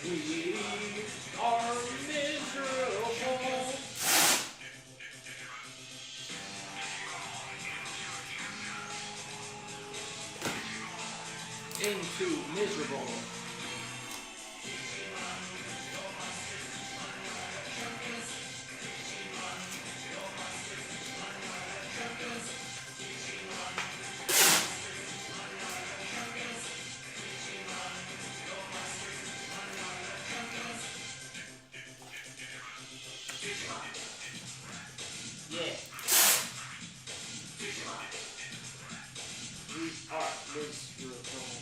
We are miserable. Into miserable. Yeah. We are miserable.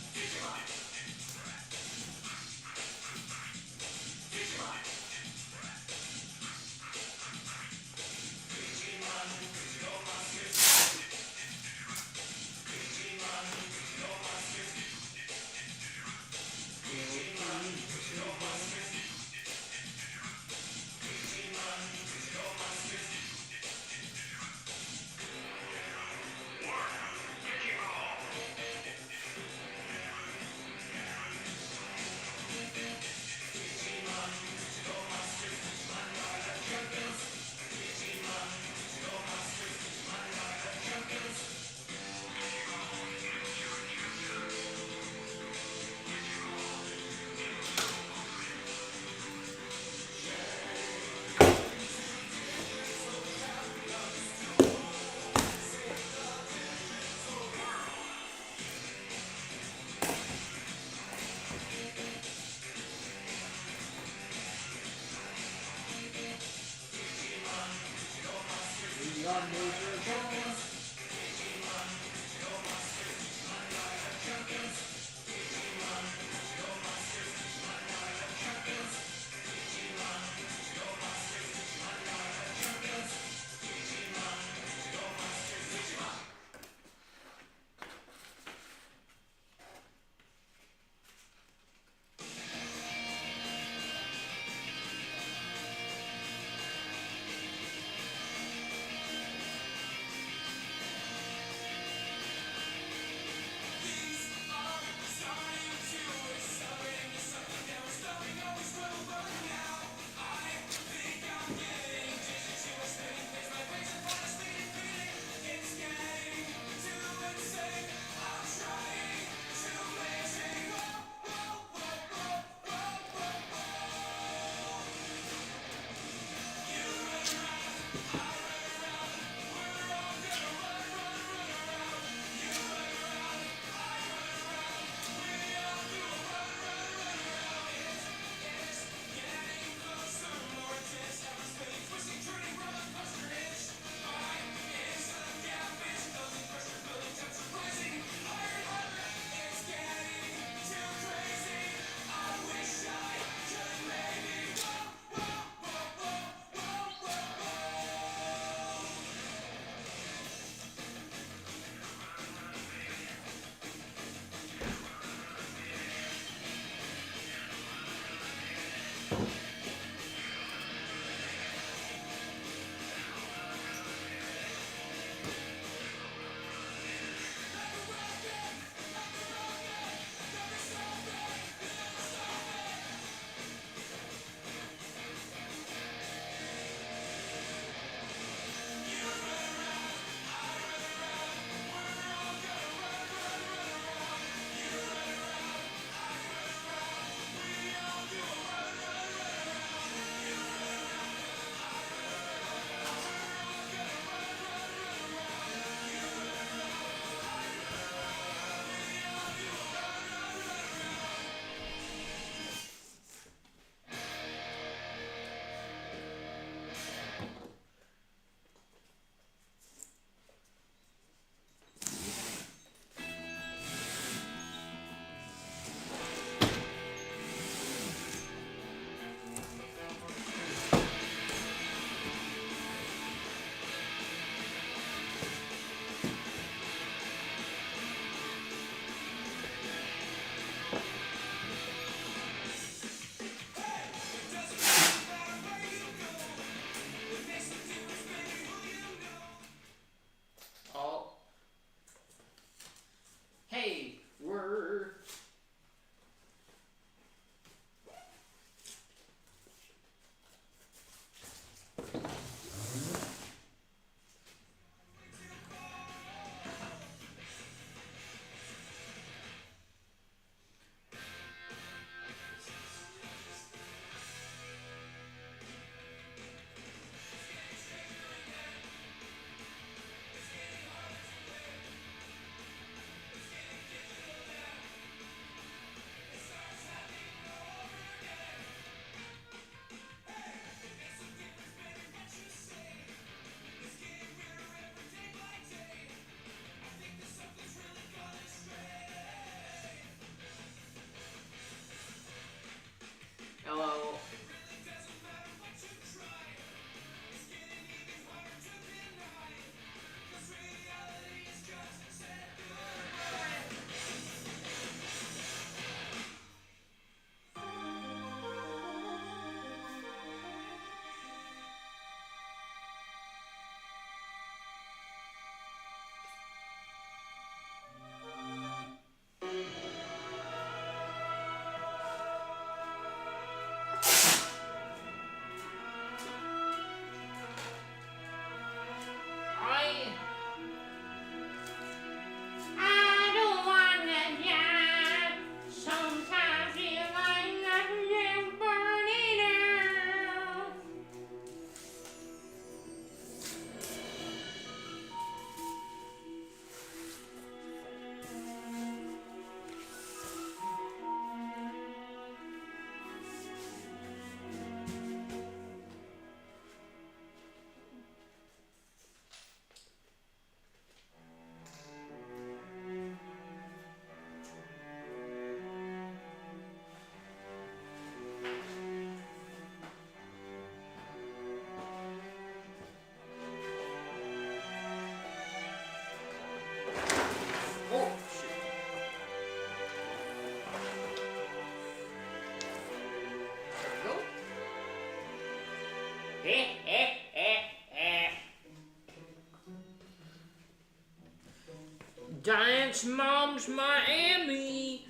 Dance Moms Miami.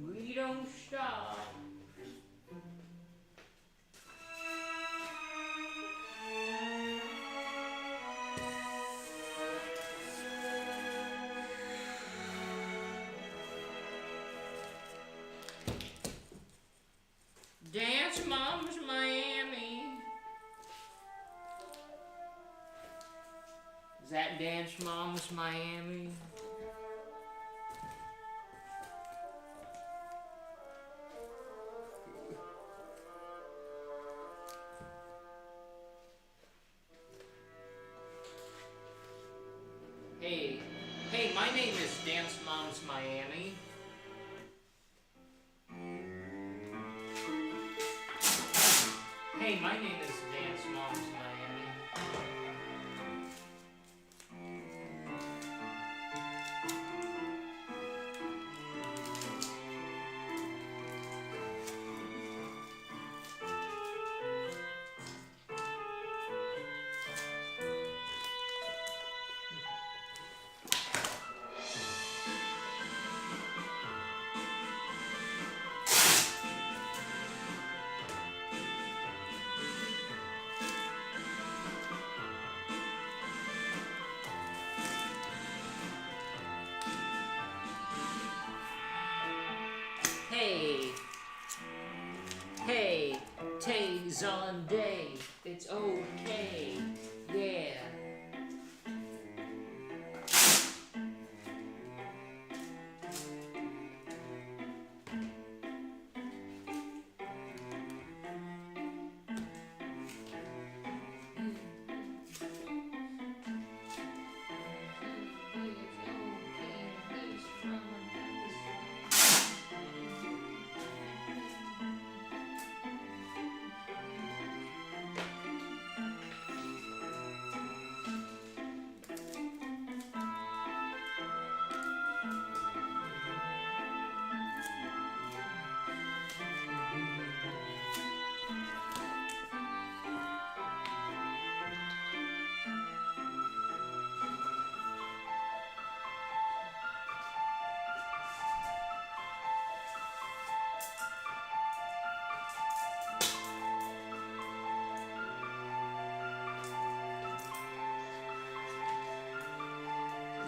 We don't stop. Dance Moms Miami. Is that Dance Moms Miami? Hey, my name is Dance Moms Miami. Hey, my name is Dance Moms Miami. Hey, Tay's on day. It's okay, yeah.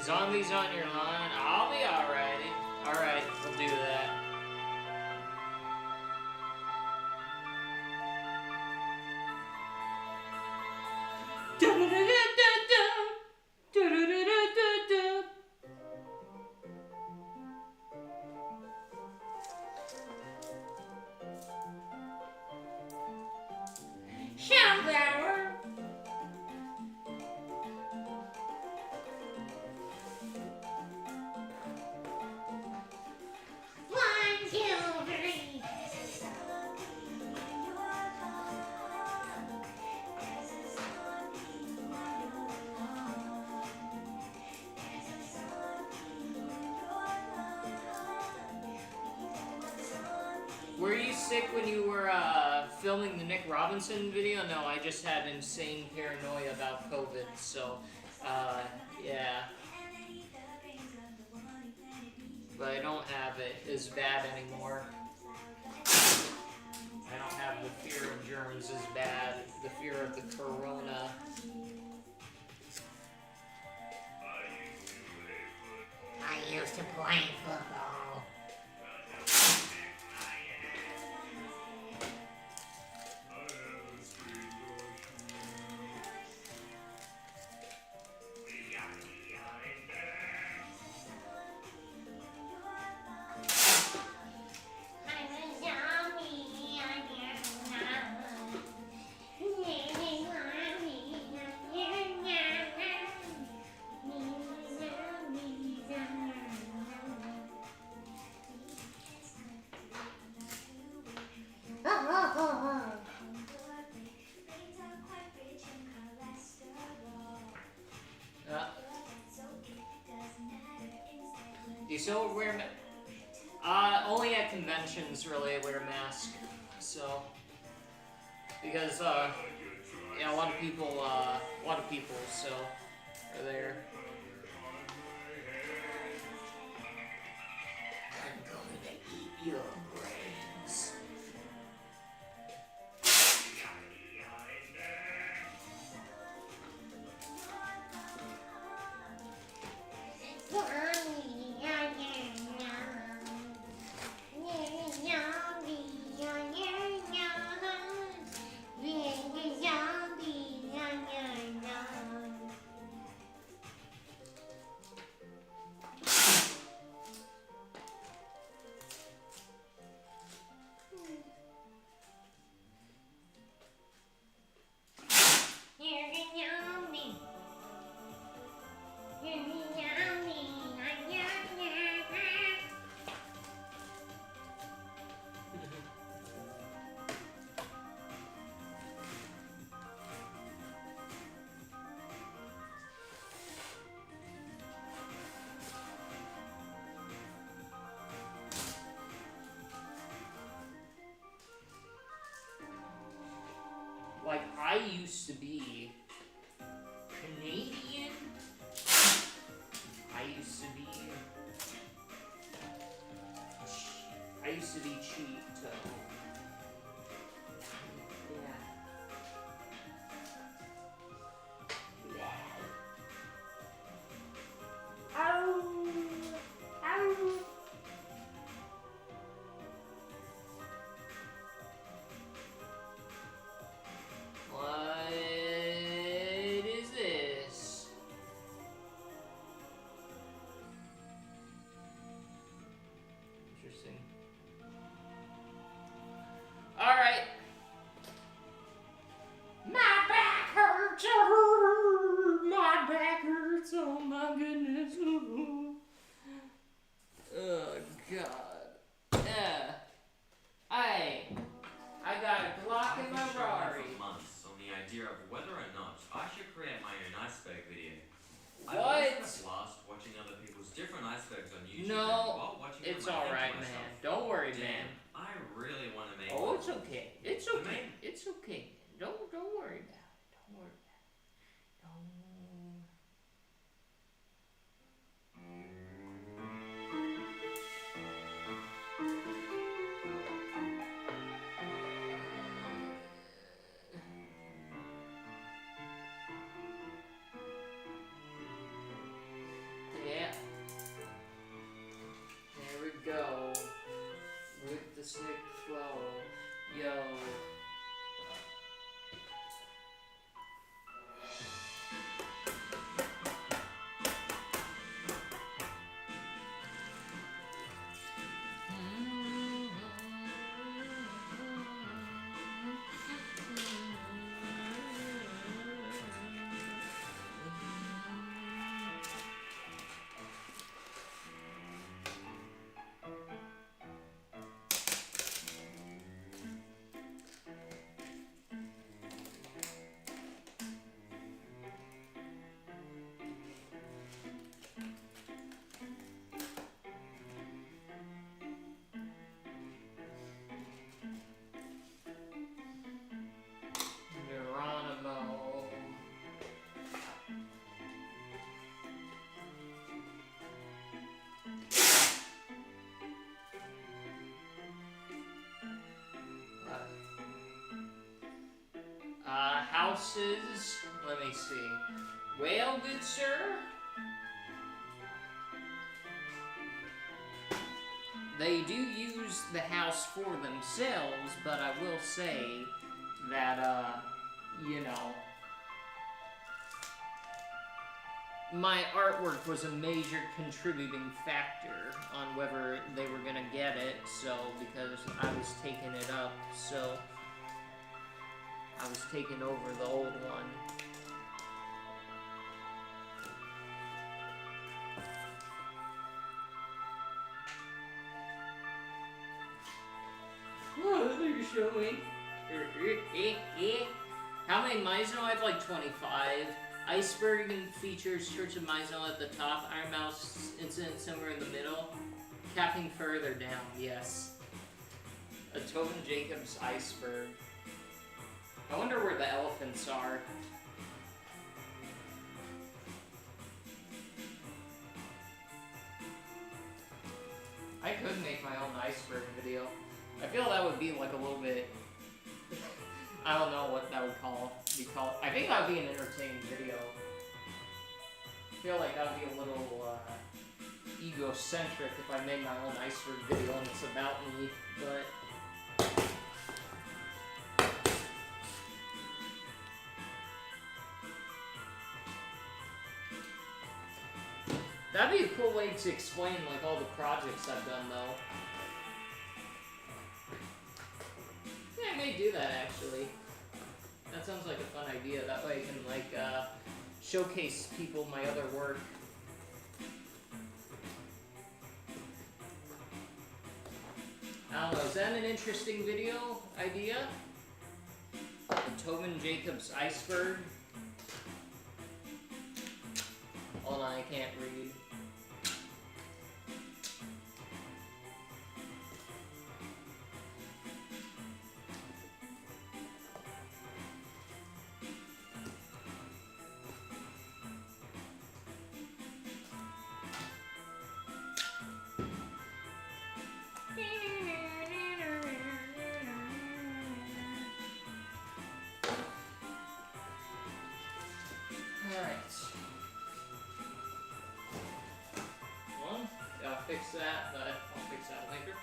Zombies on your lawn? I'll be alrighty. Alright, we'll do that. Sunflower. Were you sick when you were filming the Nick Robinson video? No, I just had insane paranoia about COVID, so, yeah. But I don't have it as bad anymore. I don't have the fear of germs as bad, the fear of the corona. I used to play football. Do you still wear only at conventions really I wear a mask, so because yeah, a lot of people so are there. your brains. Like, I used to be Canadian. I used to be cheap, so yeah. What is this? Interesting. Alright. My back hurts, my back hurts, oh my goodness. Oh God. Yeah. I got a Glock in my Rari. Months on the idea of whether or not I should create my own iceberg video. What? I've always had a blast watching other people's different icebergs on YouTube. No, while watching it's them, I think to alright, myself, man. Don't worry, man. I really want to make Oh, one. it's okay. It's okay. It's okay. Don't worry about it. Don't worry about it. Don't. Yeah. There we go. With the sick flow. Yo. Geronimo. Houses. Let me see. Well, good sir. They do use the house for themselves, but I will say that, you know, my artwork was a major contributing factor on whether they were gonna get it, so, because I was taking it up, so I was taking over the old one. Oh, they're showing. How many Mizno? I have like 25. Iceberg features Church of Mizno at the top. Iron Mouse incident somewhere in the middle. Capping further down, yes. A Tobin Jacobs Iceberg. I wonder where the elephants are. I could make my own Iceberg video. I feel that would be like a little bit... I don't know what that would be called. I think that would be an entertaining video. I feel like that would be a little egocentric if I made my own Iceberg video and it's about me, but... That'd be a cool way to explain like all the projects I've done though. Yeah, I may do that actually. That sounds like a fun idea. That way I can like showcase people my other work. I don't know, is that an interesting video idea? The Tobin Jacobs Iceberg. Hold on, I can't read. Fix that, but I'll fix that later.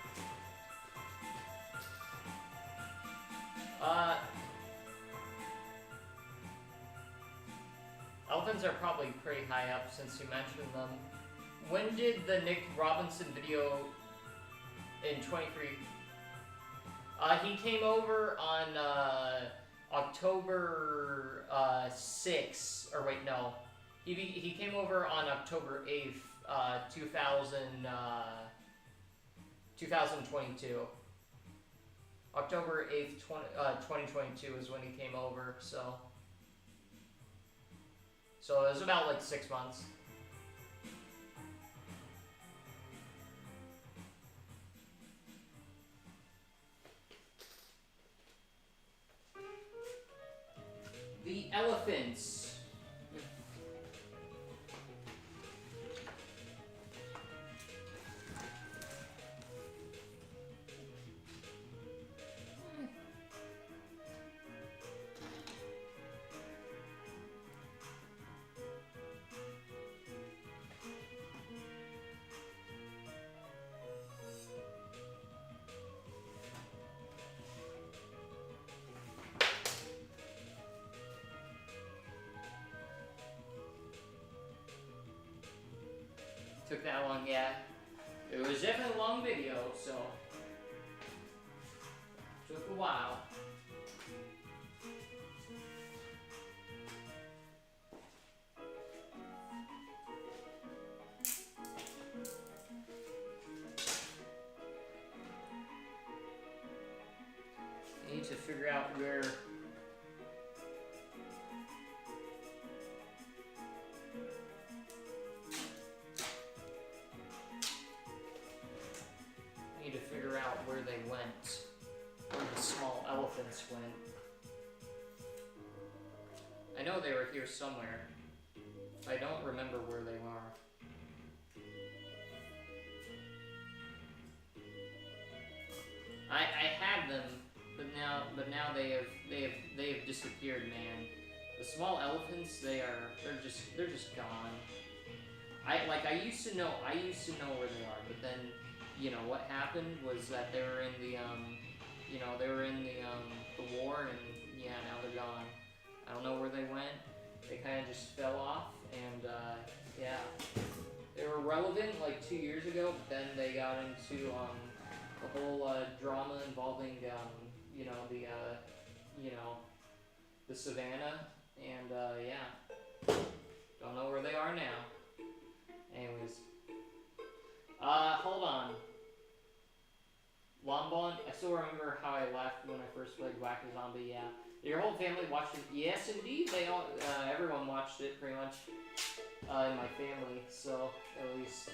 Elephants are probably pretty high up since you mentioned them. When did the Nick Robinson video in 23? He came over on October 6th, or wait, no. He came over on October 8th. 2022. October 8th, 2022 is when he came over, so it was about like 6 months. The elephants. Took that long, yeah. It was definitely a long video, so took a while. I need to figure out where. Where they went, where the small elephants went. I know they were here somewhere. I don't remember where they are. I had them, but now they have disappeared, man. The small elephants, they're just gone. I used to know where they are, but then. You know, what happened was that they were in the, the war, and yeah, now they're gone. I don't know where they went. They kind of just fell off, and yeah. They were relevant like 2 years ago, but then they got into the whole drama involving, the savannah, and yeah. Don't know where they are now. Anyways. Hold on. Lombon, I still remember how I laughed when I first played Whack-A-Zombie, yeah. Your whole family watched it? Yes, indeed. They all, everyone watched it, pretty much, in my family, so, at least.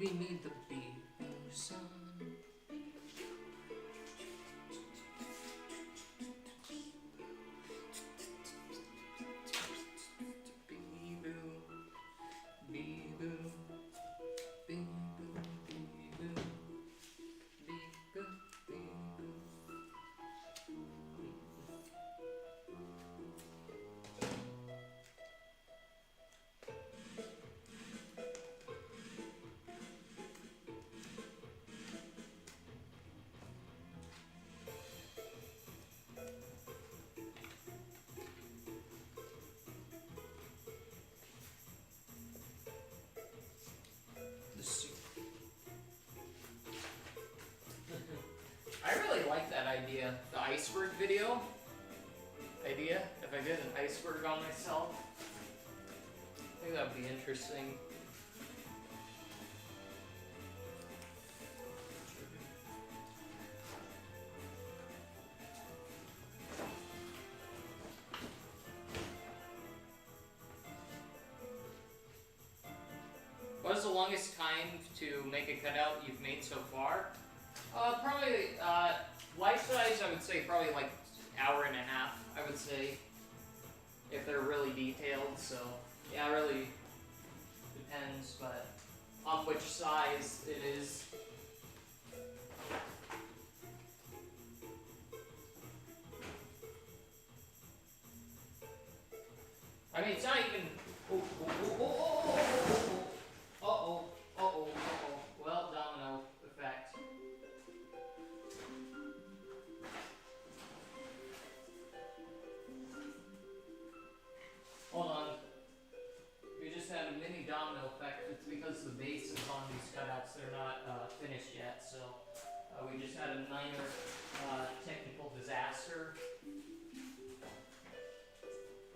We need the bee sun. I really like that idea, the iceberg video idea. If I did an iceberg on myself, I think that would be interesting. What is the longest time to make a cutout you've made so far? Probably, life size, I would say probably like hour and a half, I would say, if they're really detailed, so, yeah, it really depends, but on which size it is. I mean, it's not even, well, domino effect. Hold on. We just had a mini domino effect. It's because the bases on these cutouts, they're not finished yet, so we just had a minor technical disaster.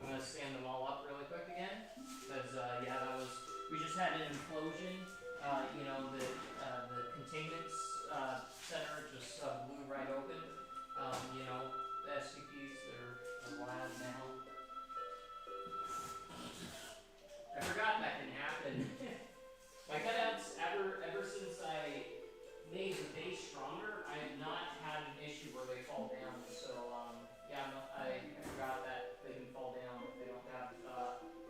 I'm gonna stand them all up really quick again, because yeah, we just had an implosion. You know, the containment center just blew right open. You know, the SCPs, they're allowed now. I forgot that can happen. My cutouts, ever since I made the base stronger, I have not had an issue where they fall down. So, yeah, I forgot that they can fall down if they don't have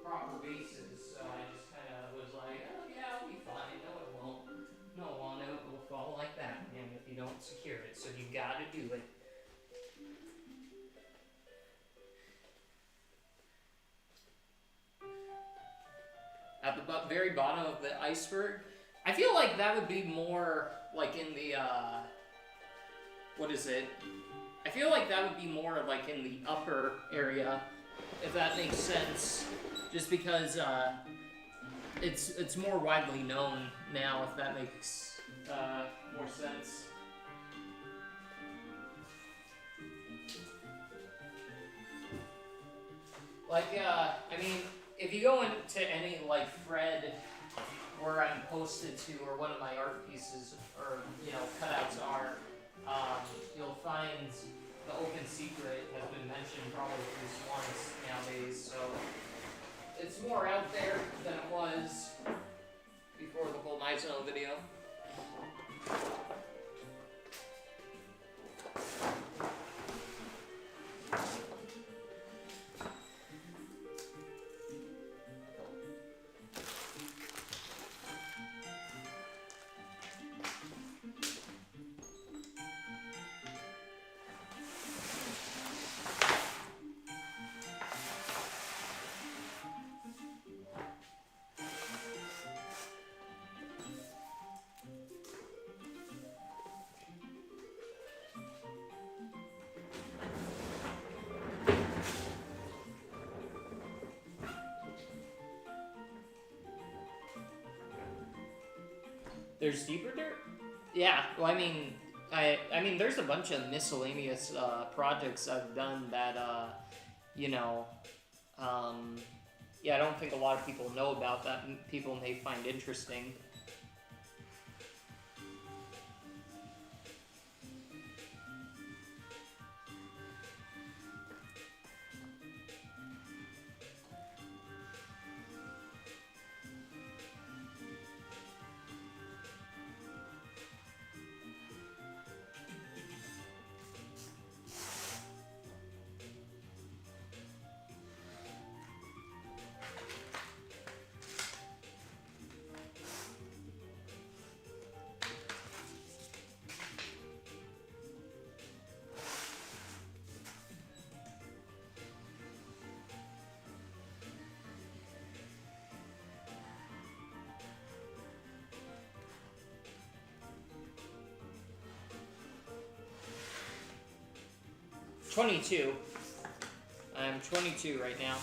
proper bases. So I just kind of was like, oh yeah, it'll be fine. No, it won't. No, it will fall like that, man, if you don't secure it. So you gotta do it. At the very bottom of the iceberg, I feel like that would be more like in the, what is it? I feel like that would be more like in the upper area, if that makes sense. Just because it's more widely known now, if that makes more sense. Like, I mean, if you go into any, like, thread where I'm posted to, or one of my art pieces, or, you know, cutouts are, you'll find the open secret has been mentioned probably at least once nowadays, so it's more out there than it was before the whole My Zone video. There's deeper dirt? Yeah, well, I mean, there's a bunch of miscellaneous projects I've done that, you know, yeah, I don't think a lot of people know about that. People may find interesting. 22. I'm 22 right now.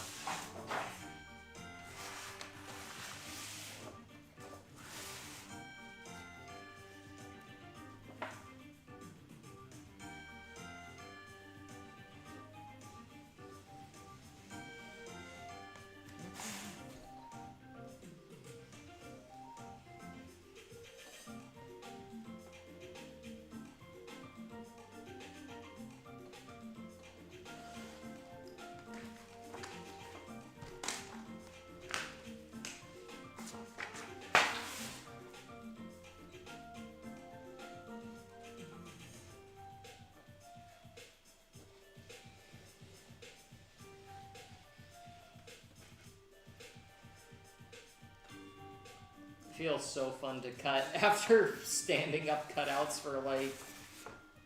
Feels so fun to cut after standing up cutouts for like,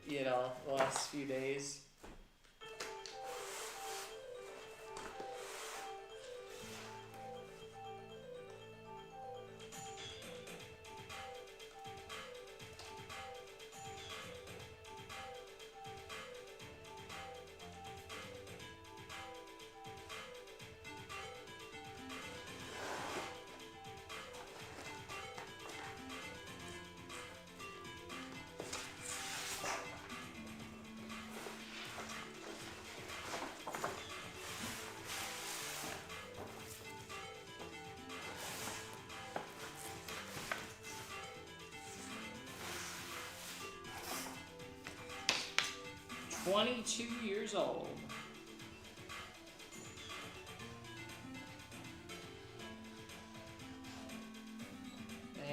you know, the last few days. Years old.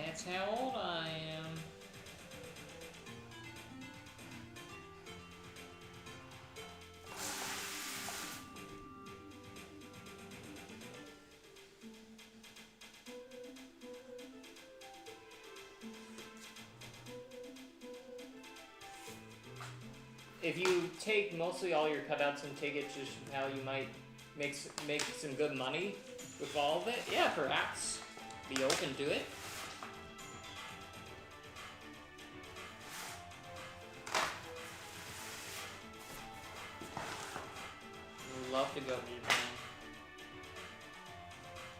That's how old I am. If you take mostly all your cutouts and take it to how you might make some good money with all of it, yeah, perhaps be open to it. Love to go to Japan.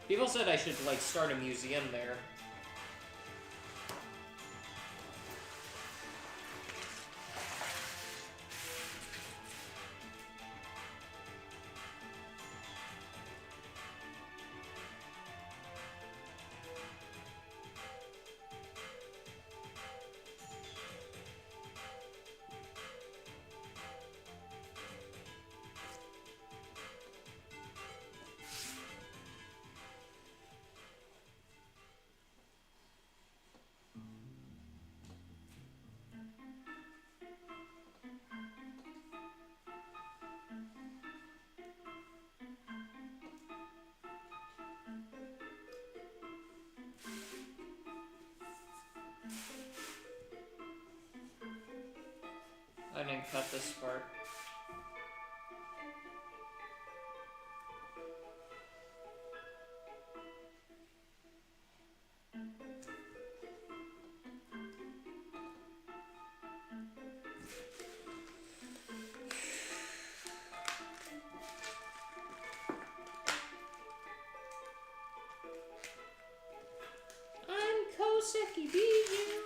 People said I should like start a museum there. I didn't cut this part. I'm Koseki Biju.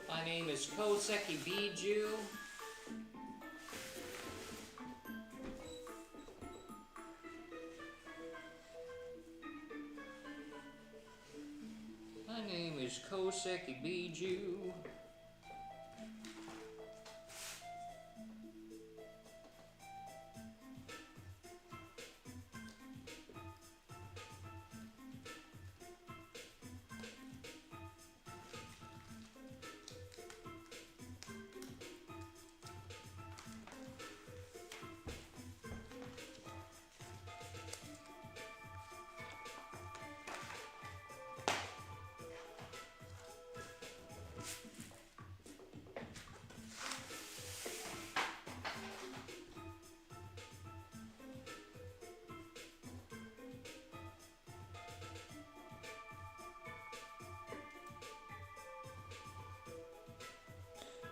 My name is Koseki Biju. My name is Koseki Biju.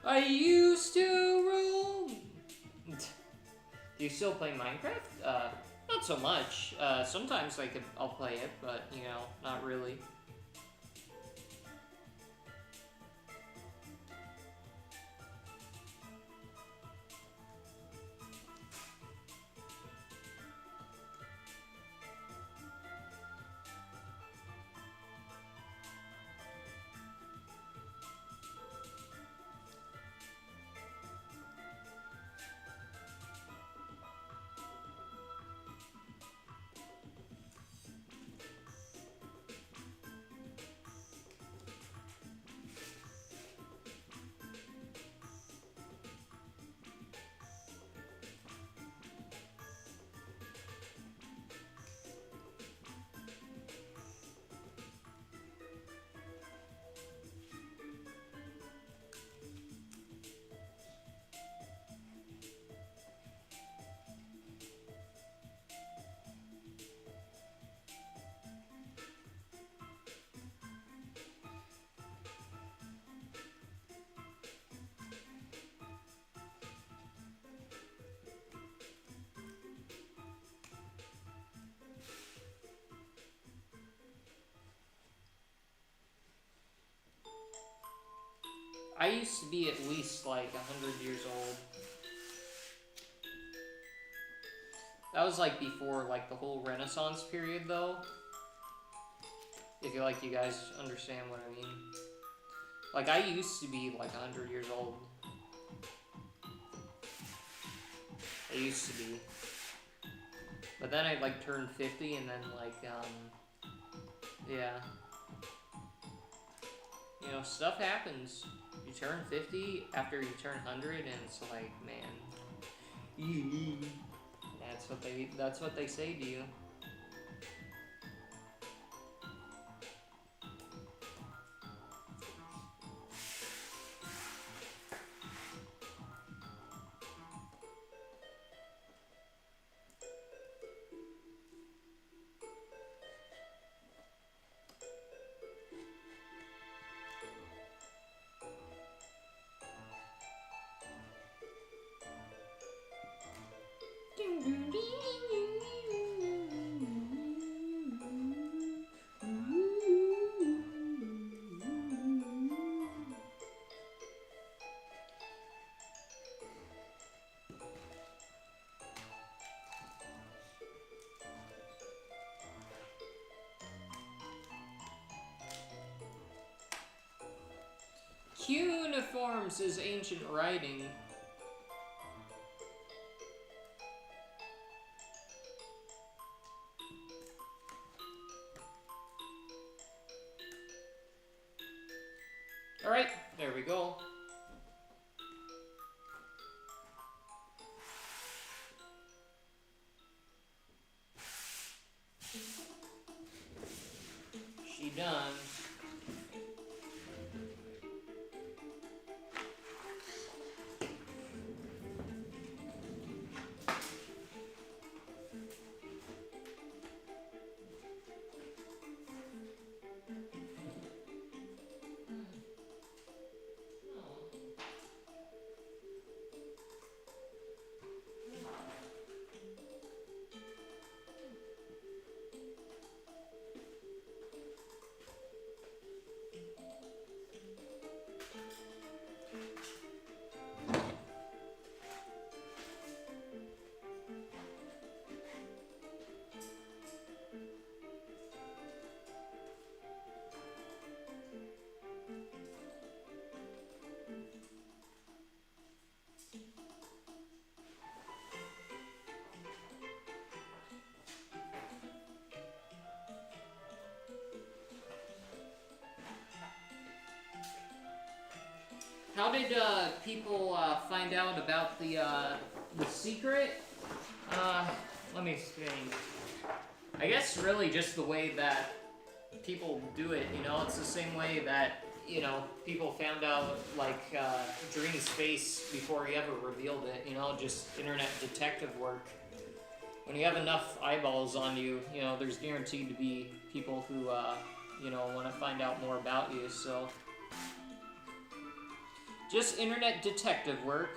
I used to rule. Do you still play Minecraft? Not so much. Sometimes I'll play it, but you know, not really. I used to be at least like 100 years old. That was like before like the whole Renaissance period though. If you guys understand what I mean. Like I used to be like 100 years old. I used to be. But then I like turned 50 and then like yeah. You know, stuff happens. You turn 50 after you turn 100 and it's like, man. That's what they say to you. Cuneiforms is ancient writing. Alright, there we go. She done. How did people find out about the secret? Let me think. I guess really just the way that people do it, you know? It's the same way that, you know, people found out, like, Dream's face before he ever revealed it, you know? Just internet detective work. When you have enough eyeballs on you, you know, there's guaranteed to be people who, you know, want to find out more about you, so... Just internet detective work.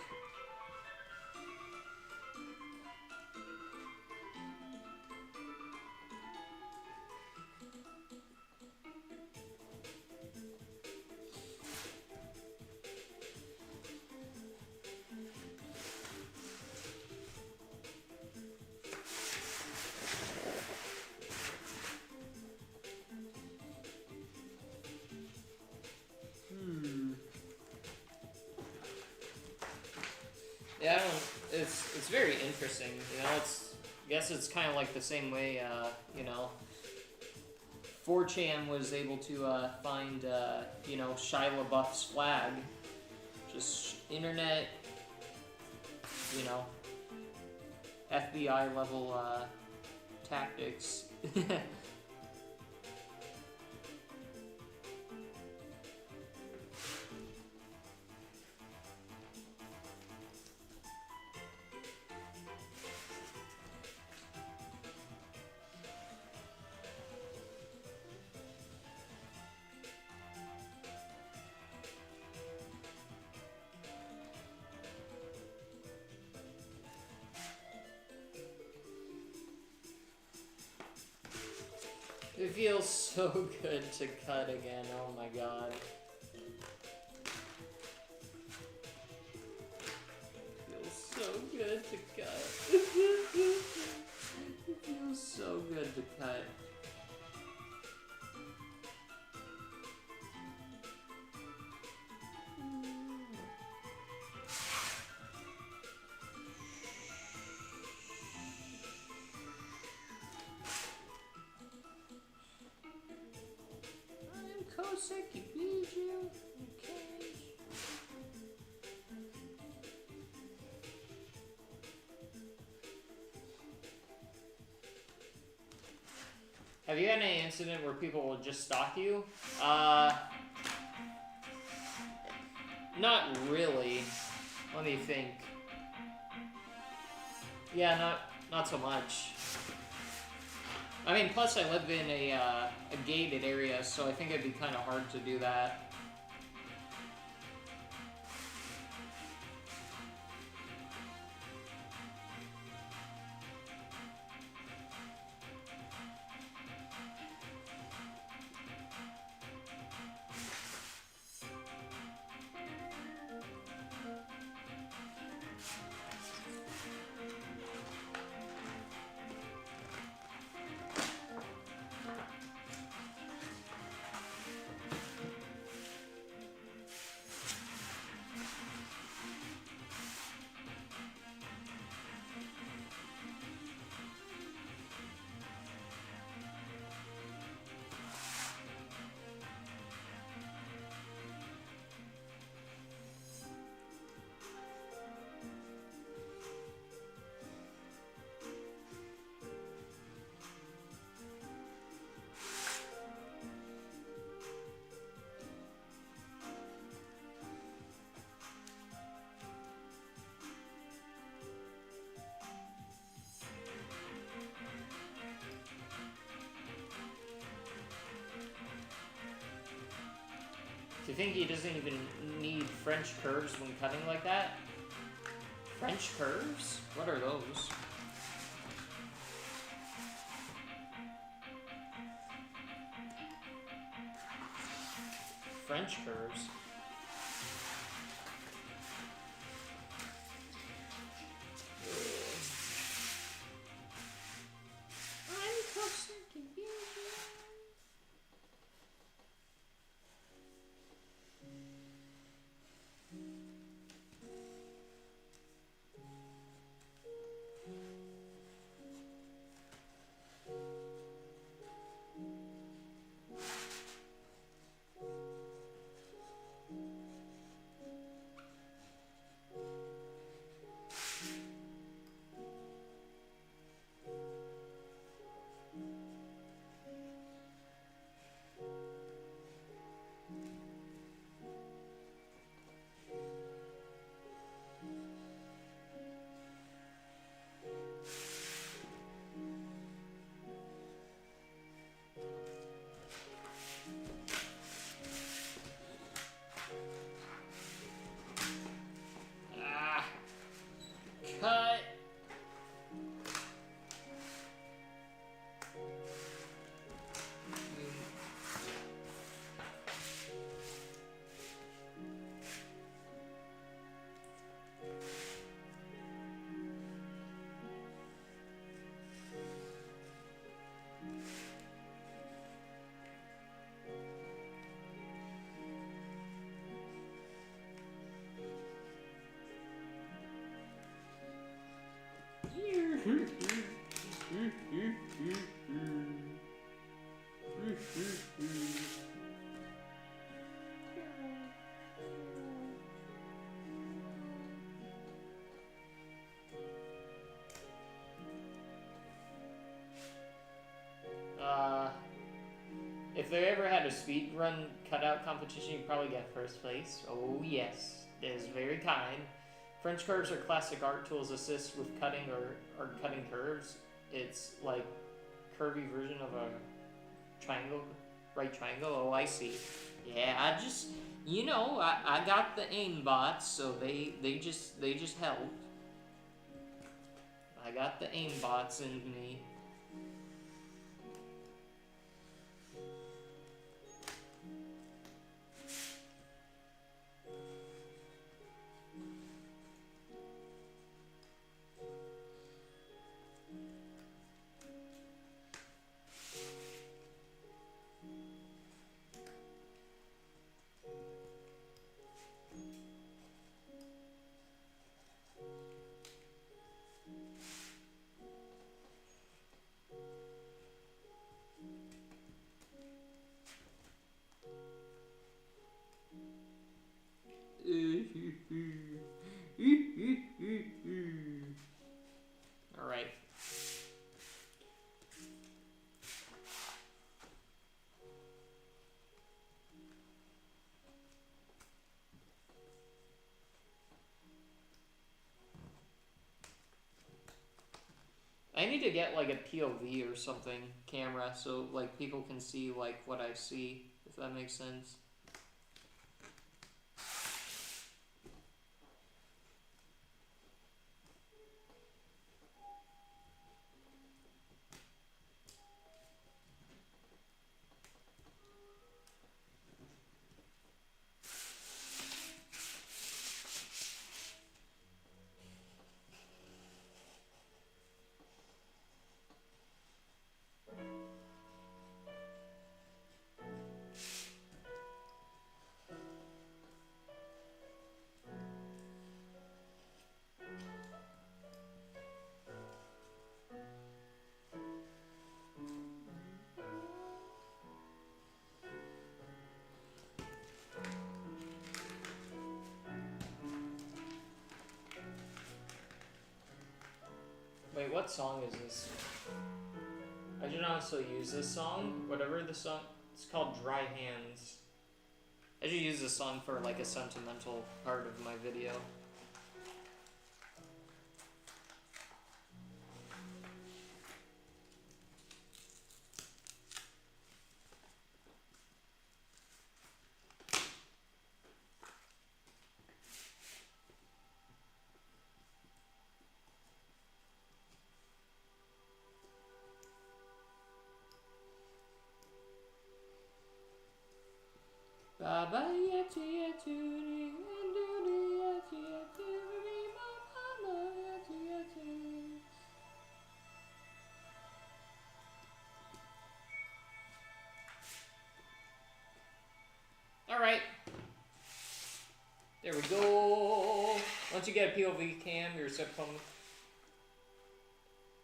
Yeah, it's very interesting, you know, I guess it's kind of like the same way, you know, 4chan was able to, find, you know, Shia LaBeouf's flag. Just internet, you know, FBI level, tactics. It feels so good to cut again, oh my god. Feels so good to cut. It feels so good to cut. Koseki Biju. Okay. Have you had any incident where people will just stalk you? Not really. Let me think. Yeah, not so much. I mean, plus I live in a gated area, so I think it'd be kind of hard to do that. Do you think he doesn't even need French curves when cutting like that? French curves? What are those? French curves? they ever had a speedrun cutout competition, you probably get first place. Oh yes, that is very kind. French curves are classic art tools assist with cutting or cutting curves. It's like curvy version of a triangle, right triangle. Oh, I see. Yeah, I just, you know, I got the aim bots, so they just help. I got the aim bots in me. All right. I need to get like a POV or something camera so like people can see like what I see, if that makes sense. Wait, what song is this? I should also use this song, whatever the song, it's called Dry Hands. I should use this song for like a sentimental part of my video. Baba yeti yeti yeti yeti yeti mama yeti yeti. All right, there we go. Once you get a POV cam, you're set from.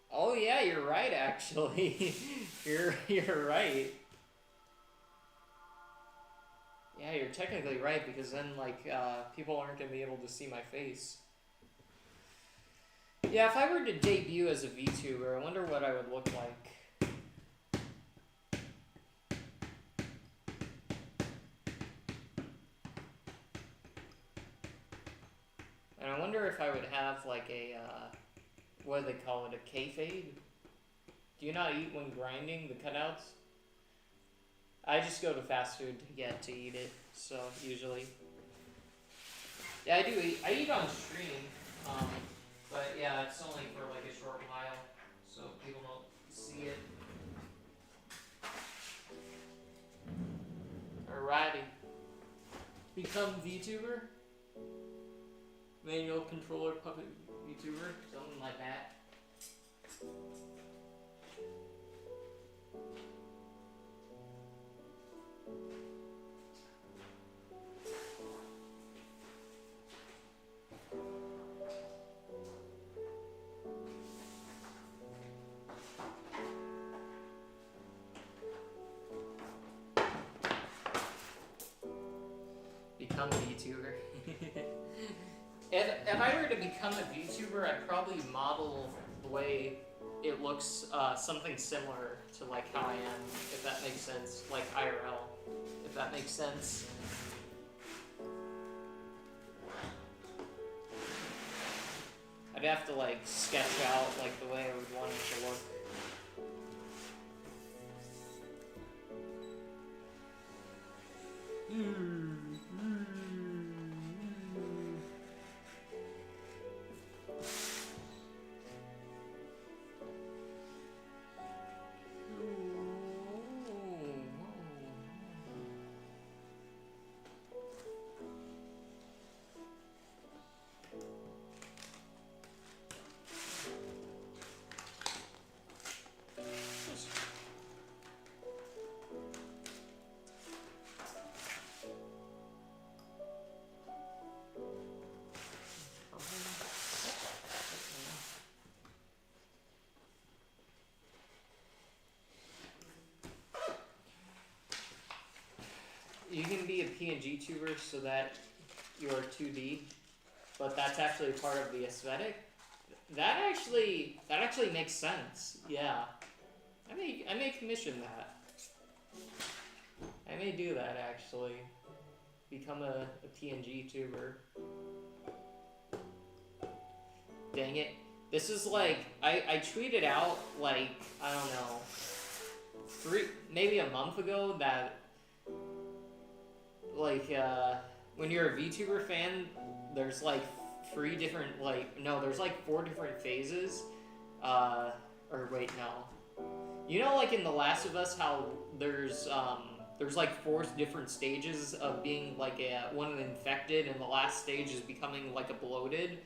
Oh yeah, you're right. Actually, you're right. Yeah, you're technically right, because then, like, people aren't going to be able to see my face. Yeah, if I were to debut as a VTuber, I wonder what I would look like. And I wonder if I would have, like, a, what do they call it, a kayfabe? Do you not eat when grinding the cutouts? I just go to fast food to eat it, so usually. Yeah, I do eat. I eat on stream, but yeah, it's only for like a short while, so people don't see it. Alrighty. Become VTuber? Manual controller puppet VTuber? Something like that. Become a VTuber. If I were to become a VTuber, I'd probably model the way it looks, something similar to like how I am, if that makes sense. Like IRL, if that makes sense. I'd have to like sketch out like the way I would want it to look. You can be a PNG tuber so that you are 2D, but that's actually part of the aesthetic. That actually makes sense. Yeah, I may commission that. I may do that actually. Become a PNG tuber. Dang it! This is like I tweeted out like I don't know, maybe a month ago that. Like, when you're a VTuber fan, there's like 3 different, there's like 4 different phases. Or wait, no. You know, like in The Last of Us, how there's like 4 different stages of being like one infected, and the last stage is becoming like a bloated.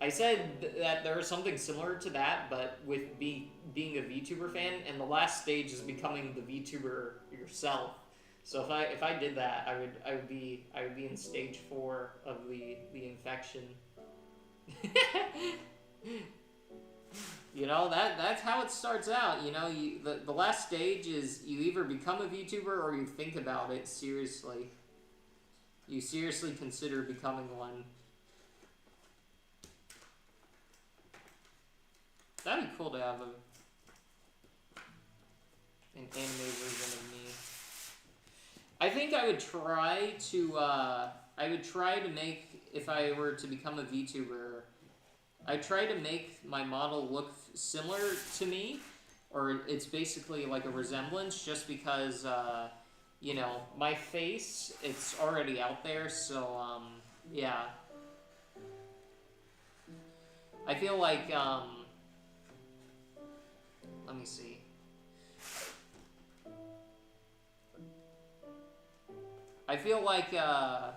I said that there's something similar to that, but with being a VTuber fan, and the last stage is becoming the VTuber yourself. So if I did that, I would be in stage 4 of the infection. You know, that's how it starts out. You know, the last stage is you either become a VTuber or you think about it seriously. You seriously consider becoming one. That'd be cool to have an anime version of me. I think I would try to make, if I were to become a VTuber, I'd try to make my model look similar to me, or it's basically like a resemblance, just because, you know, my face, it's already out there, so, yeah. I feel like, let me see. I feel like, yeah.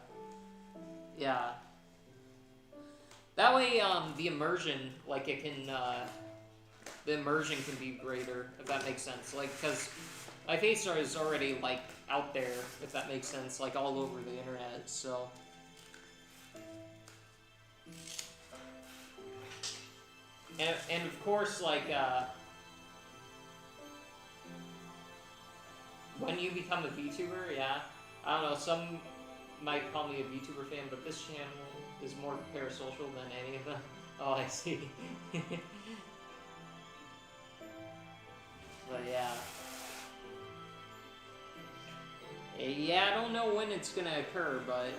That way, the immersion, like, the immersion can be greater, if that makes sense. Like, because my face is already, like, out there, if that makes sense, like, all over the internet, so. And of course, like, when you become a VTuber, yeah. I don't know, some might call me a VTuber fan, but this channel is more parasocial than any of them. Oh, I see. But yeah. Yeah, I don't know when it's gonna occur, but...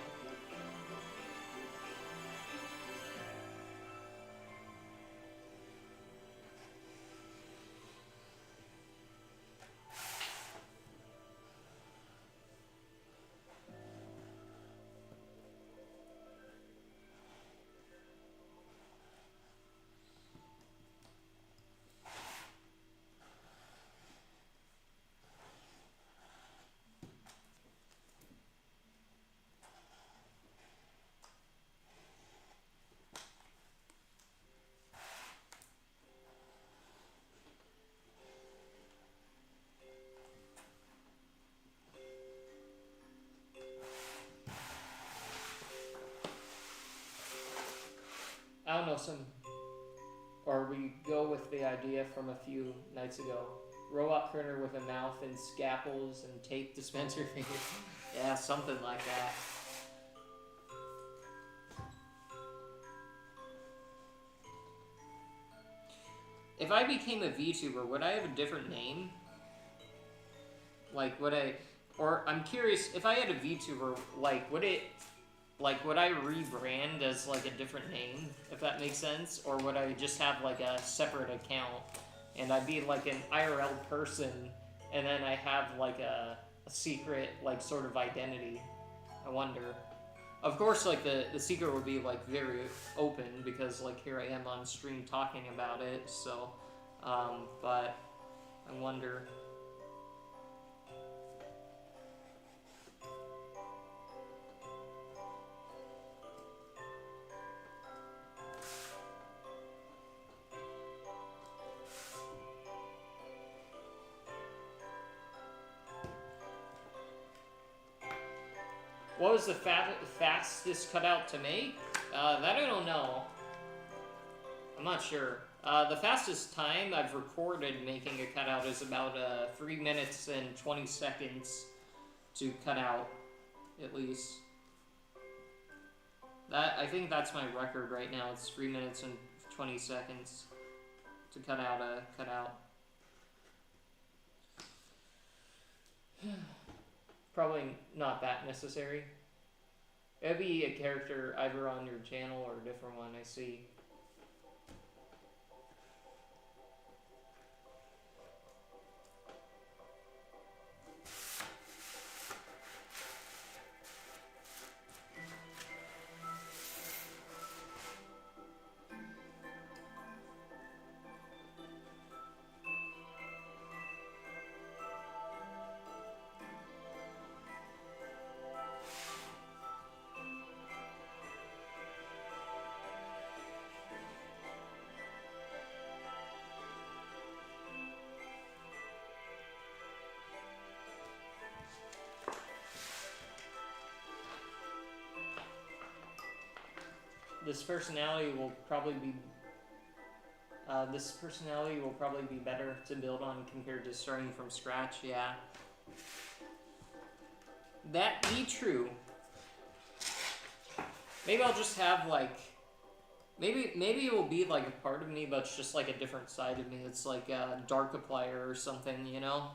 I don't know, or we go with the idea from a few nights ago. Robot printer with a mouth and scalpels and tape dispenser fingers. Yeah, something like that. If I became a VTuber, would I have a different name? Like, would I, or I'm curious, if I had a VTuber, like, would I rebrand as, like, a different name, if that makes sense? Or would I just have, like, a separate account, and I'd be, like, an IRL person, and then I have, like, a secret, like, sort of identity? I wonder. Of course, like, the secret would be, like, very open, because, like, here I am on stream talking about it, so, but I wonder. What was the fastest cutout to make? That I don't know. I'm not sure. The fastest time I've recorded making a cutout is about 3 minutes and 20 seconds to cut out, at least. I think that's my record right now. It's 3 minutes and 20 seconds to cut out a cutout. Probably not that necessary. It'd be a character either on your channel or a different one, I see. This personality will probably be better to build on compared to starting from scratch. Yeah, that be true. Maybe I'll just have like, maybe it will be like a part of me, but it's just like a different side of me. It's like a Darkiplier or something, you know?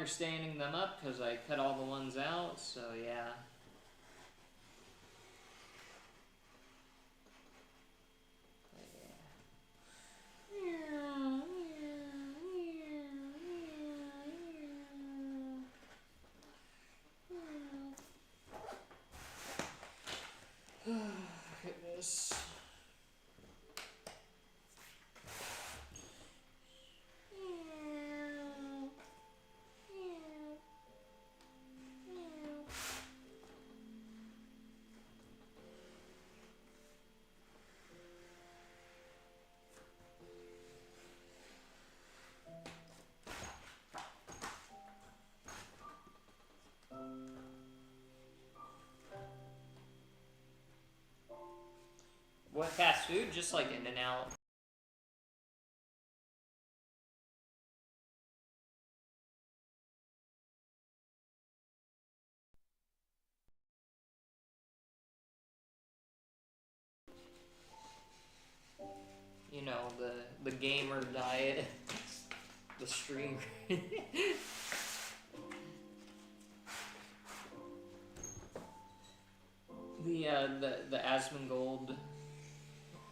longer standing them up because I cut all the ones out, so yeah. Goodness. What fast food? Just like In-N-Out. You know, the gamer diet. The streamer. The Asmongold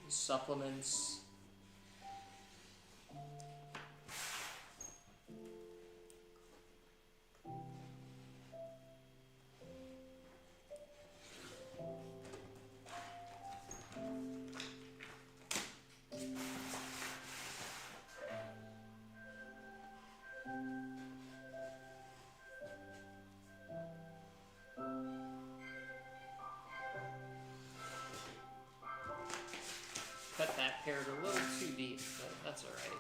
supplements. Cut that parrot a little too deep, but that's alright.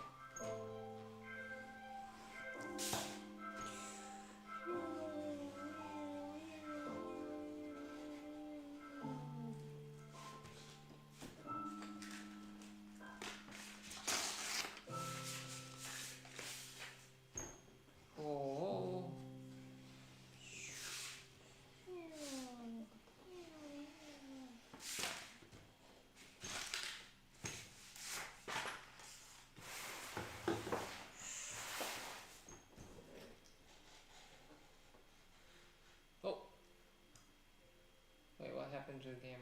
Oh. Oh. Wait, what happened to the camera?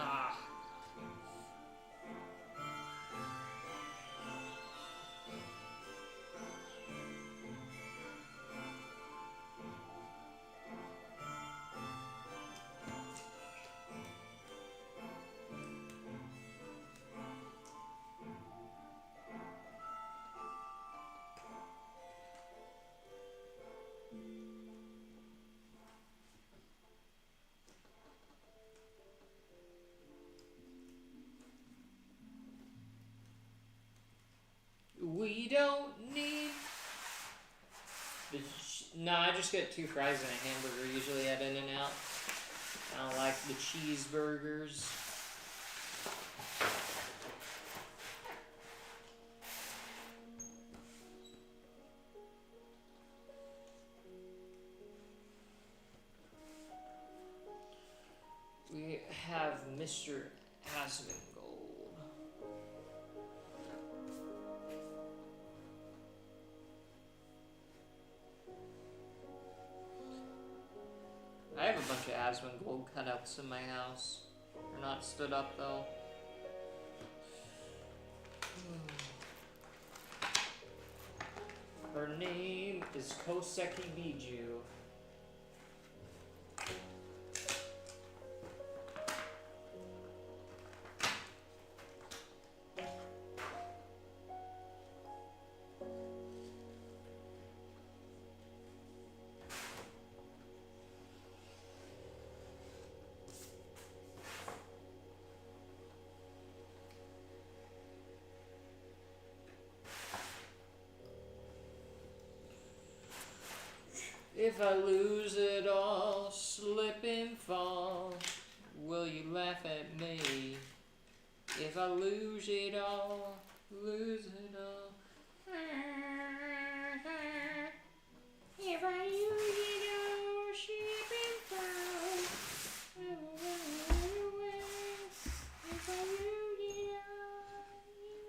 Ah. We don't need no, I just get 2 fries and a hamburger usually at In-N-Out. I don't like the cheeseburgers. have Mr. Asmongold. I have a bunch of Asmongold cutouts in my house. They're not stood up though. Her name is Koseki Biju. If I lose it all, slip and fall, will you laugh at me? If I lose it all, lose it all. If I lose it all, slip and fall. If I lose it all,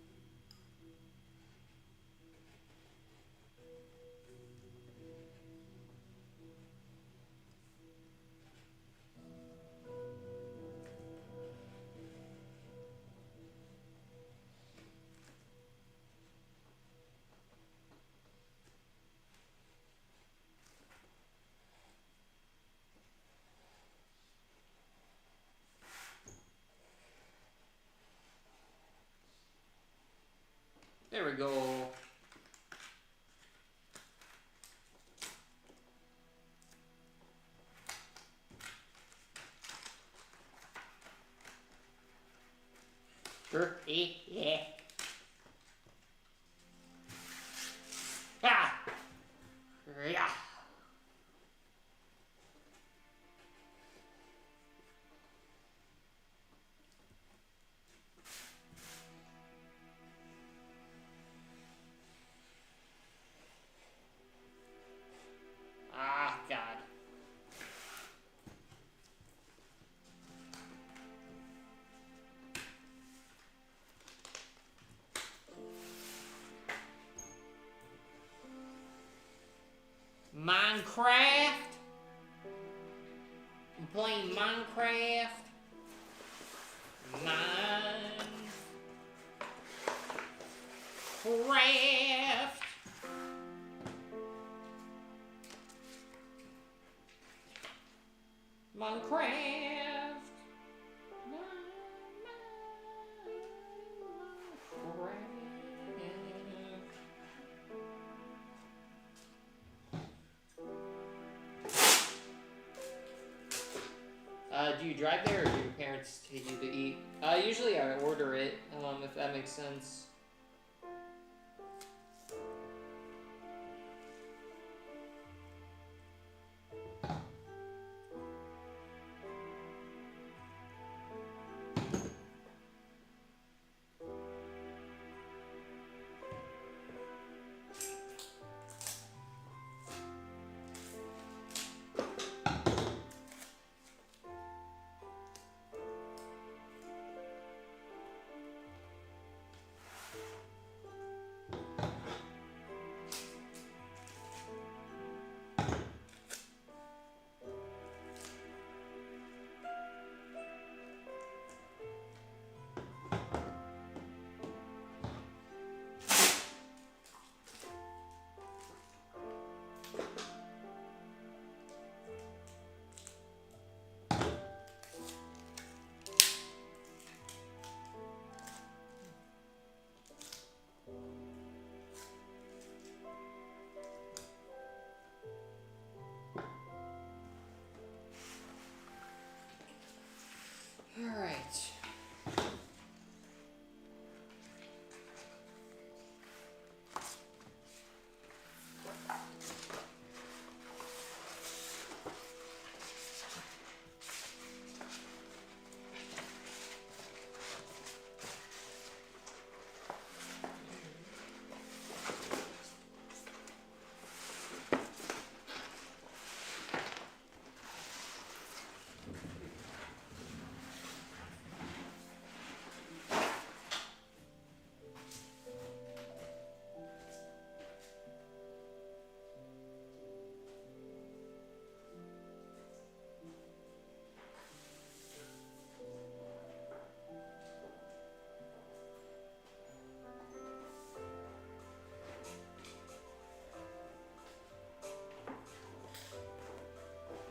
lose it all, lose it all. There we go. Yeah. Ah. Yeah. Ah, God. Minecraft? I'm playing Minecraft. Minecraft. Minecraft. Do you drive there or do your parents take you to eat? Usually I order it, if that makes sense.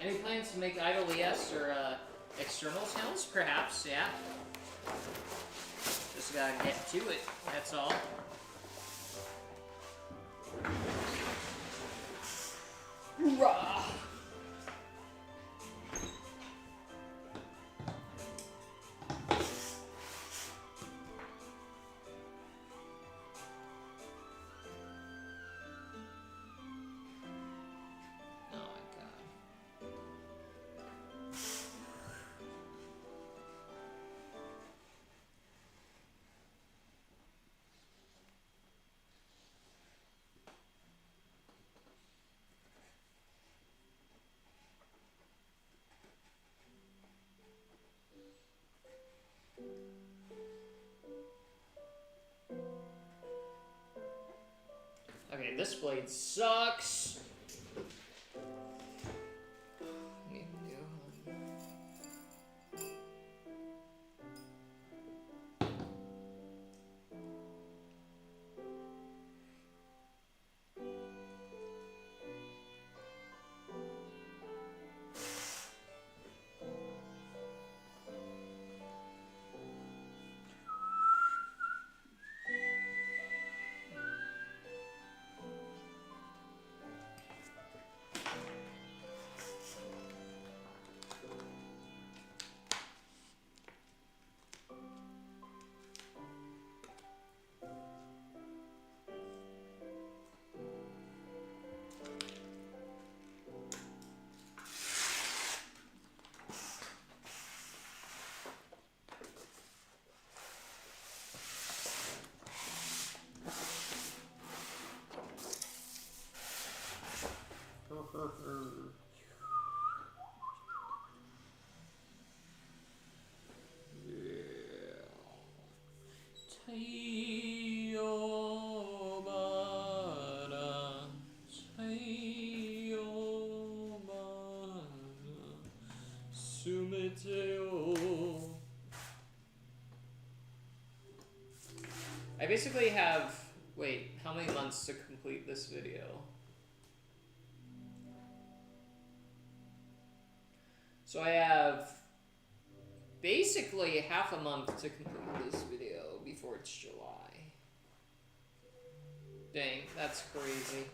Any plans to make idle ES or external channels? Perhaps, yeah. Just gotta get to it, that's all. Hoorah! Okay, this blade sucks. I basically have, wait, how many months to complete this video? So I have basically half a month to complete this video before it's July. Dang, that's crazy.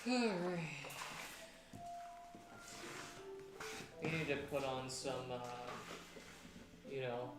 Alright. We need to put on some, you know,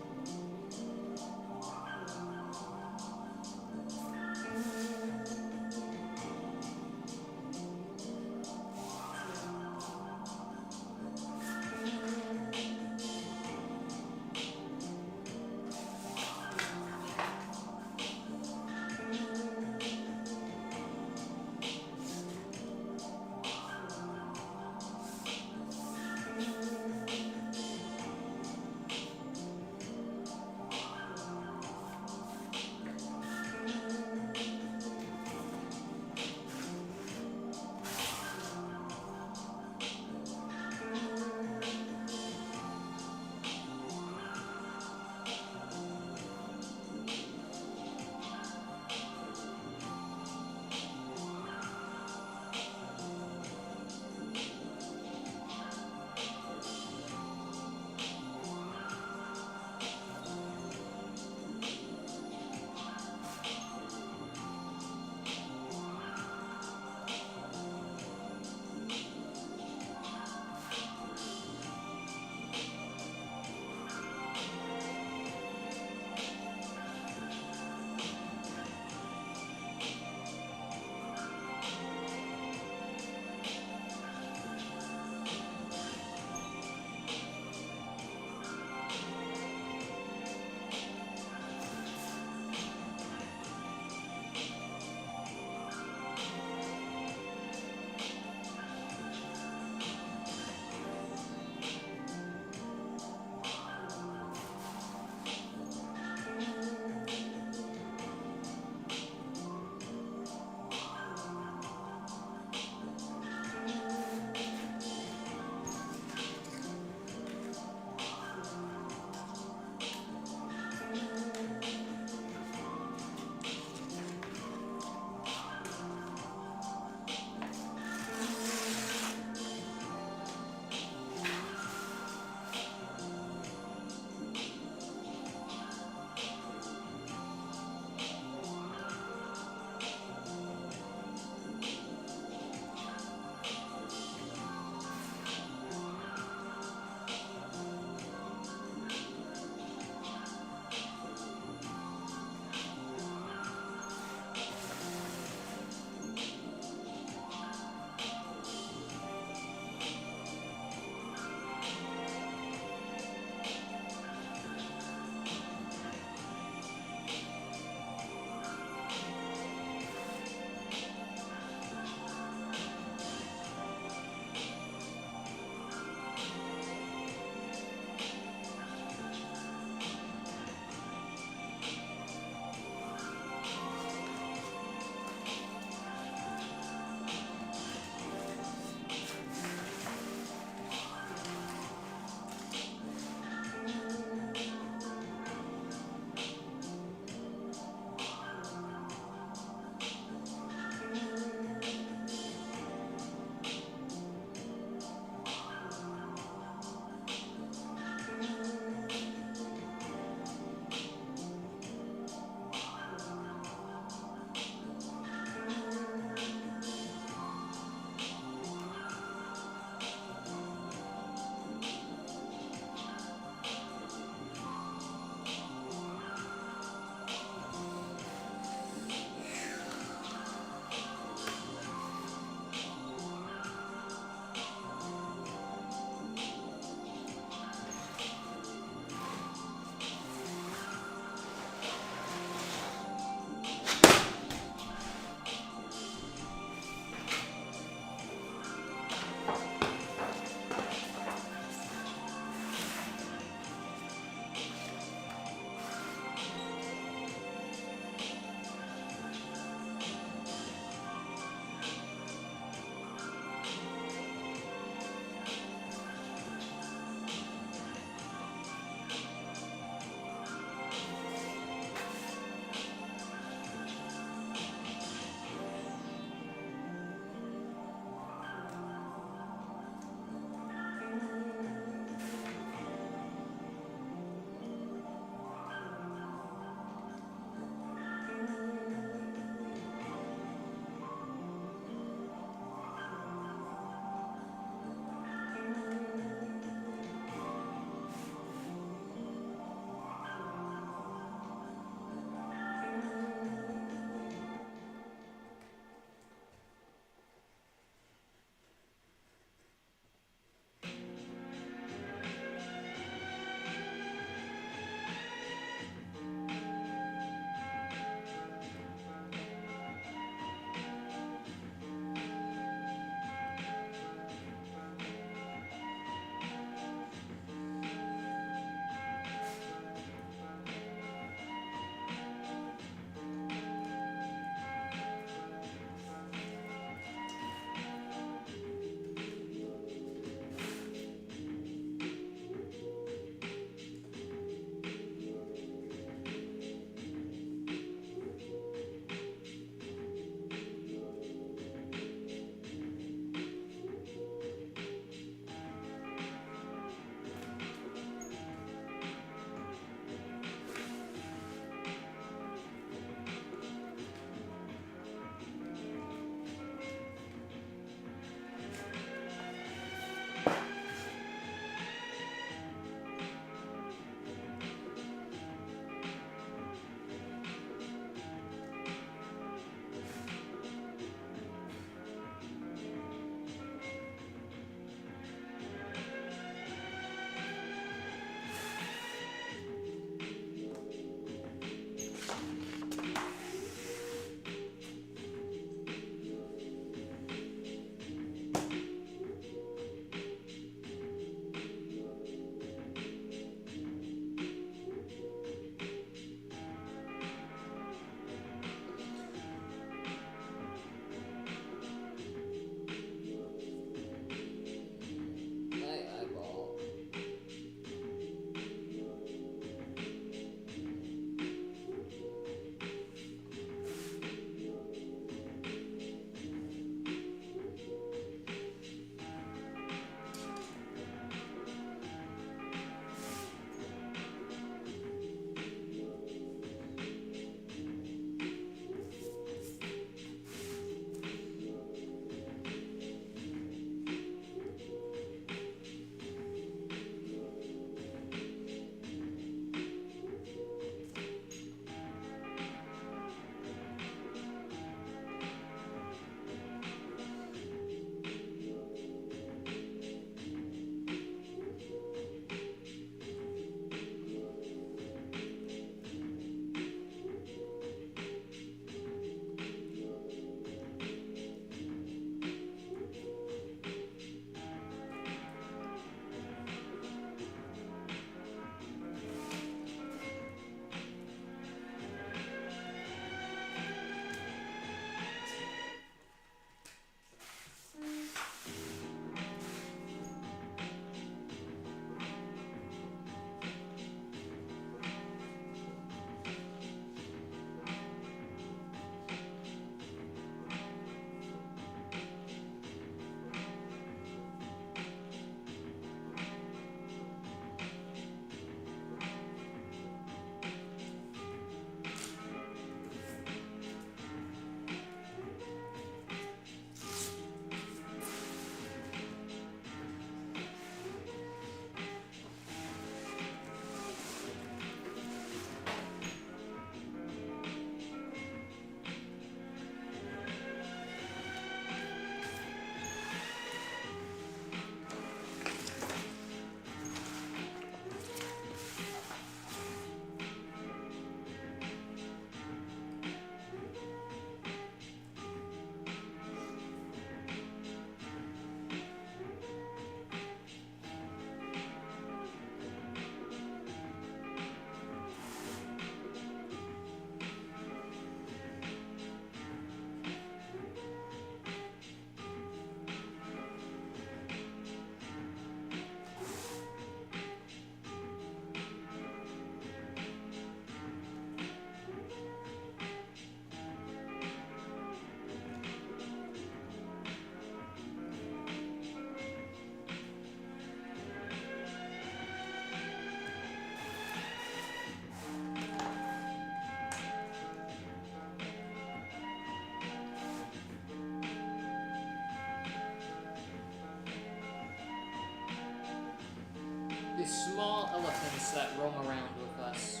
the small elephants that roam around with us.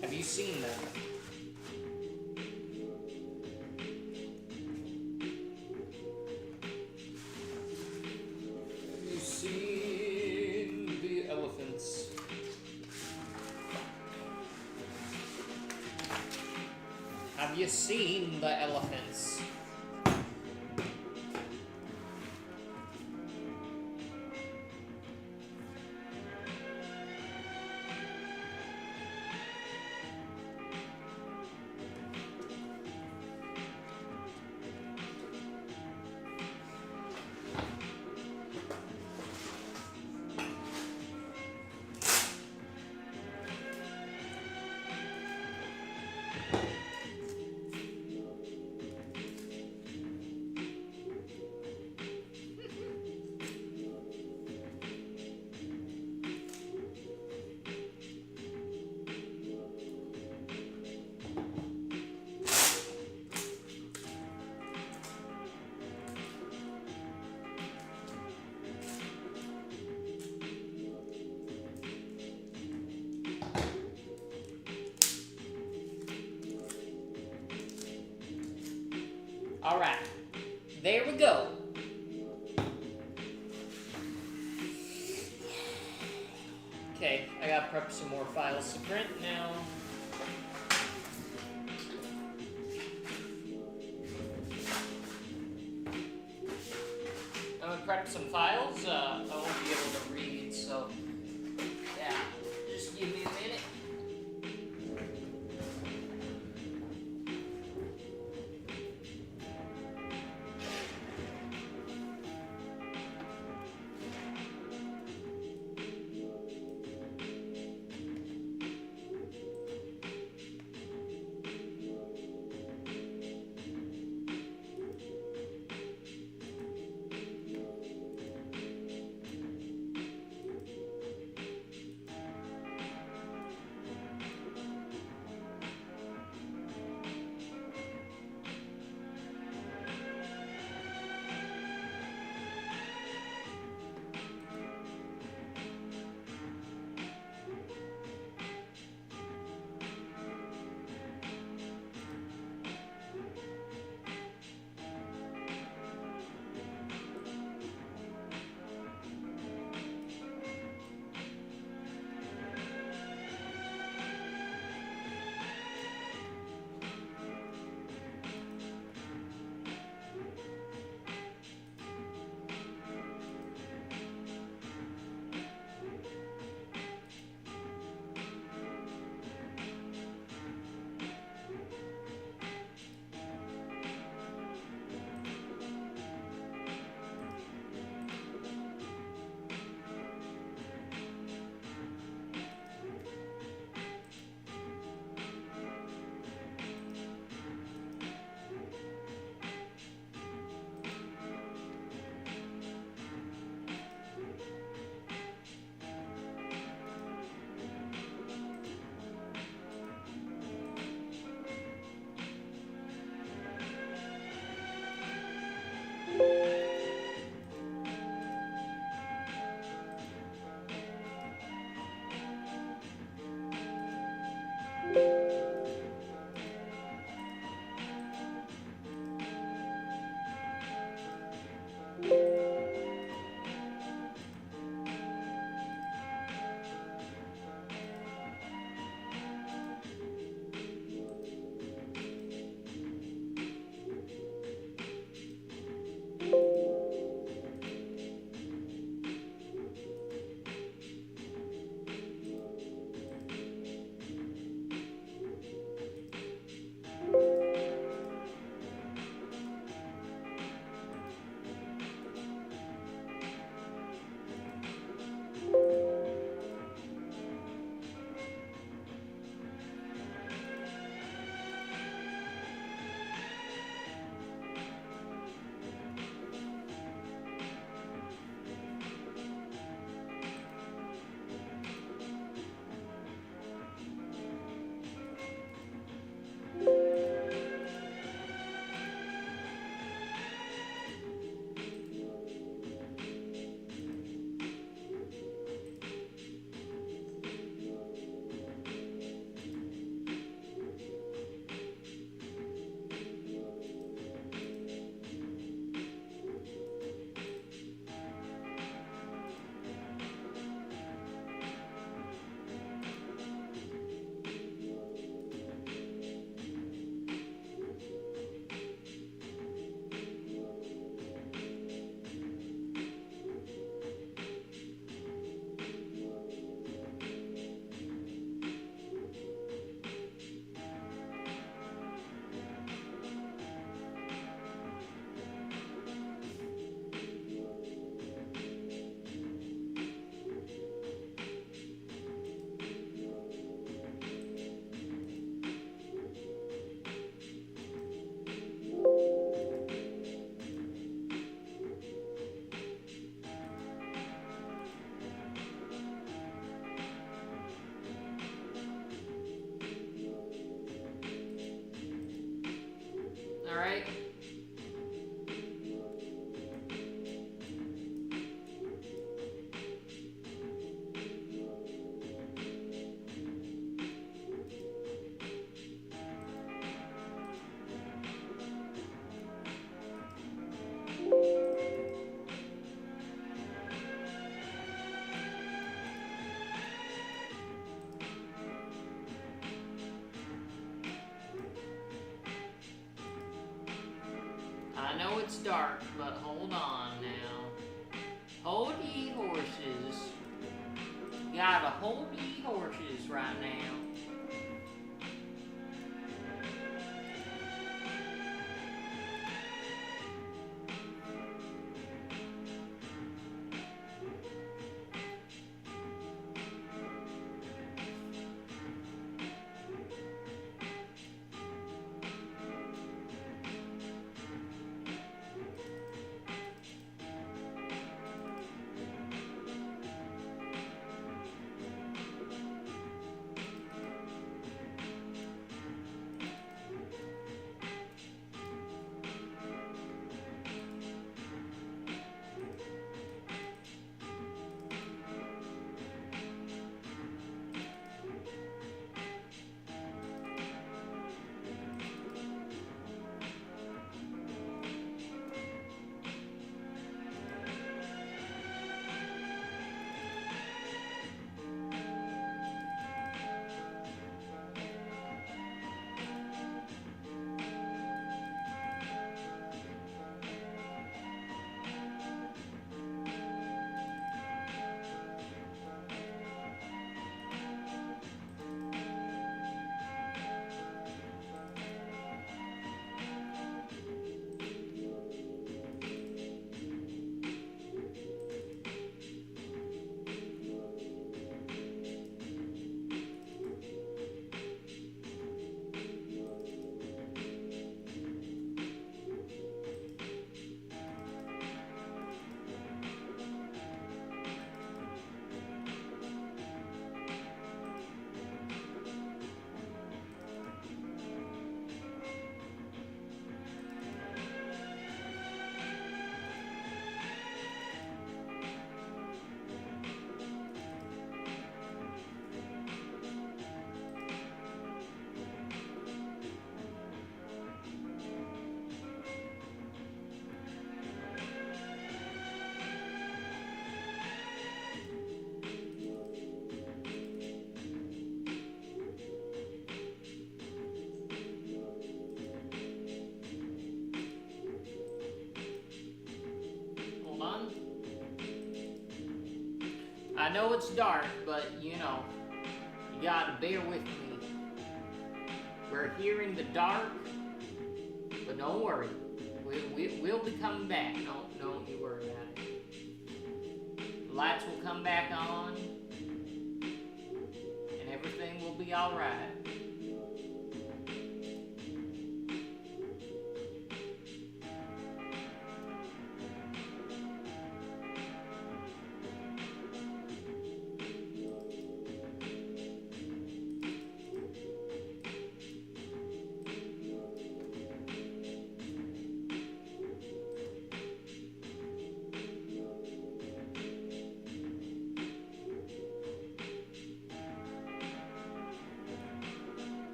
Have you seen them? Have you seen the elephants? Have you seen the elephants? Alright, there we go. Okay, I gotta prep some more files to print now. I'm gonna prep some files. I won't be able to read, so yeah, just give me a minute. right? I know it's dark, but hold on now. Hold ye horses. Gotta hold ye horses right now. I know it's dark, but you know, you gotta bear with me. We're here in the dark, but don't worry. We'll be coming back. Don't you worry about it. The lights will come back on, and everything will be alright.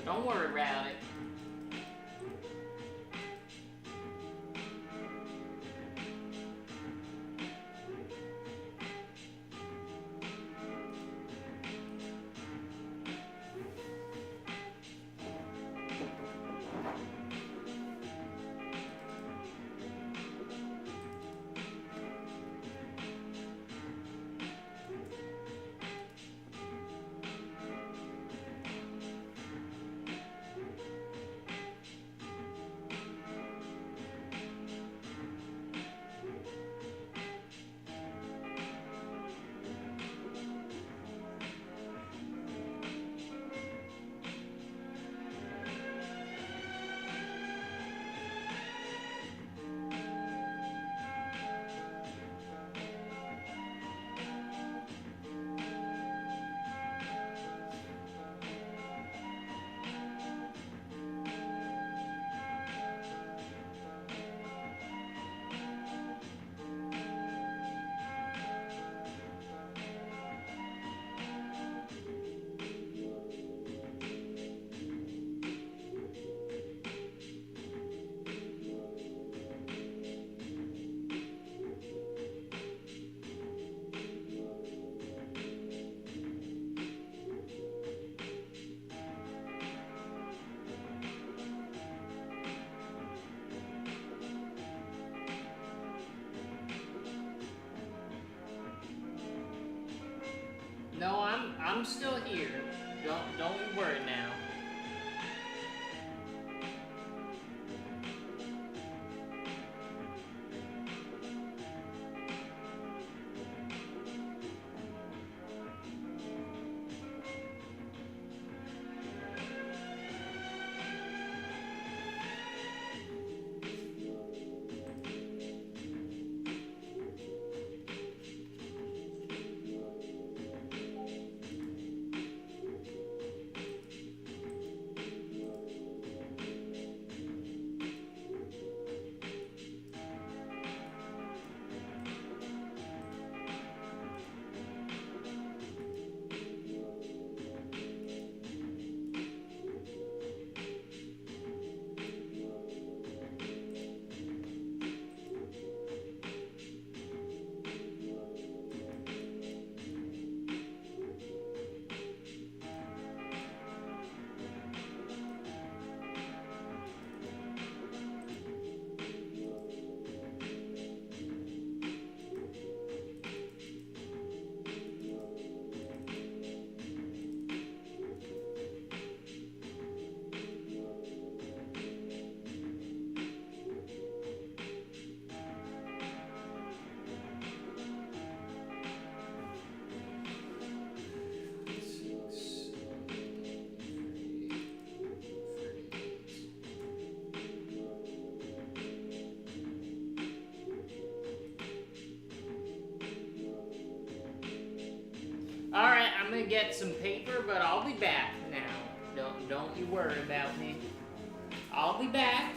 Don't worry about it. No, I'm still here. Don't you worry now. Alright, I'm gonna get some paper, but I'll be back now. Don't you worry about me. I'll be back.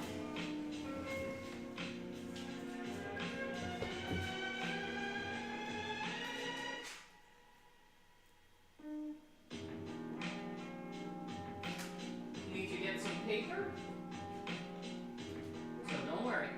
Need to get some paper? So don't worry.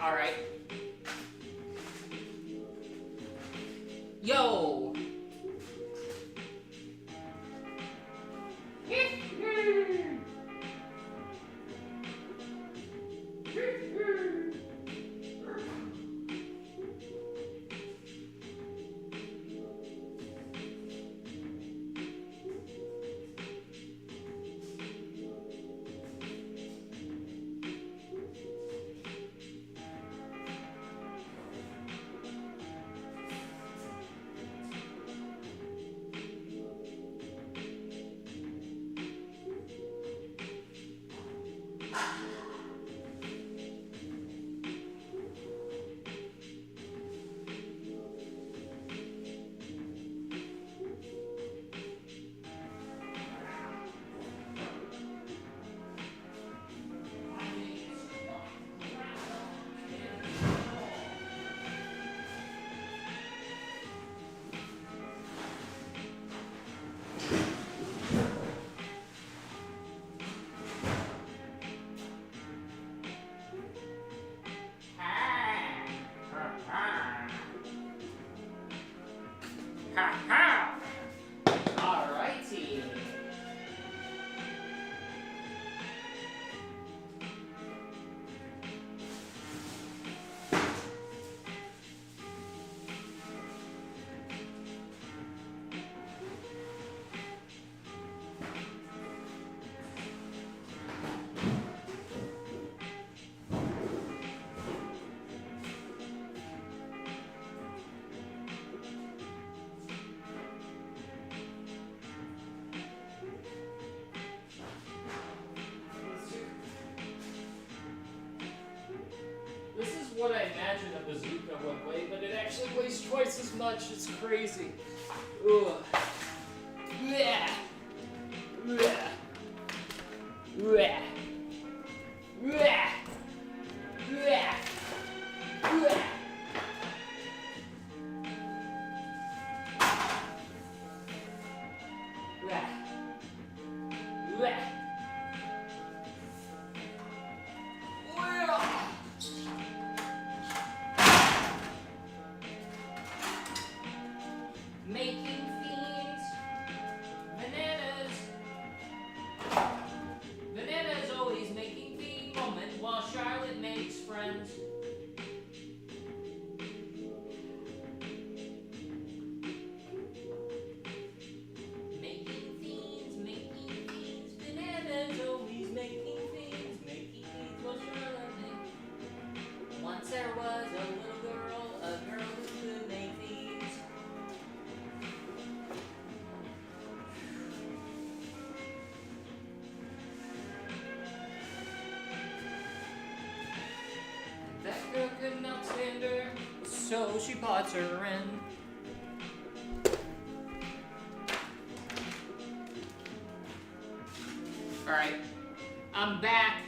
Alright. Yo! Alrighty. This is what I imagine a bazooka would weigh, but it actually weighs twice as much. It's crazy. Ugh. Yeah. Yeah. Yeah. Yeah. Yeah. Yeah. Making fiends, bananas. Bananas always making fiend moment while Charlotte makes friends. Making fiends, bananas always making fiends while Charlotte makes. Once there was a little girl, a girl who could make fiends. That girl could not stand her, so she pots her in. Alright, I'm back.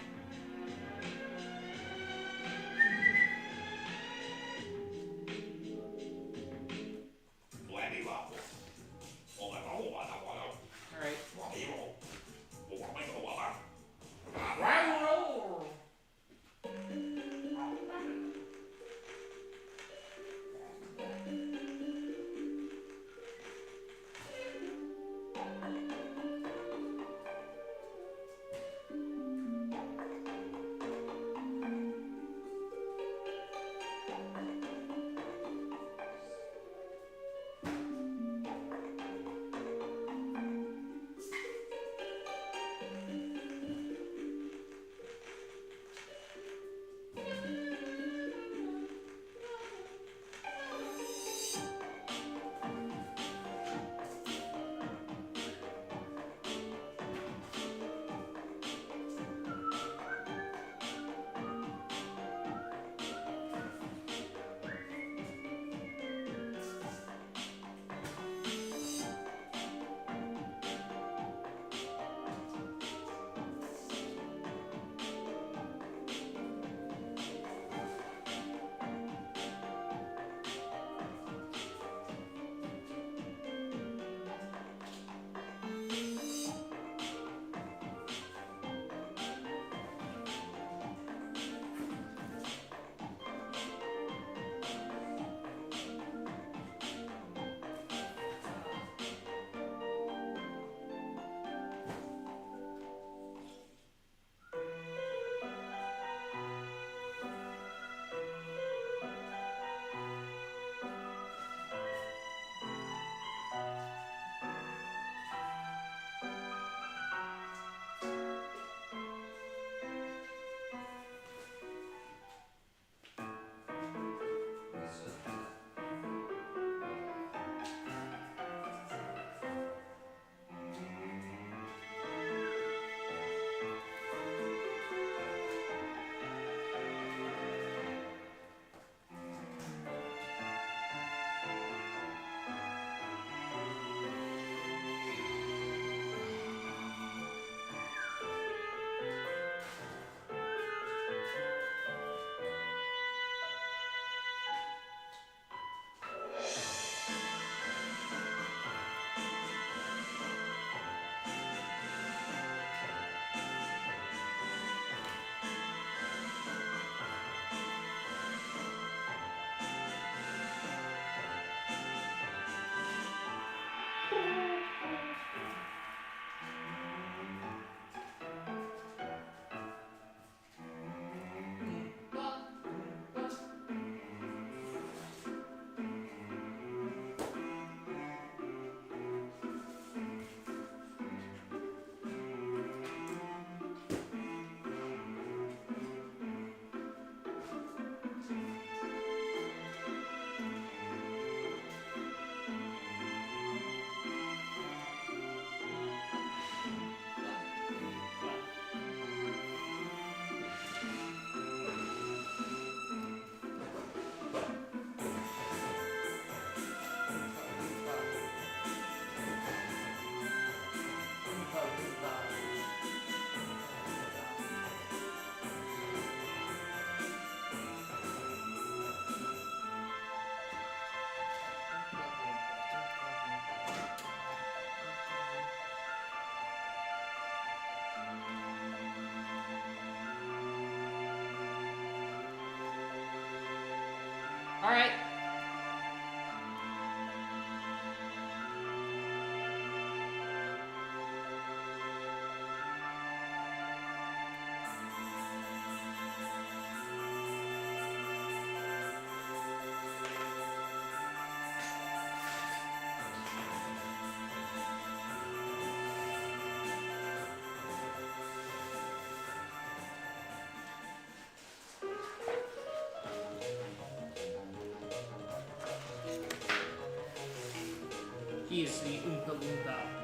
Alright. He is the Oompa Loompa.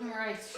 Alright.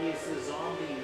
He's the zombie.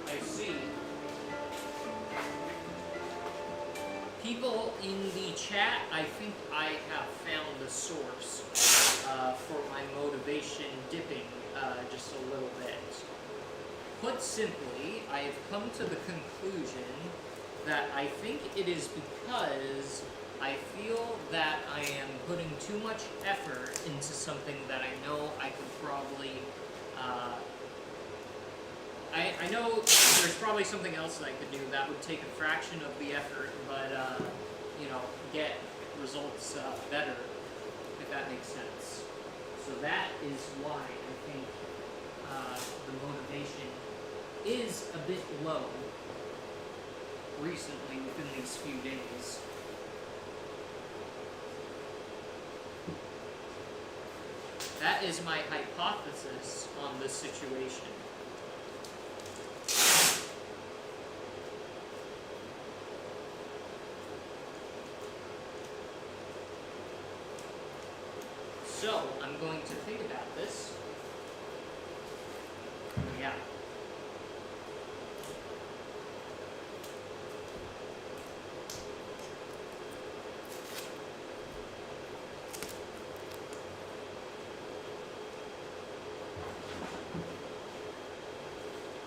I see. People in the chat, I think I have found the source for my motivation dipping just a little bit. Put simply, I have come to the conclusion that I think it is because I feel that I am putting too much effort into something that I know I could probably I know there's probably something else that I could do that would take a fraction of the effort, but, you know, get results better, if that makes sense. So that is why I think the motivation is a bit low recently within these few days. That is my hypothesis on this situation. So, I'm going to think about this. Yeah.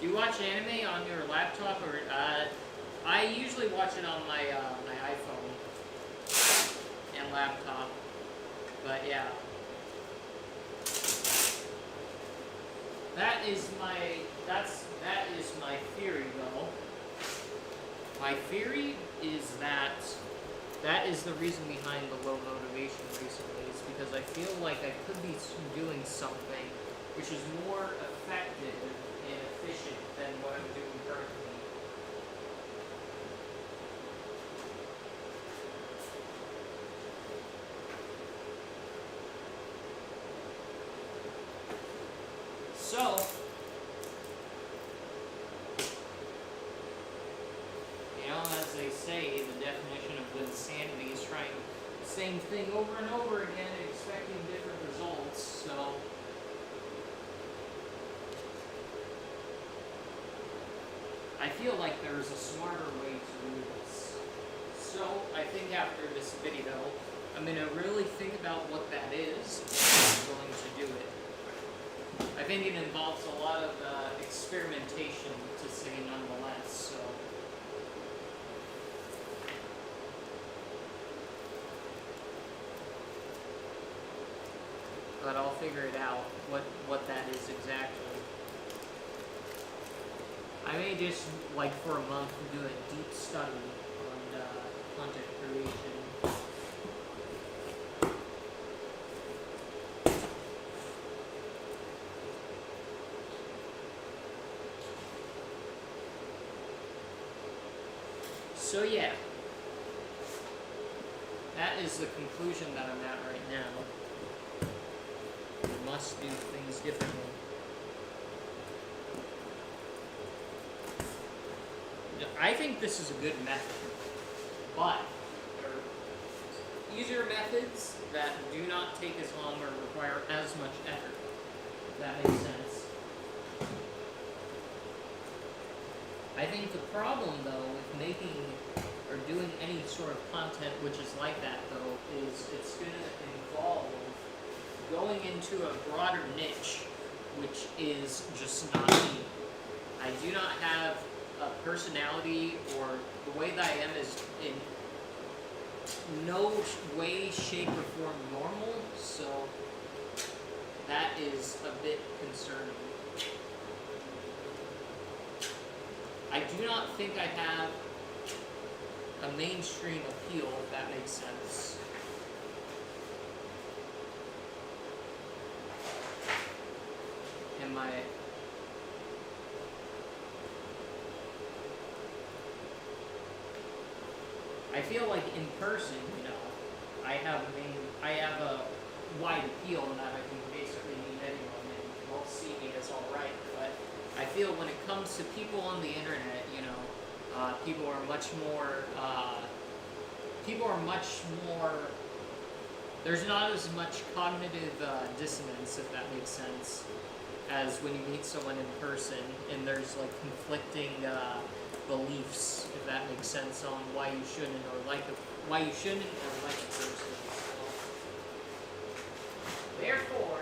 Do you watch anime on your laptop or I usually watch it on my my iPhone and laptop. But yeah. That is my theory though. My theory is that is the reason behind the low motivation recently, is because I feel like I could be doing something which is more effective and efficient than what I'm doing currently. So, you know, as they say, the definition of insanity is trying the same thing over and over again and expecting different results, so... I feel like there's a smarter way to do this. So, I think after this video, I'm going to really think about what that is, and I'm going to do it. I think it involves a lot of experimentation, to say nonetheless, so... But I'll figure it out, what that is exactly. I may just, like, for a month, do a deep study on content creation. So yeah, that is the conclusion that I'm at right now. We must do things differently. I think this is a good method, but there are easier methods that do not take as long or require as much effort, if that makes sense. I think the problem, though, with making or doing any sort of content which is like that, though, is it's going to involve going into a broader niche, which is just not me. I do not have a personality, or the way that I am is in no way, shape, or form normal, so that is a bit concerning. I do not think I have a mainstream appeal, if that makes sense. I feel like in person, you know, I have a wide appeal in that I can basically meet anyone and they'll see me as alright, but I feel when it comes to people on the internet, you know, people are much more, there's not as much cognitive dissonance, if that makes sense, as when you meet someone in person, and there's like conflicting beliefs, if that makes sense, on why you shouldn't like a person. So, therefore,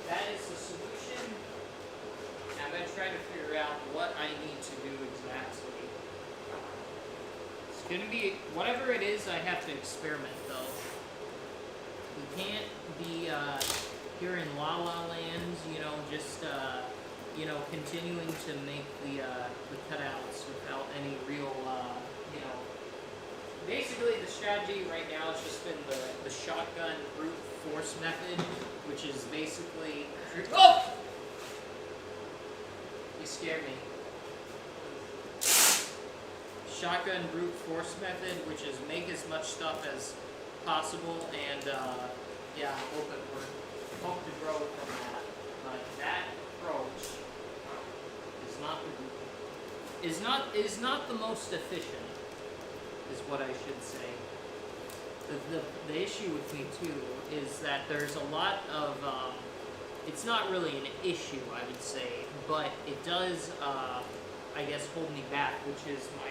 that is the solution. I'm going to try to figure out what I need to do exactly. It's going to be, whatever it is, I have to experiment, though. You can't be here in La La Land, you know, just, you know, continuing to make the cutouts without any real, you know. Basically, the strategy right now has just been the shotgun brute force method, which is basically... Oh! You scared me. Shotgun brute force method, which is make as much stuff as possible, and yeah, hope to grow from that. But that approach is not the most efficient, is what I should say. The issue with me too is that there's a lot of it's not really an issue, I would say, but it does I guess hold me back, which is my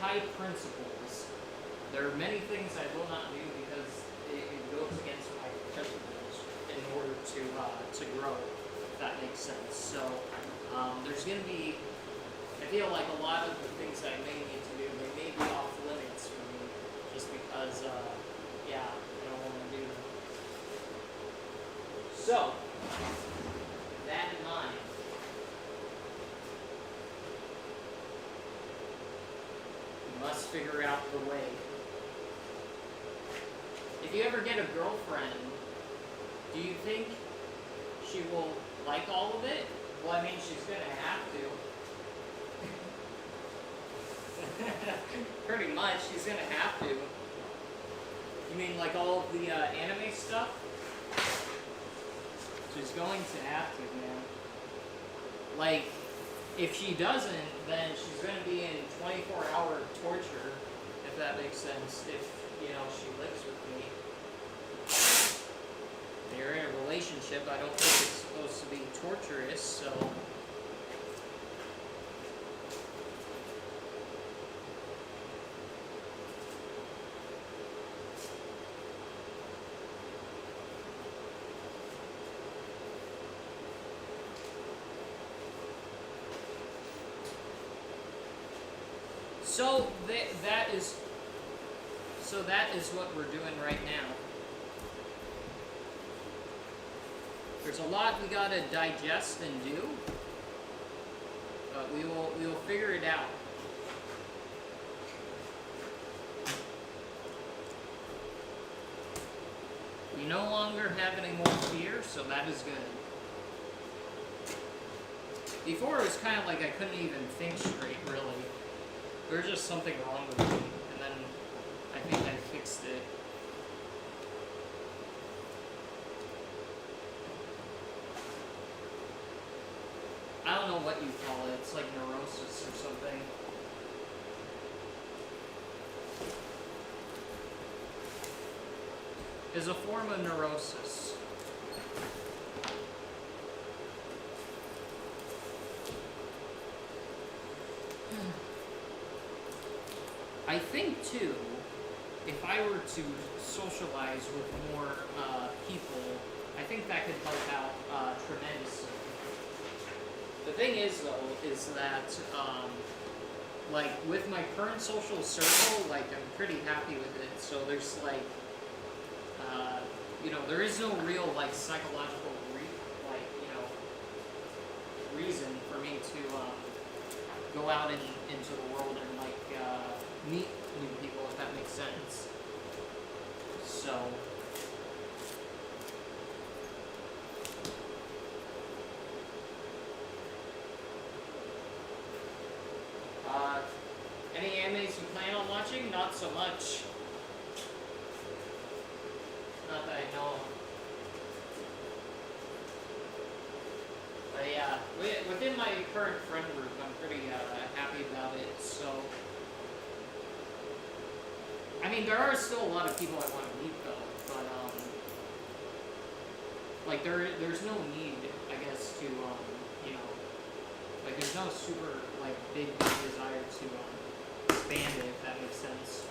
high principles. There are many things I will not do because it goes against my principles in order to grow, if that makes sense. So there's going to be, I feel like a lot of the things that I may need to do, they may be off limits for me, just because, yeah, I don't want to do them. So, with that in mind, we must figure out the way. If you ever get a girlfriend, do you think she will like all of it? Well, I mean, she's going to have to. Pretty much, she's going to have to. You mean like all of the anime stuff? She's going to have to, man. Like, if she doesn't, then she's going to be in 24-hour torture, if that makes sense, if, you know, she lives with me. You're in a relationship, I don't think it's supposed to be torturous, so... So that is what we're doing right now. There's a lot we gotta digest and do, but we will figure it out. We no longer have any more fear, so that is good. Before it was kind of like I couldn't even think straight, really. There's just something wrong with me, and then I think I fixed it. I don't know what you call it. It's like neurosis or something. It's a form of neurosis. I think, too, if I were to socialize with more people, I think that could help out tremendously. The thing is, though, is that, like, with my current social circle, like, I'm pretty happy with it. So there's, like, you know, there is no real, like, psychological, like, you know, me to go out into the world and like meet new people, if that makes sense. So. Any animes you plan on watching? Not so much. Not that I know of. But yeah, within my current friend group, I'm pretty happy about it, so. I mean, there are still a lot of people I want to meet, though, but, like, there's no need, I guess, to, you know, like, there's no super, like, big desire to, expand it, if that makes sense.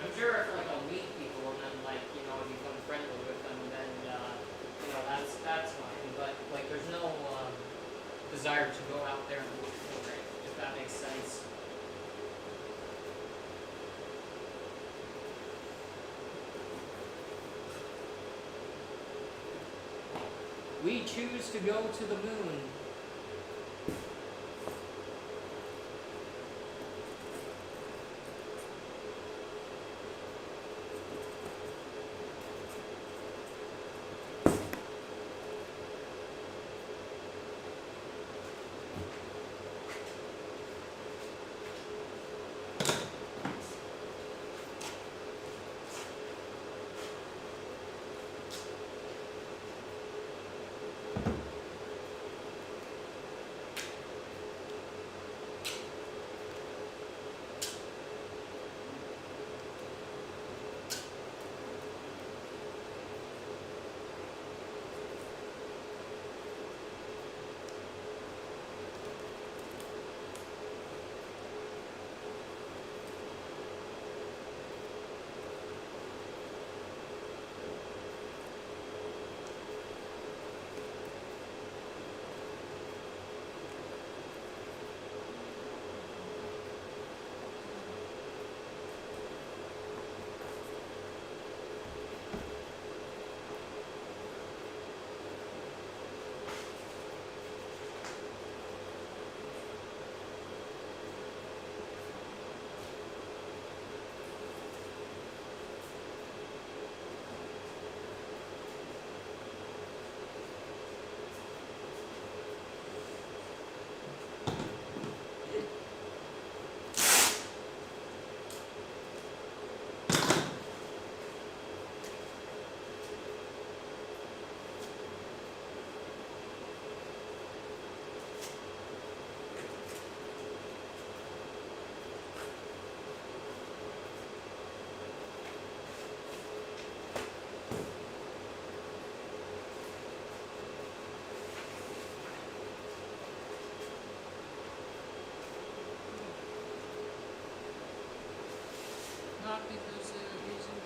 I'm sure if, like, I'll meet people and then, like, you know, become friendly with them, then, you know, that's fine, but, like, there's no, desire to go out there and look for it, if that makes sense. We choose to go to the moon. Not because they're using.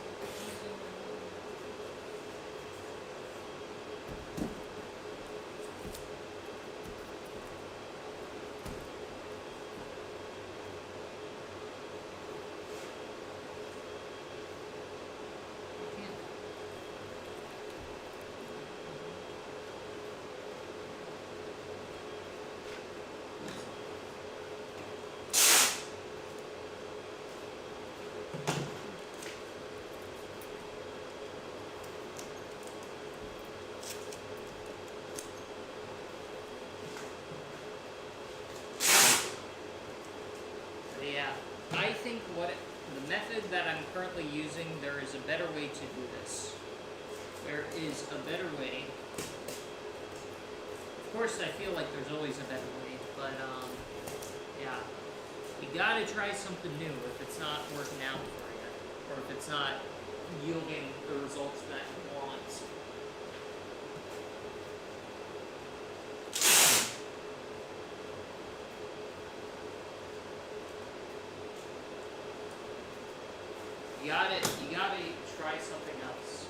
Yeah, I think the method that I'm currently using, there is a better way to do this. There is a better way. Of course, I feel like there's always a better way, but, yeah. You gotta try something new if it's not working out for you, or if it's not yielding the results that you want. You gotta try something else.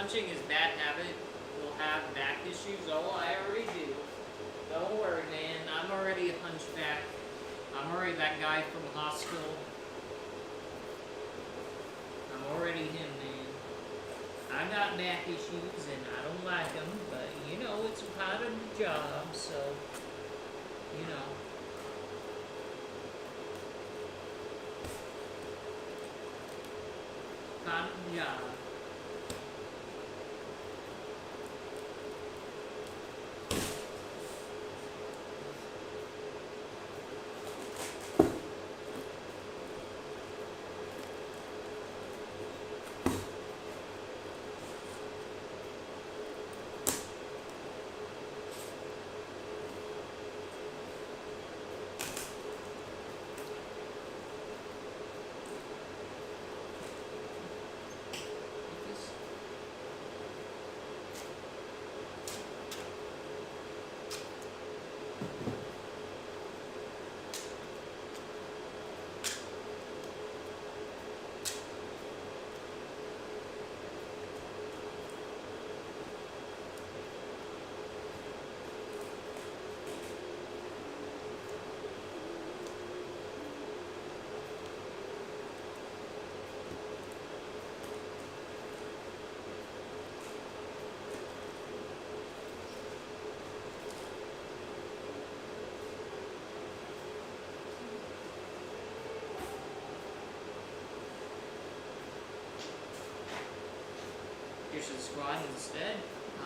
punching is bad habit will have back issues. Oh, I already do. Don't worry, man. I'm already a hunchback. I'm already that guy from the hospital. I'm already him, man. I got back issues and I don't like them, but you know, it's a part of the job, so, you know. Part of the job. You should squat instead.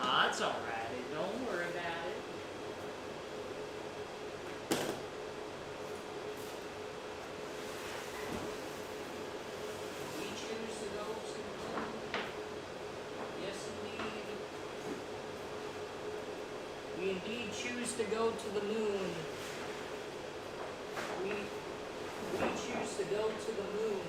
Ah, it's alright. Don't worry about it. We choose to go to the moon. Yes, indeed. We indeed choose to go to the moon. We choose to go to the moon.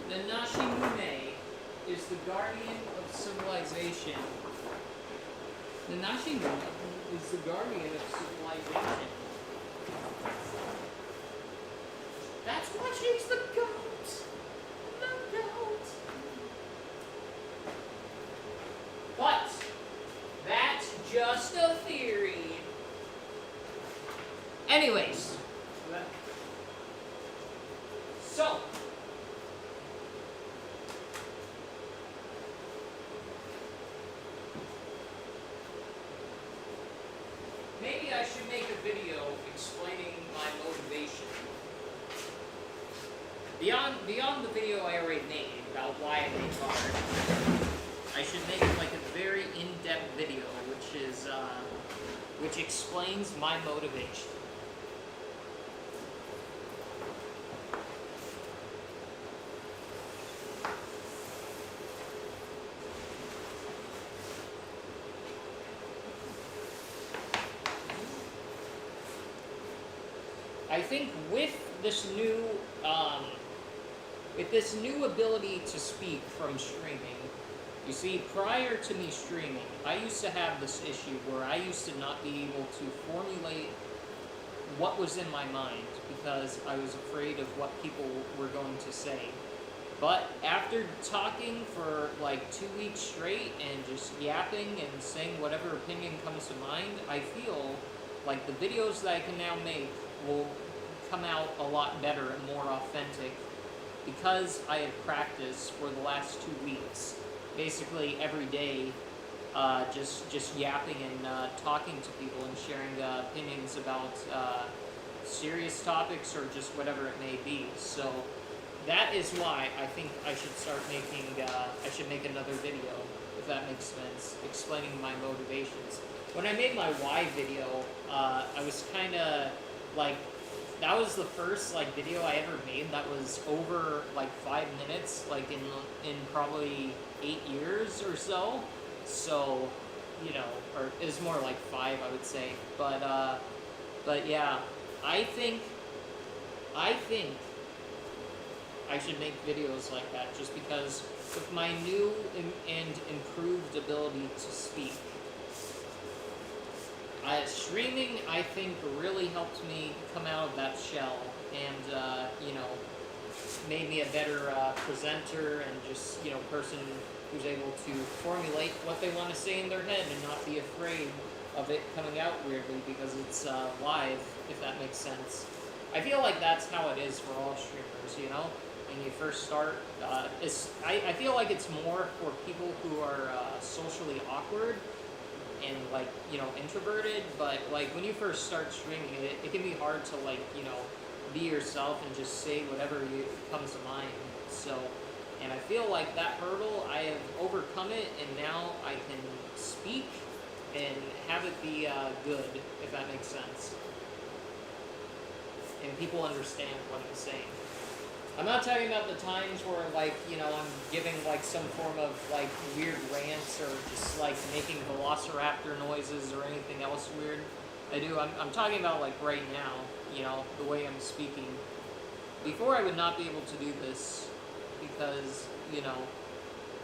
The Nashimune is the guardian of civilization. The Nashimune is the guardian of civilization. That's why she's the goat. The goat. But that's just a theory. Anyways. So. Maybe I should make a video explaining my motivation. Beyond the video I already made about why I make art, I should make like a very in-depth video which explains my motivation. I think with this new ability to speak from streaming, you see, prior to me streaming, I used to have this issue where I used to not be able to formulate what was in my mind because I was afraid of what people were going to say. But after talking for like 2 weeks straight and just yapping and saying whatever opinion comes to mind, I feel like the videos that I can now make will come out a lot better and more authentic because I have practiced for the last 2 weeks, basically every day, just yapping and talking to people and sharing opinions about serious topics or just whatever it may be. So that is why I think I should start making, I should make another video, if that makes sense, explaining my motivations. When I made my why video, I was kind of like, that was the first like video I ever made that was over like 5 minutes, like in probably 8 years or so. So, you know, or it was more like 5, I would say. But yeah, I think I should make videos like that just because with my new and improved ability to speak. Streaming, I think, really helped me come out of that shell and, you know, made me a better presenter and just, you know, person who's able to formulate what they want to say in their head and not be afraid of it coming out weirdly because it's live, if that makes sense. I feel like that's how it is for all streamers, you know? When you first start, I feel like it's more for people who are socially awkward and like, you know, introverted, but like when you first start streaming, it can be hard to like, you know, be yourself and just say whatever comes to mind. So, and I feel like that hurdle, I have overcome it, and now I can speak and have it be good, if that makes sense. And people understand what I'm saying. I'm not talking about the times where, like, you know, I'm giving, like, some form of, like, weird rants or just, like, making velociraptor noises or anything else weird. I'm talking about, like, right now, you know, the way I'm speaking. Before, I would not be able to do this because, you know,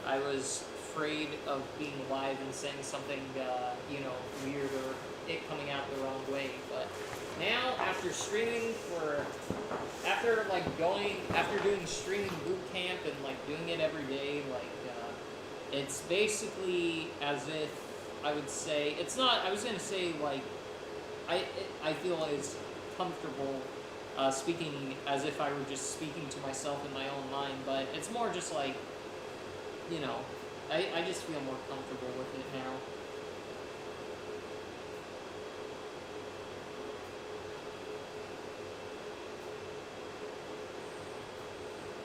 I was afraid of being live and saying something, you know, weird or it coming out the wrong way. But now, after streaming after doing streaming boot camp and like doing it every day, like it's basically as if I would say it's not. I was gonna say like I feel as comfortable speaking as if I were just speaking to myself in my own mind, but it's more just like, you know, I just feel more comfortable with it now.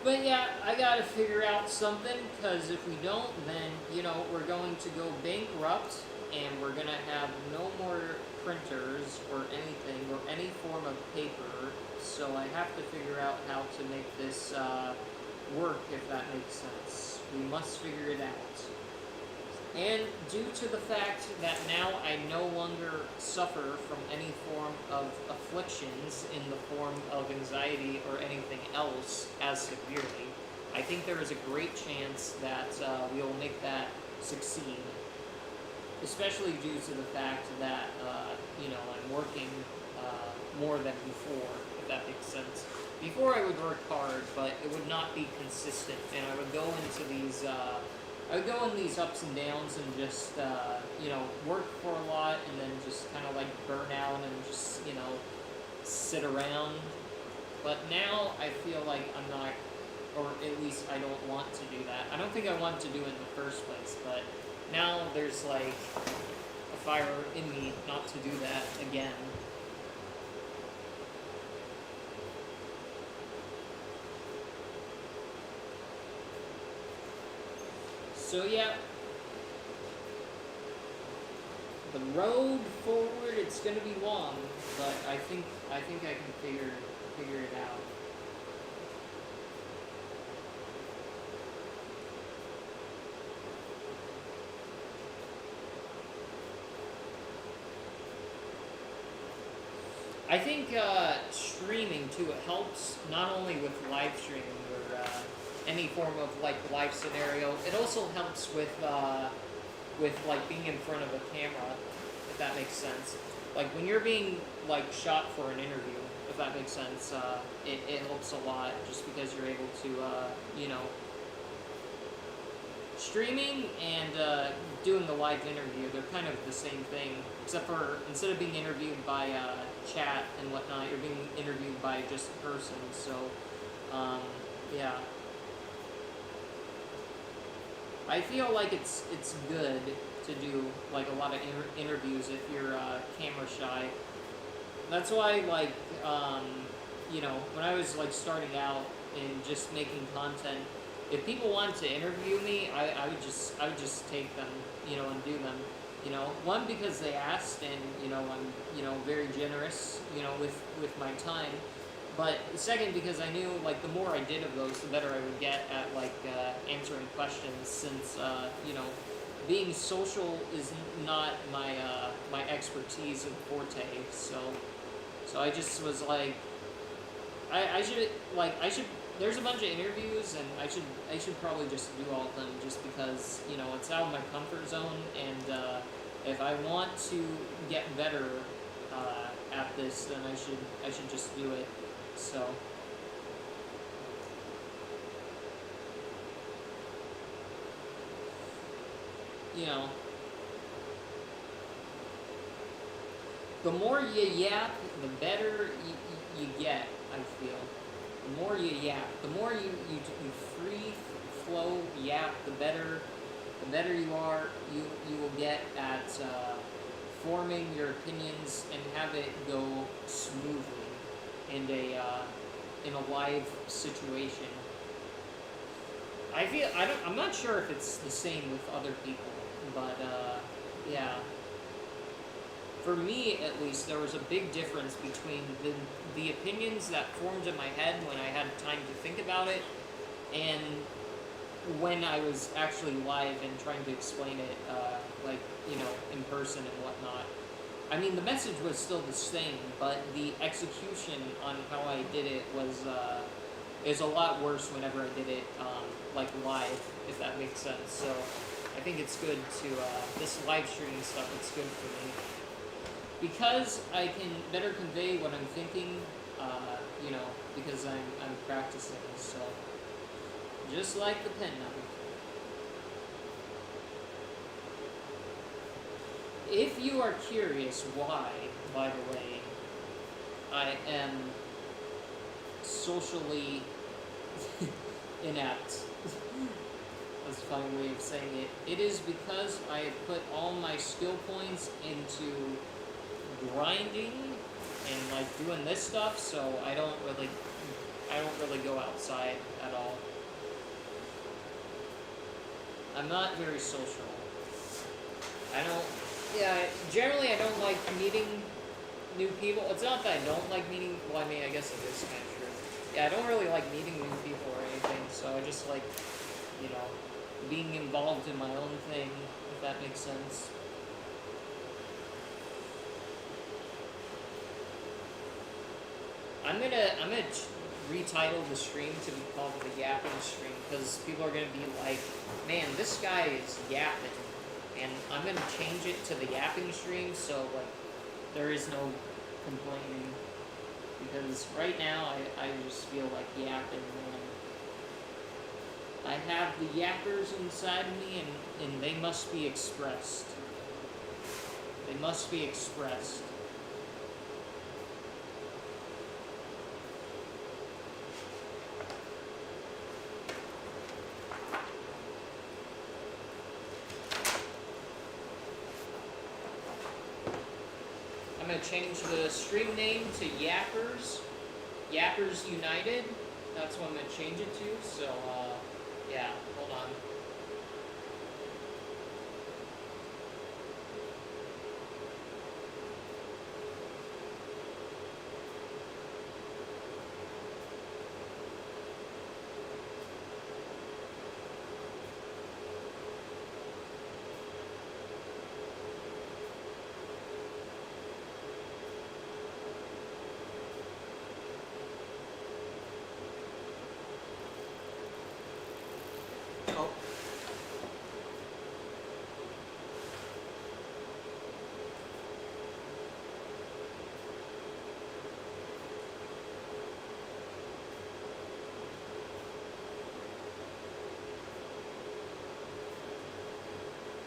But yeah, I gotta figure out something, because if we don't, then, you know, we're going to go bankrupt, and we're gonna have no more printers or anything, or any form of paper, so I have to figure out how to make this work, if that makes sense. We must figure it out. And due to the fact that now I no longer suffer from any form of afflictions in the form of anxiety or anything else as severely, I think there is a great chance that we will make that succeed. Especially due to the fact that, you know, I'm working more than before, if that makes sense. Before I would work hard, but it would not be consistent, and I would go into these ups and downs and just, you know, work for a lot and then just kind of like burn out and just, you know, sit around. But now I feel like I'm not, or at least I don't want to do that. I don't think I want to do it in the first place, but now there's like a fire in me not to do that again. So yeah, the road forward, it's gonna be long, but I think I can figure it out. I think streaming too, it helps not only with live streaming or any form of like live scenario. It also helps with like being in front of a camera, if that makes sense. Like when you're being like shot for an interview, if that makes sense, it helps a lot just because you're able to, you know, streaming and doing the live interview, they're kind of the same thing, except for instead of being interviewed by chat and whatnot, you're being interviewed by just a person. So, yeah. I feel like it's good to do like a lot of interviews if you're camera shy. That's why like you know, when I was like starting out and just making content, if people wanted to interview me, I would just take them, you know, and do them. You know, one, because they asked, and you know, I'm, you know, very generous, you know, with my time. But second, because I knew like the more I did of those, the better I would get at like answering questions. Since you know, being social is not my my expertise and forte. So I just was like, I should. There's a bunch of interviews, and I should probably just do all of them, just because, you know, it's out of my comfort zone, and if I want to get better at this, then I should just do it. So. You know, the more you yap, the better you get, I feel. The more you yap, the more you free flow yap, the better you are. You will get at forming your opinions and have it go smoothly in a live situation. I'm not sure if it's the same with other people, but yeah. For me, at least, there was a big difference between the opinions that formed in my head when I had time to think about it, and when I was actually live and trying to explain it, like, you know, in person and whatnot. I mean, the message was still the same, but the execution on how I did it is a lot worse whenever I did it, like, live, if that makes sense. So I think it's good to, this live streaming stuff, it's good for me. Because I can better convey what I'm thinking, you know, because I'm practicing, so just like the penknife. If you are curious why, by the way, I am socially inept, that's a funny way of saying it, it is because I have put all my skill points into grinding and like doing this stuff, so I don't really go outside at all. I'm not very social. Generally I don't like meeting new people. It's not that I don't like meeting, well, I mean, I guess it is kind of true. Yeah, I don't really like meeting new people or anything, so I just like, you know, being involved in my own thing, if that makes sense. I'm gonna retitle the stream to be called the yapping stream, because people are gonna be like, man, this guy is yapping, and I'm gonna change it to the yapping stream, so like there is no complaining, because right now I just feel like yapping, man. I have the yappers inside me, and they must be expressed. They must be expressed. I'm going to change the stream name to Yappers. Yappers United. That's what I'm going to change it to. So, yeah, hold on. Oh.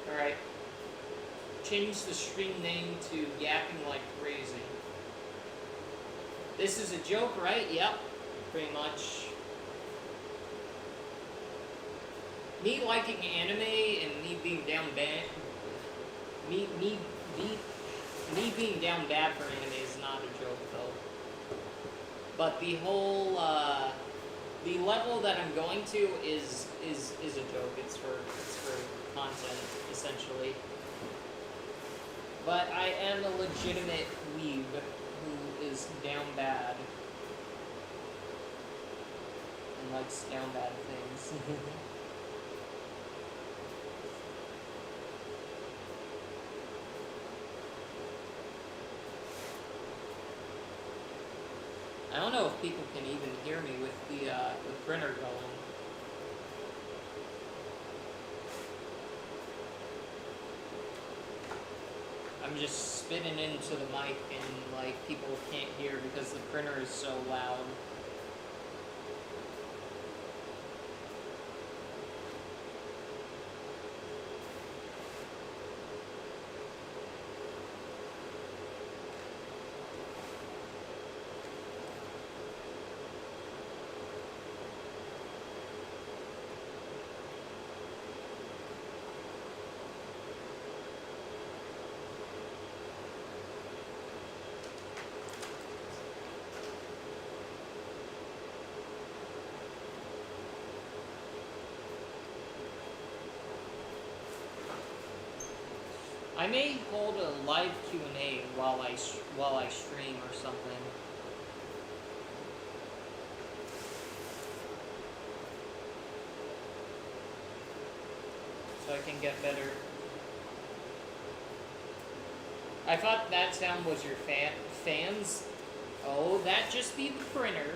Alright. Change the stream name to Yapping Like Crazy. This is a joke, right? Yep. Pretty much. Me liking anime and me being down bad, me being down bad for anime is not a joke, though. But the whole the level that I'm going to is a joke. It's for content essentially. But I am a legitimate weeb who is down bad and likes down bad things. I don't know if people can even hear me with the printer going. I'm just spitting into the mic and like people can't hear because the printer is so loud. I may hold a live Q&A while I stream or something. So I can get better. I thought that sound was your fans. Oh, that just be the printer.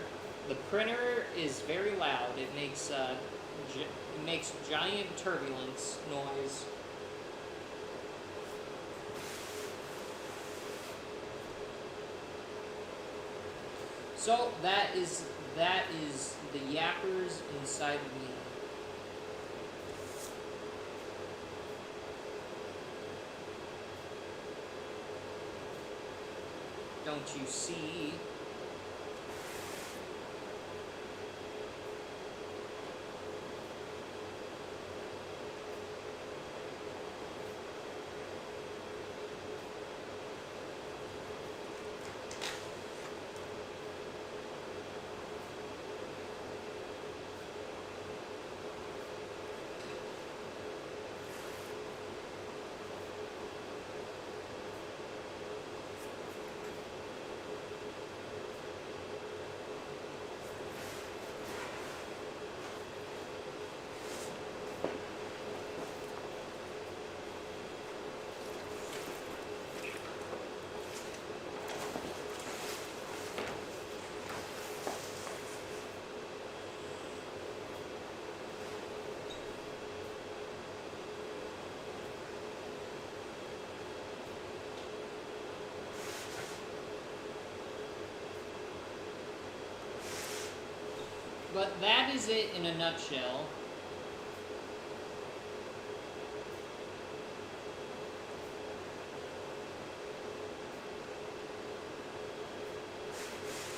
The printer is very loud. It makes giant turbulence noise. So that is the yappers inside of me. Don't you see? But that is it in a nutshell.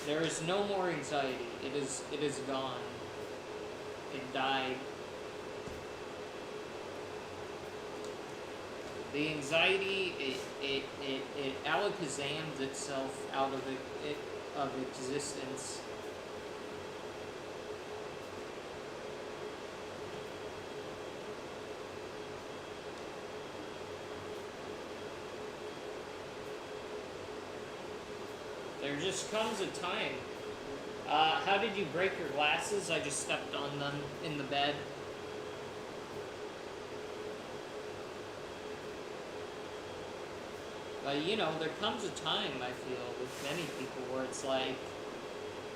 There is no more anxiety. It is gone. It died. The anxiety, it alakazams itself out of existence. There just comes a time. How did you break your glasses? I just stepped on them in the bed. But you know, there comes a time, I feel, with many people where it's like,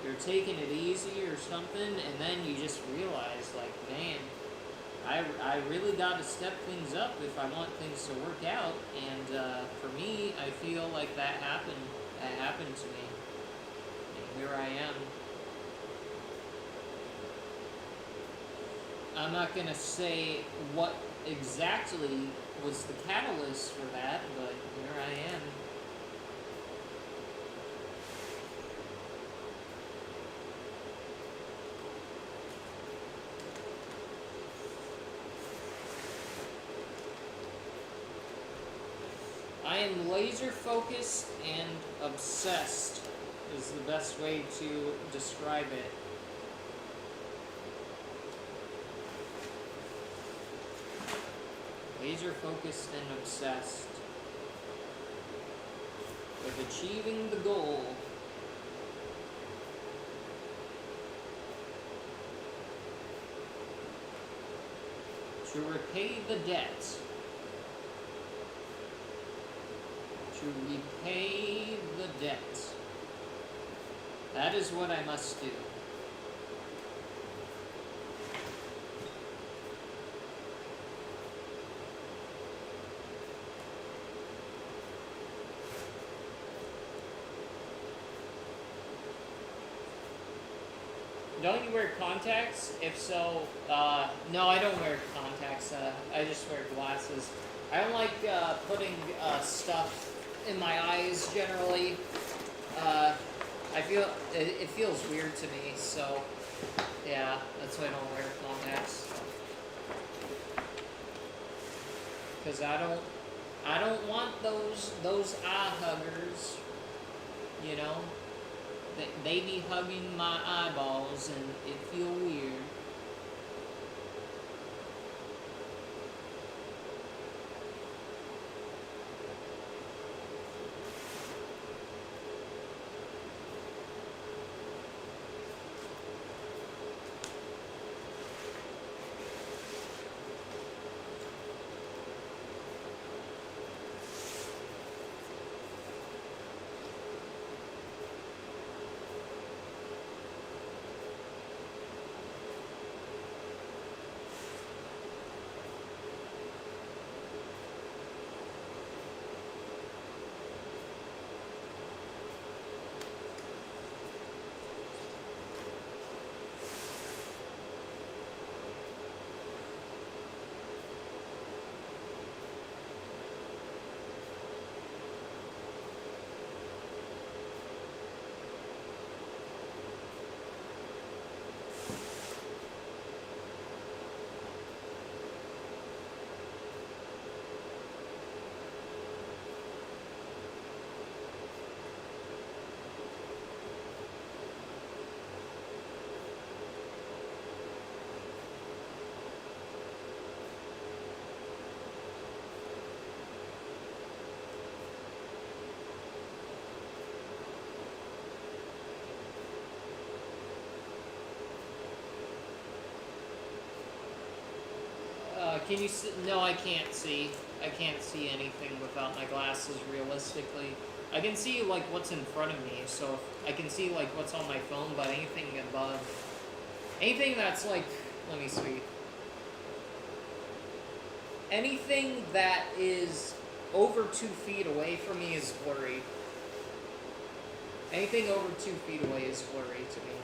you're taking it easy or something, and then you just realize, like, man, I really gotta step things up if I want things to work out, and for me, I feel like that happened to me, and here I am. I'm not gonna say what exactly was the catalyst for that, but here I am. I am laser focused and obsessed is the best way to describe it. Laser focused and obsessed with achieving the goal. To repay the debt. To repay the debt. That is what I must do. Don't you wear contacts? If so, no, I don't wear contacts. I just wear glasses. I don't like putting stuff in my eyes generally. I feel it feels weird to me. So, yeah, that's why I don't wear contacts. Because I don't want those eye huggers. You know. They be hugging my eyeballs and it feel weird. Can you see? No, I can't see. I can't see anything without my glasses realistically. I can see like what's in front of me, so I can see like what's on my phone, but anything above, anything that's like, let me see. Anything that is over 2 feet away from me is blurry. Anything over 2 feet away is blurry to me.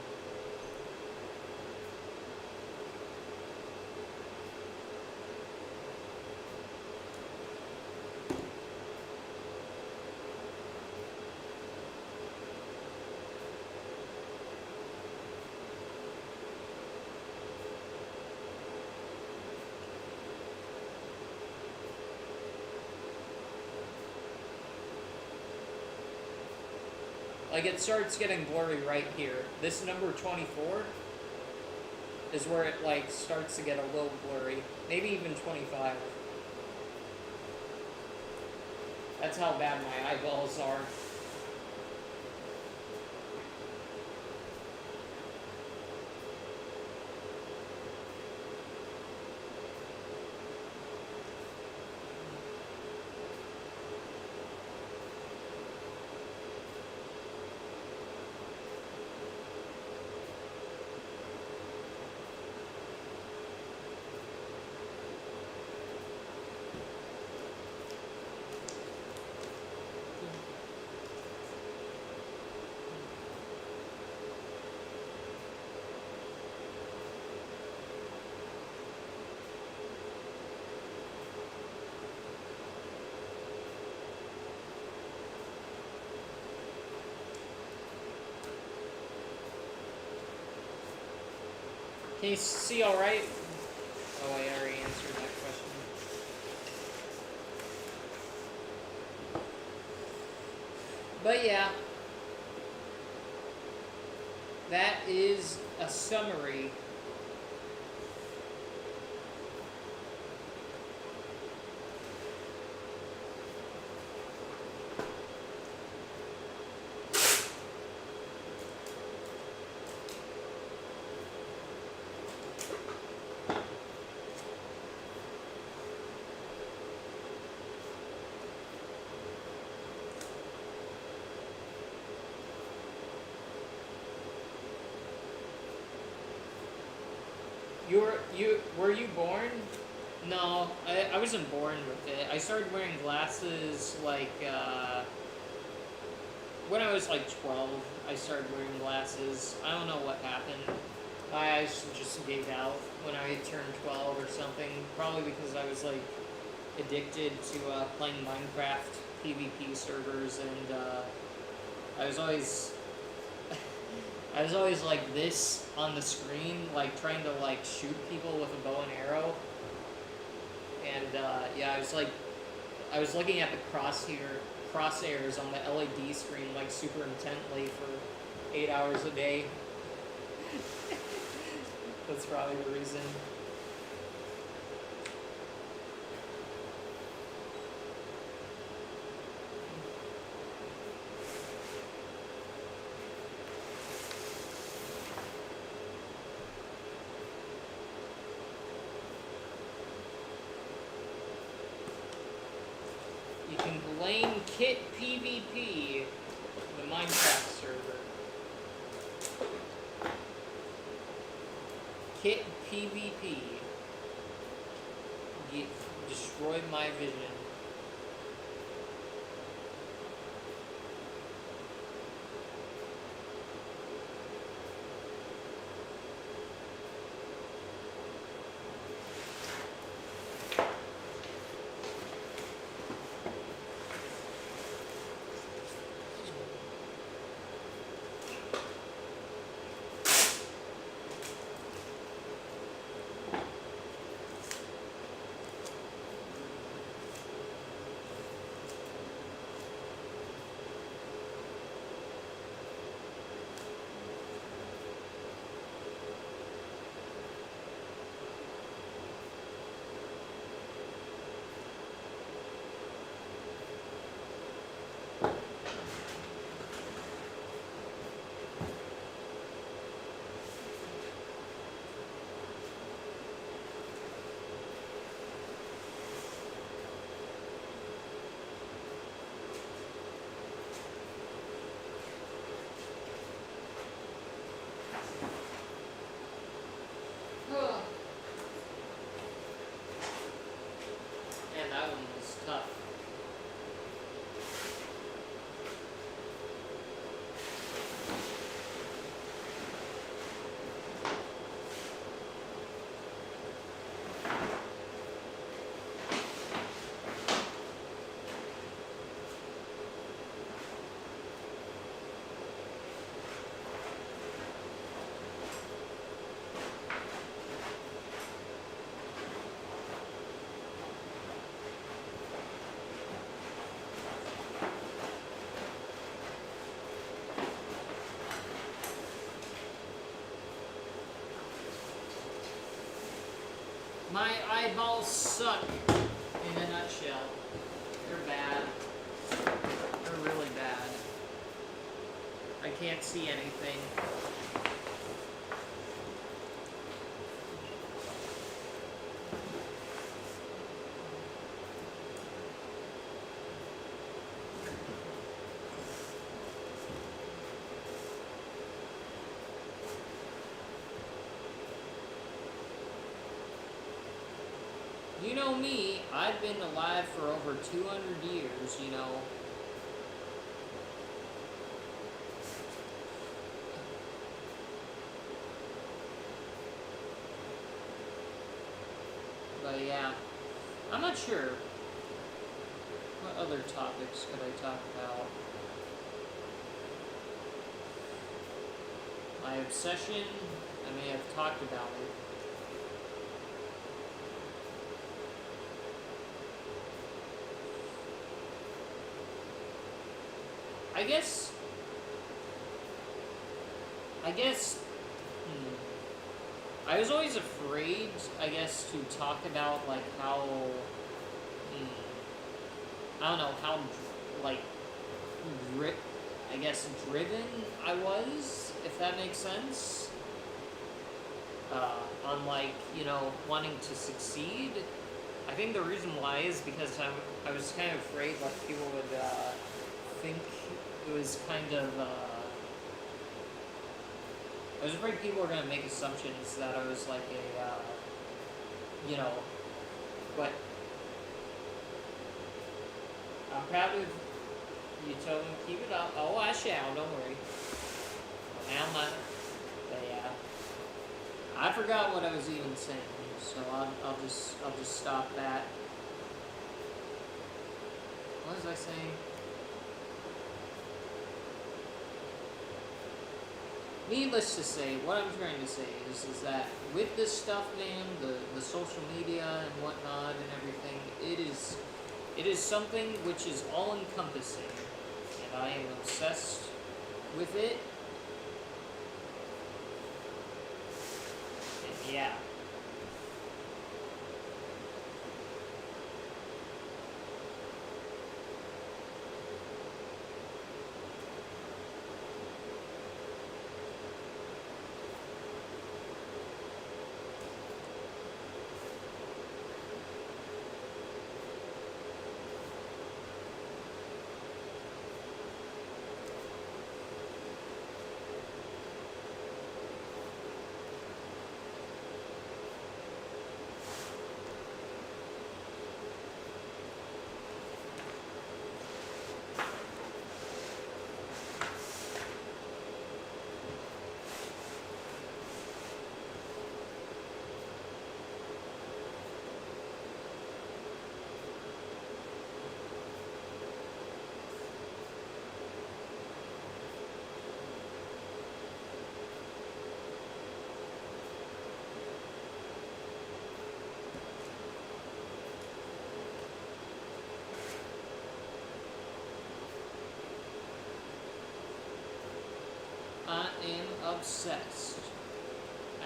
Like, it starts getting blurry right here. This number 24 is where it, like, starts to get a little blurry. Maybe even 25. That's how bad my eyeballs are. Can you see all right? Oh, I already answered that question. But yeah. that is a summary. Were you born? No, I wasn't born with it. I started wearing glasses like when I was like 12. I started wearing glasses. I don't know what happened. My eyes just gave out when I turned 12 or something. Probably because I was like addicted to playing Minecraft PvP servers, and I was always I was always like this on the screen, like trying to like shoot people with a bow and arrow. And yeah, I was looking at the crosshairs on the LED screen like super intently for 8 hours a day. That's probably the reason. You can blame Kit PvP, the Minecraft server. Kit PvP destroyed my vision. Man, that one was tough. My eyeballs suck, in a nutshell. They're bad. They're really bad. I can't see anything. You know me, I've been alive for over 200 years, you know. But yeah, I'm not sure. What other topics could I talk about? My obsession, I may have talked about it. I guess. I was always afraid, I guess, to talk about like how. I don't know how, like, I guess driven I was, if that makes sense. On like, wanting to succeed. I think the reason why is because I was kind of afraid like people would think it was kind of. I was afraid people were gonna make assumptions that I was like a, but I'm proud of you. Told me keep it up. Oh, I shall. Don't worry. Now I'm not. But yeah, I forgot what I was even saying, so I'll just stop that. What was I saying? Needless to say, what I'm trying to say is that with this stuff, man, the social media and whatnot and everything, it is something which is all encompassing, and I am obsessed with it. And yeah. I am obsessed.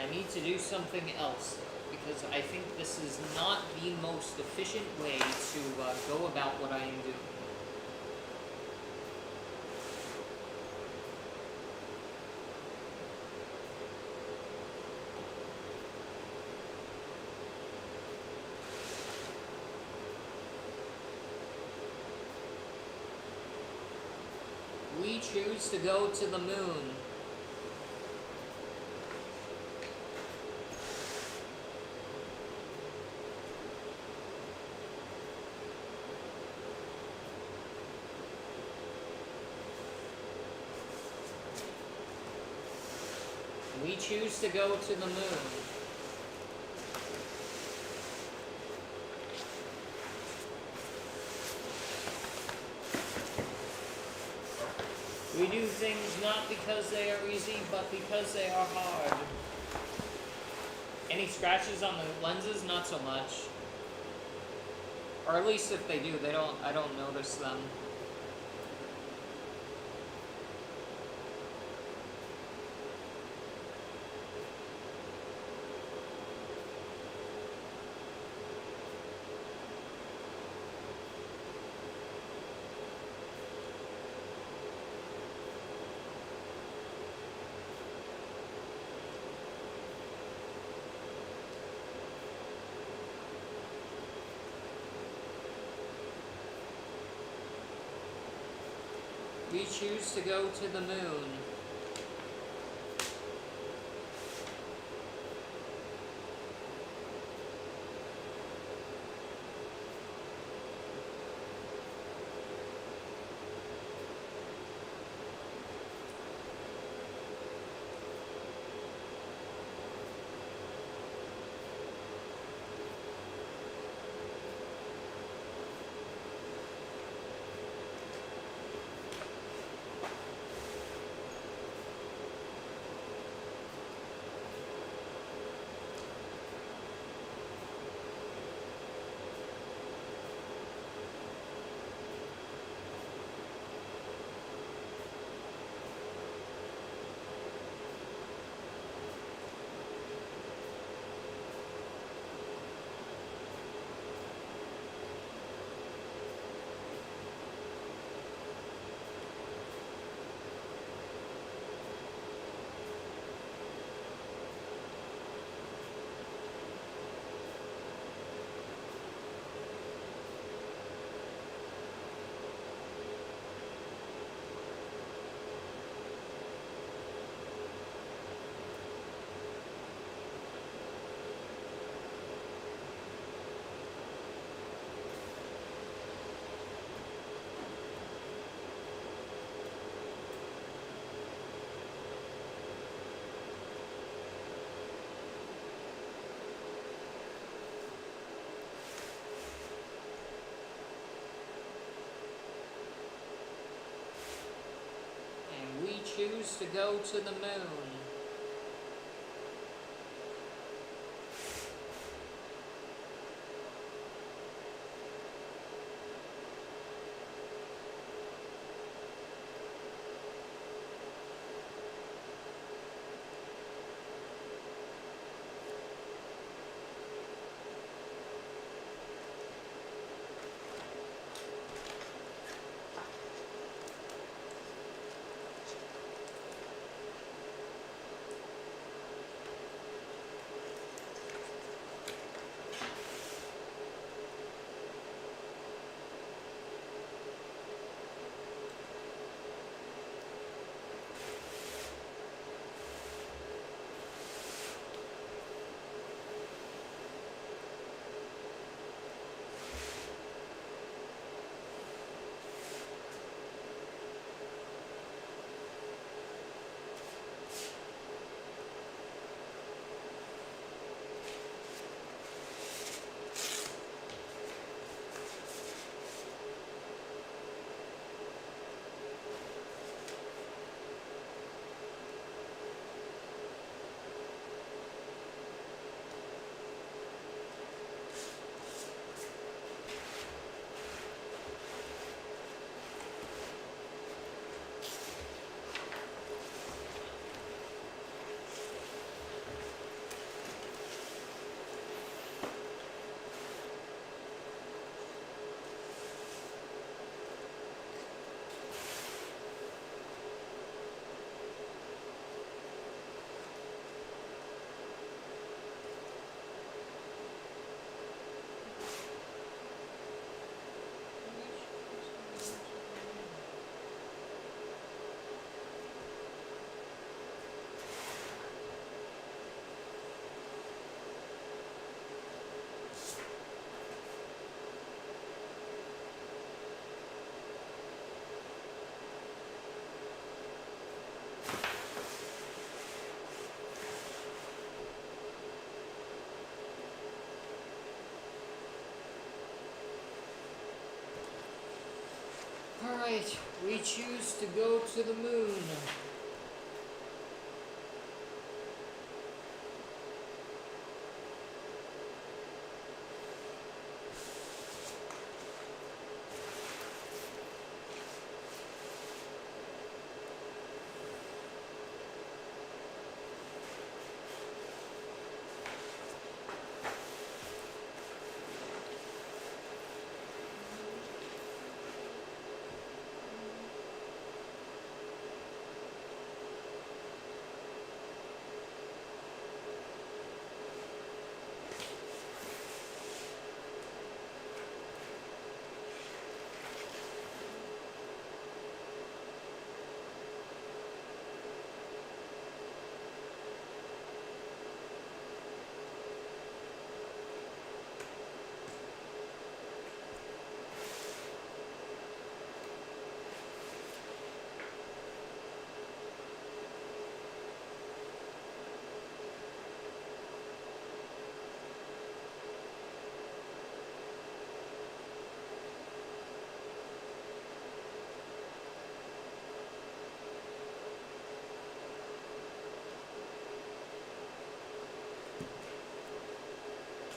I need to do something else, though, because I think this is not the most efficient way to go about what I am doing. We choose to go to the moon. We choose to go to the moon. We do things not because they are easy, but because they are hard. Any scratches on the lenses? Not so much. Or at least if they do, I don't notice them. We choose to go to the moon. choose to go to the moon. Alright, we choose to go to the moon.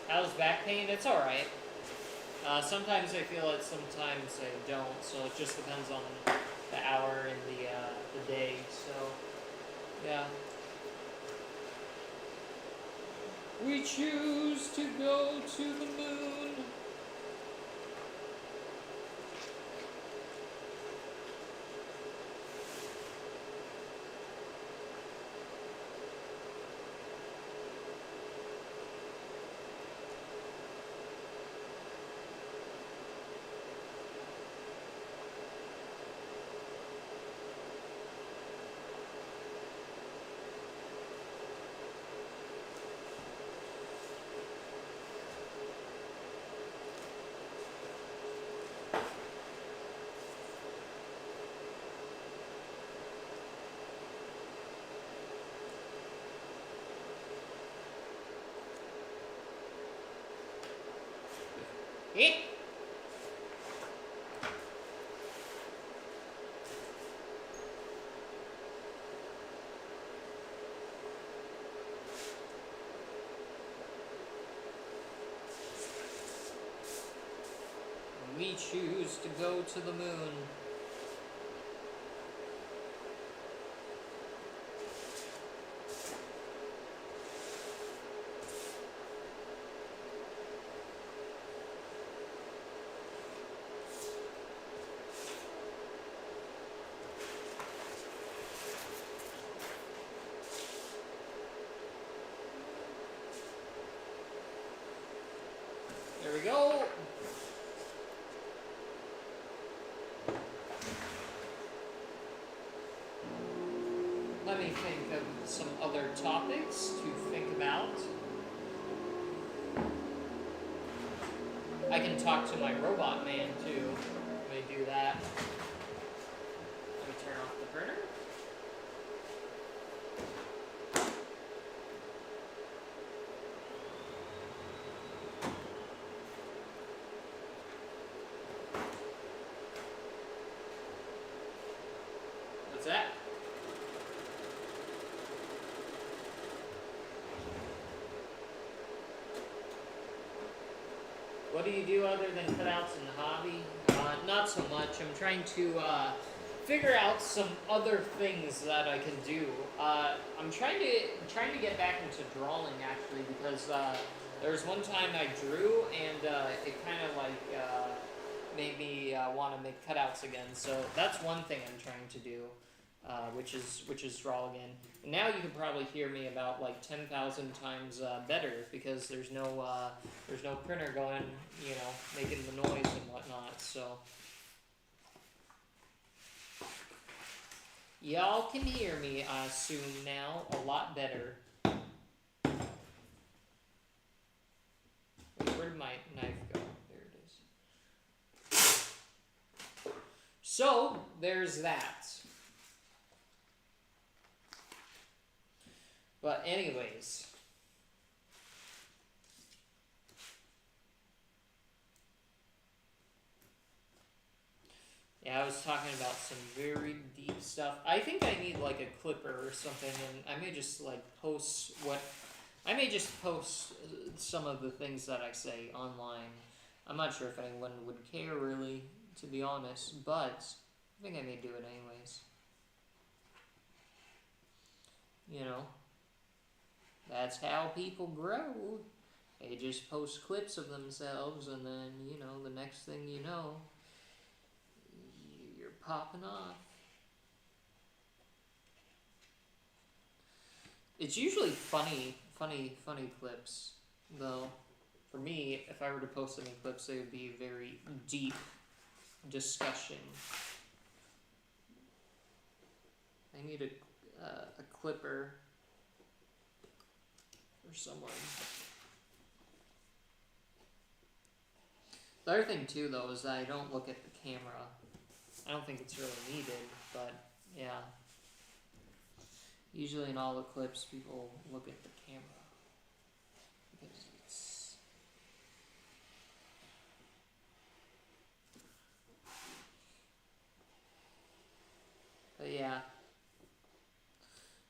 How's back pain? It's alright. Sometimes I feel it, sometimes I don't, so it just depends on the hour and the day, so, yeah. We choose to go to the moon. Eh? we choose to go to the moon. There we go. Let me think of some other topics to think about. I can talk to my robot man too. Let me do that. Let me turn off the printer. What's that? What do you do other than cutouts in the hobby? Not so much. I'm trying to figure out some other things that I can do. I'm trying to get back into drawing actually, because there was one time I drew and it kind of like made me want to make cutouts again. So that's one thing I'm trying to do, which is draw again. And now you can probably hear me about like 10,000 times better, because there's no printer going, you know, making the noise and whatnot. So y'all can hear me, I assume now, a lot better. Wait, where did my knife go? There it is. So there's that. But anyways, yeah, I was talking about some very deep stuff. I think I need like a clipper or something, and I may just like post some of the things that I say online. I'm not sure if anyone would care really, to be honest, but I think I may do it anyways. You know. That's how people grow. They just post clips of themselves, and then, you know, the next thing you know, you're popping off. It's usually funny clips, though. For me, if I were to post any clips, they would be very deep discussion. I need a clipper or someone. The other thing too, though, is that I don't look at the camera. I don't think it's really needed, but yeah. Usually in all the clips, people look at the camera. Because it's... But yeah.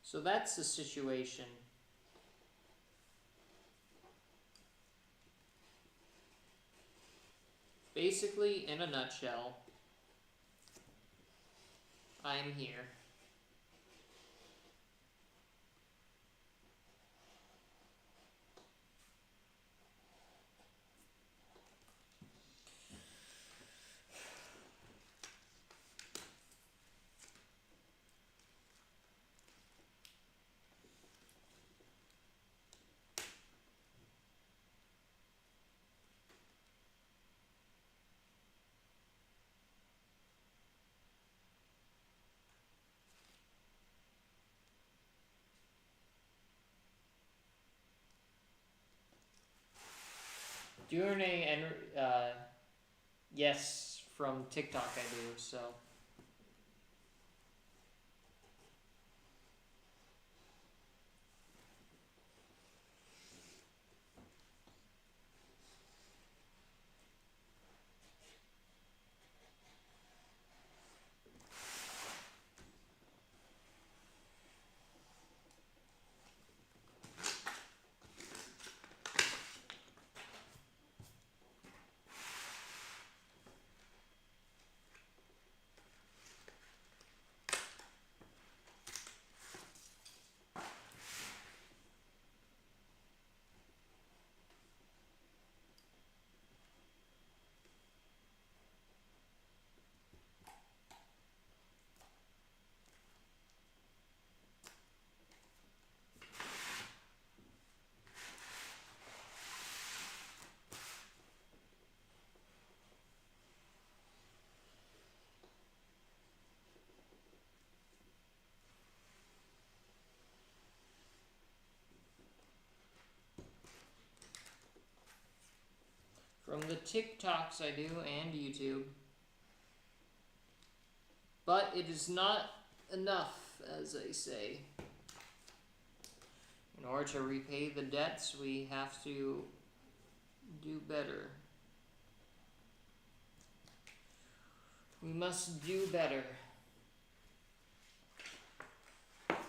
So that's the situation. Basically, in a nutshell, I'm here. Doing yes, from TikTok I do, so. From the TikToks I do and YouTube. But it is not enough, as I say. In order to repay the debts, we have to do better. We must do better.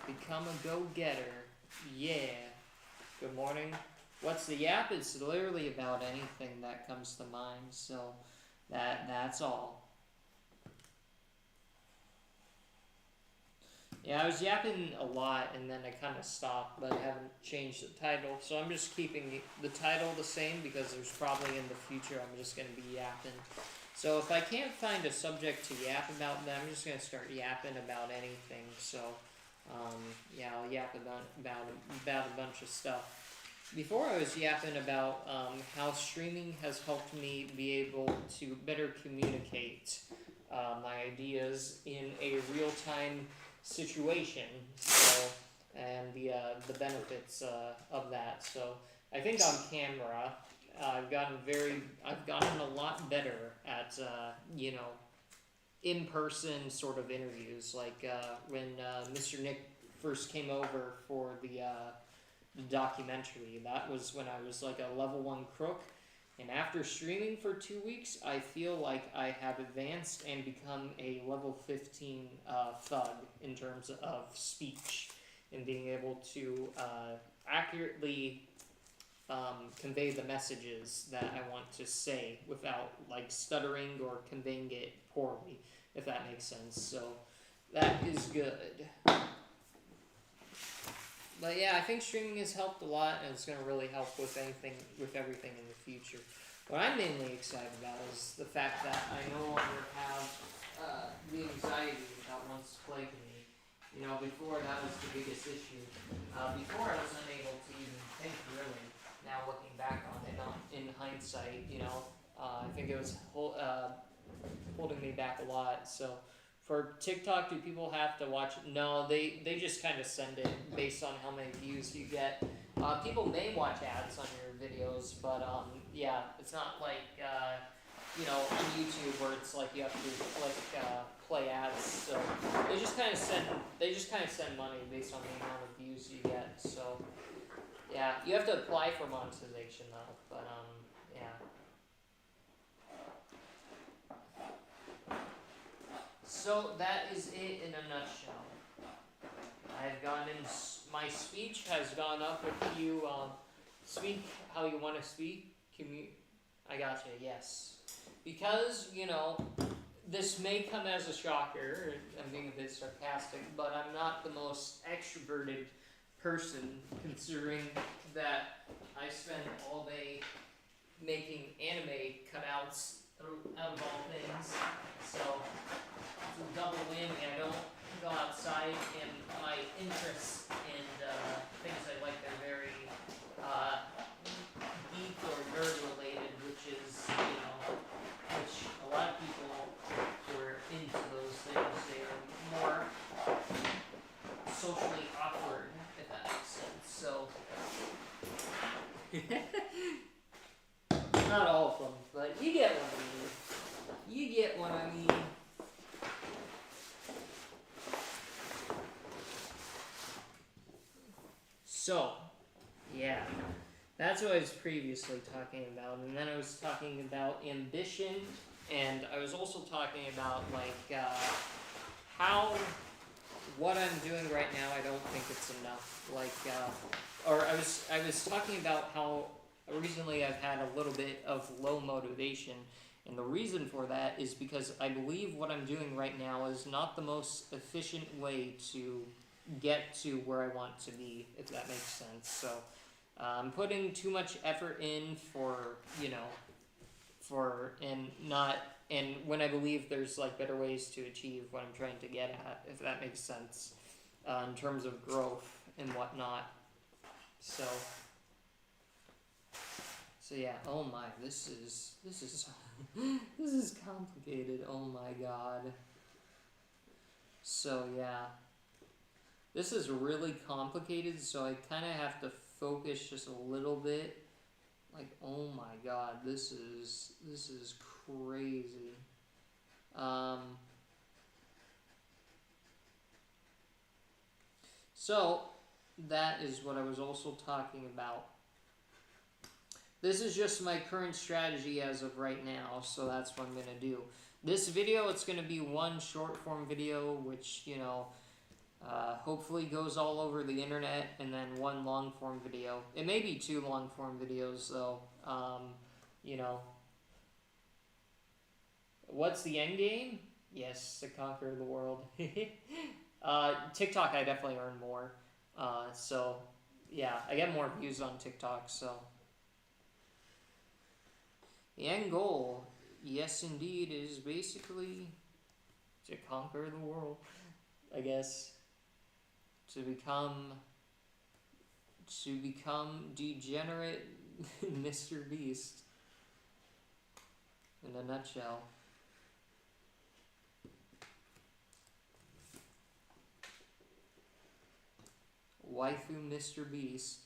Become a go-getter. Yeah. Good morning. What's the yap? It's literally about anything that comes to mind, so that's all. Yeah, I was yapping a lot and then I kind of stopped, but I haven't changed the title. So I'm just keeping the title the same because there's probably in the future I'm just going to be yapping. So if I can't find a subject to yap about, then I'm just going to start yapping about anything. So yeah, I'll yap about a bunch of stuff. Before I was yapping about how streaming has helped me be able to better communicate my ideas in a real-time situation, so, and the benefits of that. So I think on camera, I've gotten a lot better at you know, in-person sort of interviews. Like when Mr. Nick first came over for the documentary. That was when I was like a level 1 crook. And after streaming for 2 weeks, I feel like I have advanced and become a level 15 thug in terms of speech and being able to accurately convey the messages that I want to say without like stuttering or conveying it poorly, if that makes sense. So that is good. But yeah, I think streaming has helped a lot, and it's going to really help with everything in the future. What I'm mainly excited about is the fact that I no longer have the anxiety that once plagued me. You know, before that was the biggest issue. Before I was unable to even think really. Now looking back on it, in hindsight, you know, I think it was holding me back a lot. So for TikTok, do people have to watch it? No, they just kind of send it based on how many views you get. People may watch ads on your videos, but yeah, it's not like you know, on YouTube where it's like you have to click play ads. So they just kind of send money based on the amount of views you get. So yeah, you have to apply for monetization though. But yeah. So that is it in a nutshell. I've my speech has gone up if you speak how you want to speak. I gotcha, yes. Because, you know, this may come as a shocker, I'm being a bit sarcastic, but I'm not the most extroverted person, considering that I spend all day making anime cutouts out of all things. So it's a double whammy. I don't go outside, and my interests and things I like are very geek or nerd related, which is, you know, which a lot of people who are into those things, they are more socially awkward, if that makes sense. So not all of them, but you get what I mean. You get what I mean. So, yeah, that's what I was previously talking about, and then I was talking about ambition, and I was also talking about, like, what I'm doing right now, I don't think it's enough, like, or I was talking about how recently I've had a little bit of low motivation, and the reason for that is because I believe what I'm doing right now is not the most efficient way to get to where I want to be, if that makes sense. So I'm putting too much effort in for, you know, and when I believe there's like better ways to achieve what I'm trying to get at, if that makes sense, in terms of growth and whatnot. So yeah, oh my, this is this is complicated, oh my god. So yeah, this is really complicated, so I kind of have to focus just a little bit Like, oh my god, this is crazy. So that is what I was also talking about. This is just my current strategy as of right now, so that's what I'm gonna do. This video, it's gonna be one short form video, which, you know, hopefully goes all over the internet, and then one long form video. It may be 2 long form videos though. You know, what's the end game? Yes, to conquer the world. TikTok, I definitely earn more. So yeah, I get more views on TikTok. So the end goal, yes, indeed, is basically to conquer the world. I guess to become degenerate Mr. Beast in a nutshell. Waifu Mr. Beast.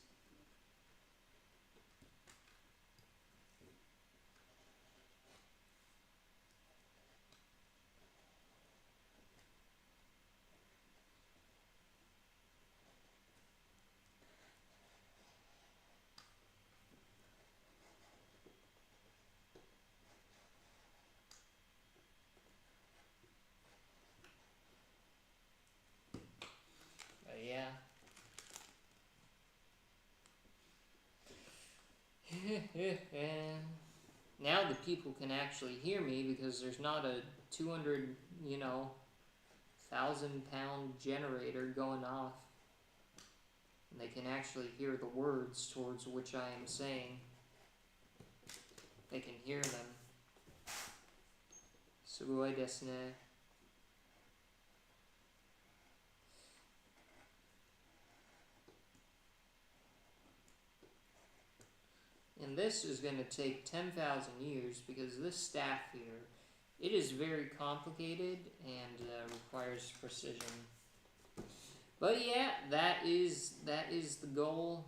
Yeah. Now the people can actually hear me because there's not a 200, you know, 1,000-pound generator going off. And they can actually hear the words towards which I am saying. They can hear them. Sugoi desu ne. And this is going to take 10,000 years because this staff here, it is very complicated and requires precision. But yeah, that is the goal.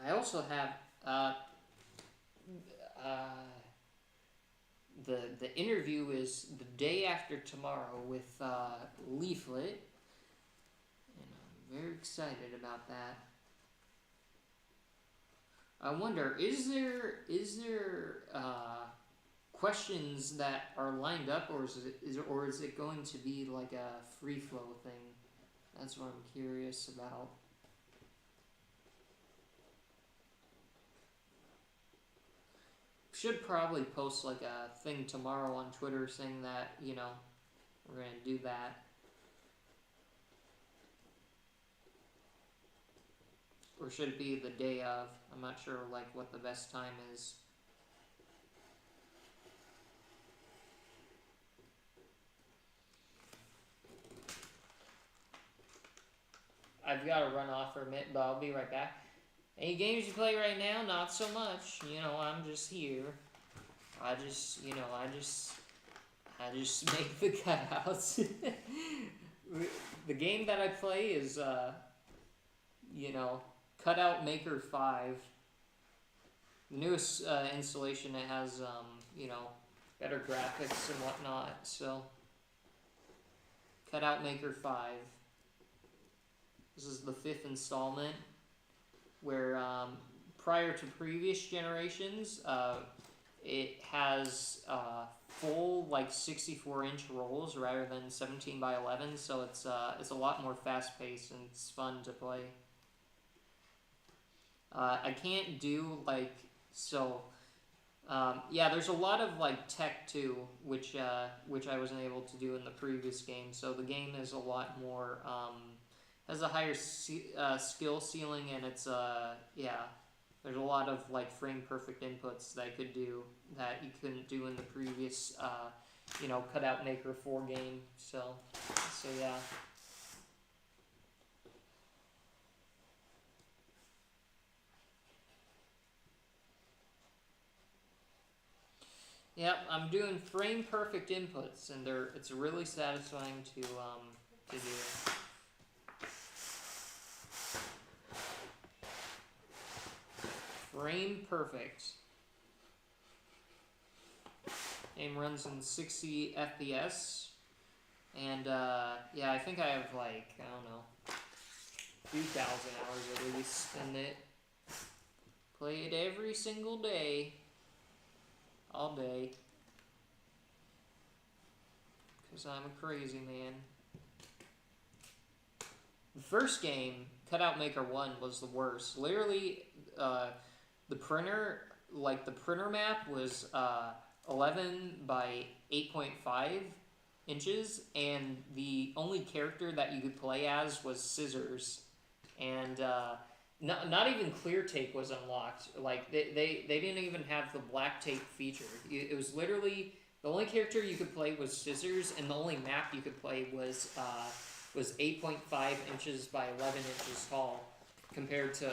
I also have the interview is the day after tomorrow with Leaflet, and I'm very excited about that. I wonder, is there questions that are lined up, or is it going to be like a free flow thing? That's what I'm curious about. Should probably post like a thing tomorrow on Twitter saying that, you know, we're gonna do that. Or should it be the day of? I'm not sure like what the best time is. I've got to run off for a minute, but I'll be right back. Any games you play right now? Not so much. You know, I'm just here. I just make the cutouts. The game that I play is, you know, Cutout Maker 5. The newest installation, it has, you know, better graphics and whatnot, so. Cutout Maker 5. This is the 5th installment, where prior to previous generations, it has full like 64-inch rolls rather than 17 by 11, so it's a lot more fast-paced and it's fun to play. I can't do like so. Yeah, there's a lot of like tech too, which I wasn't able to do in the previous game. So the game is a lot more has a higher skill ceiling, and it's yeah. There's a lot of like frame perfect inputs that I could do that you couldn't do in the previous, you know, Cutout Maker 4 game. So yeah. Yep, I'm doing frame perfect inputs, and it's really satisfying to do. Frame perfect. Game runs in 60 FPS, and yeah, I think I have like, I don't know, 2,000 hours at least in it. Play it every single day, all day, because I'm a crazy man. The first game, Cutout Maker 1, was the worst. Literally, the printer map was 11 by 8.5 inches, and the only character that you could play as was Scissors, and not even clear tape was unlocked. Like they didn't even have the black tape feature. It was literally the only character you could play was Scissors, and the only map you could play was 8.5 inches by 11 inches tall, compared to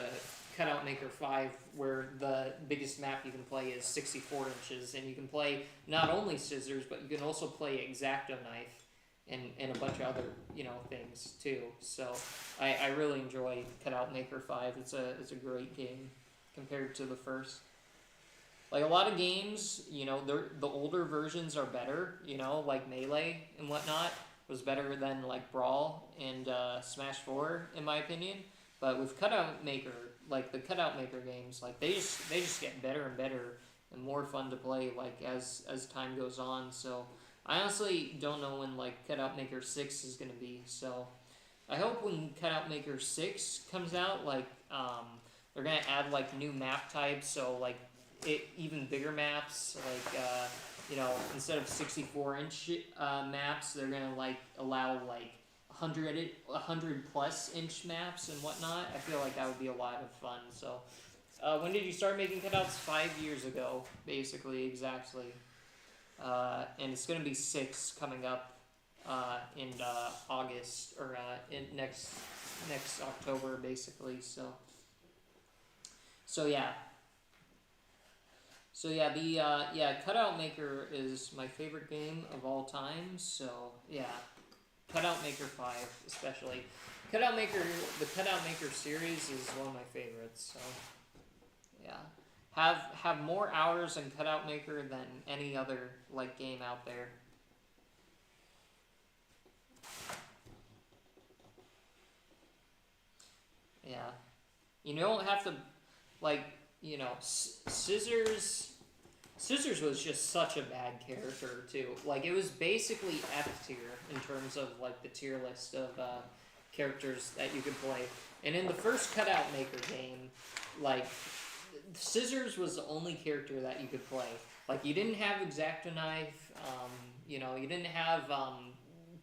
Cutout Maker 5, where the biggest map you can play is 64 inches, and you can play not only Scissors, but you can also play X-Acto Knife and a bunch of other, things too. So I really enjoy Cutout Maker 5. It's a great game compared to the first. Like a lot of games, the older versions are better, like Melee and whatnot was better than like Brawl and Smash 4 in my opinion. But with Cutout Maker, like the Cutout Maker games, like they just get better and better and more fun to play like as time goes on. So I honestly don't know when like Cutout Maker 6 is gonna be. So I hope when Cutout Maker 6 comes out, like they're gonna add like new map types, so like even bigger maps, like instead of 64-inch maps, they're gonna like allow like 100 plus inch maps and whatnot. I feel like that would be a lot of fun. So when did you start making cutouts? 5 years ago, basically, exactly. And it's gonna be 6 coming up in August, or in next October, basically. So yeah. The Cutout Maker is my favorite game of all time. So yeah, Cutout Maker 5 especially. The Cutout Maker series is one of my favorites. So yeah, have more hours in Cutout Maker than any other like game out there. Yeah, you don't have to like Scissors was just such a bad character too. Like it was basically F tier in terms of like the tier list of characters that you could play. And in the first Cutout Maker game, like Scissors was the only character that you could play. Like you didn't have X-Acto Knife, you didn't have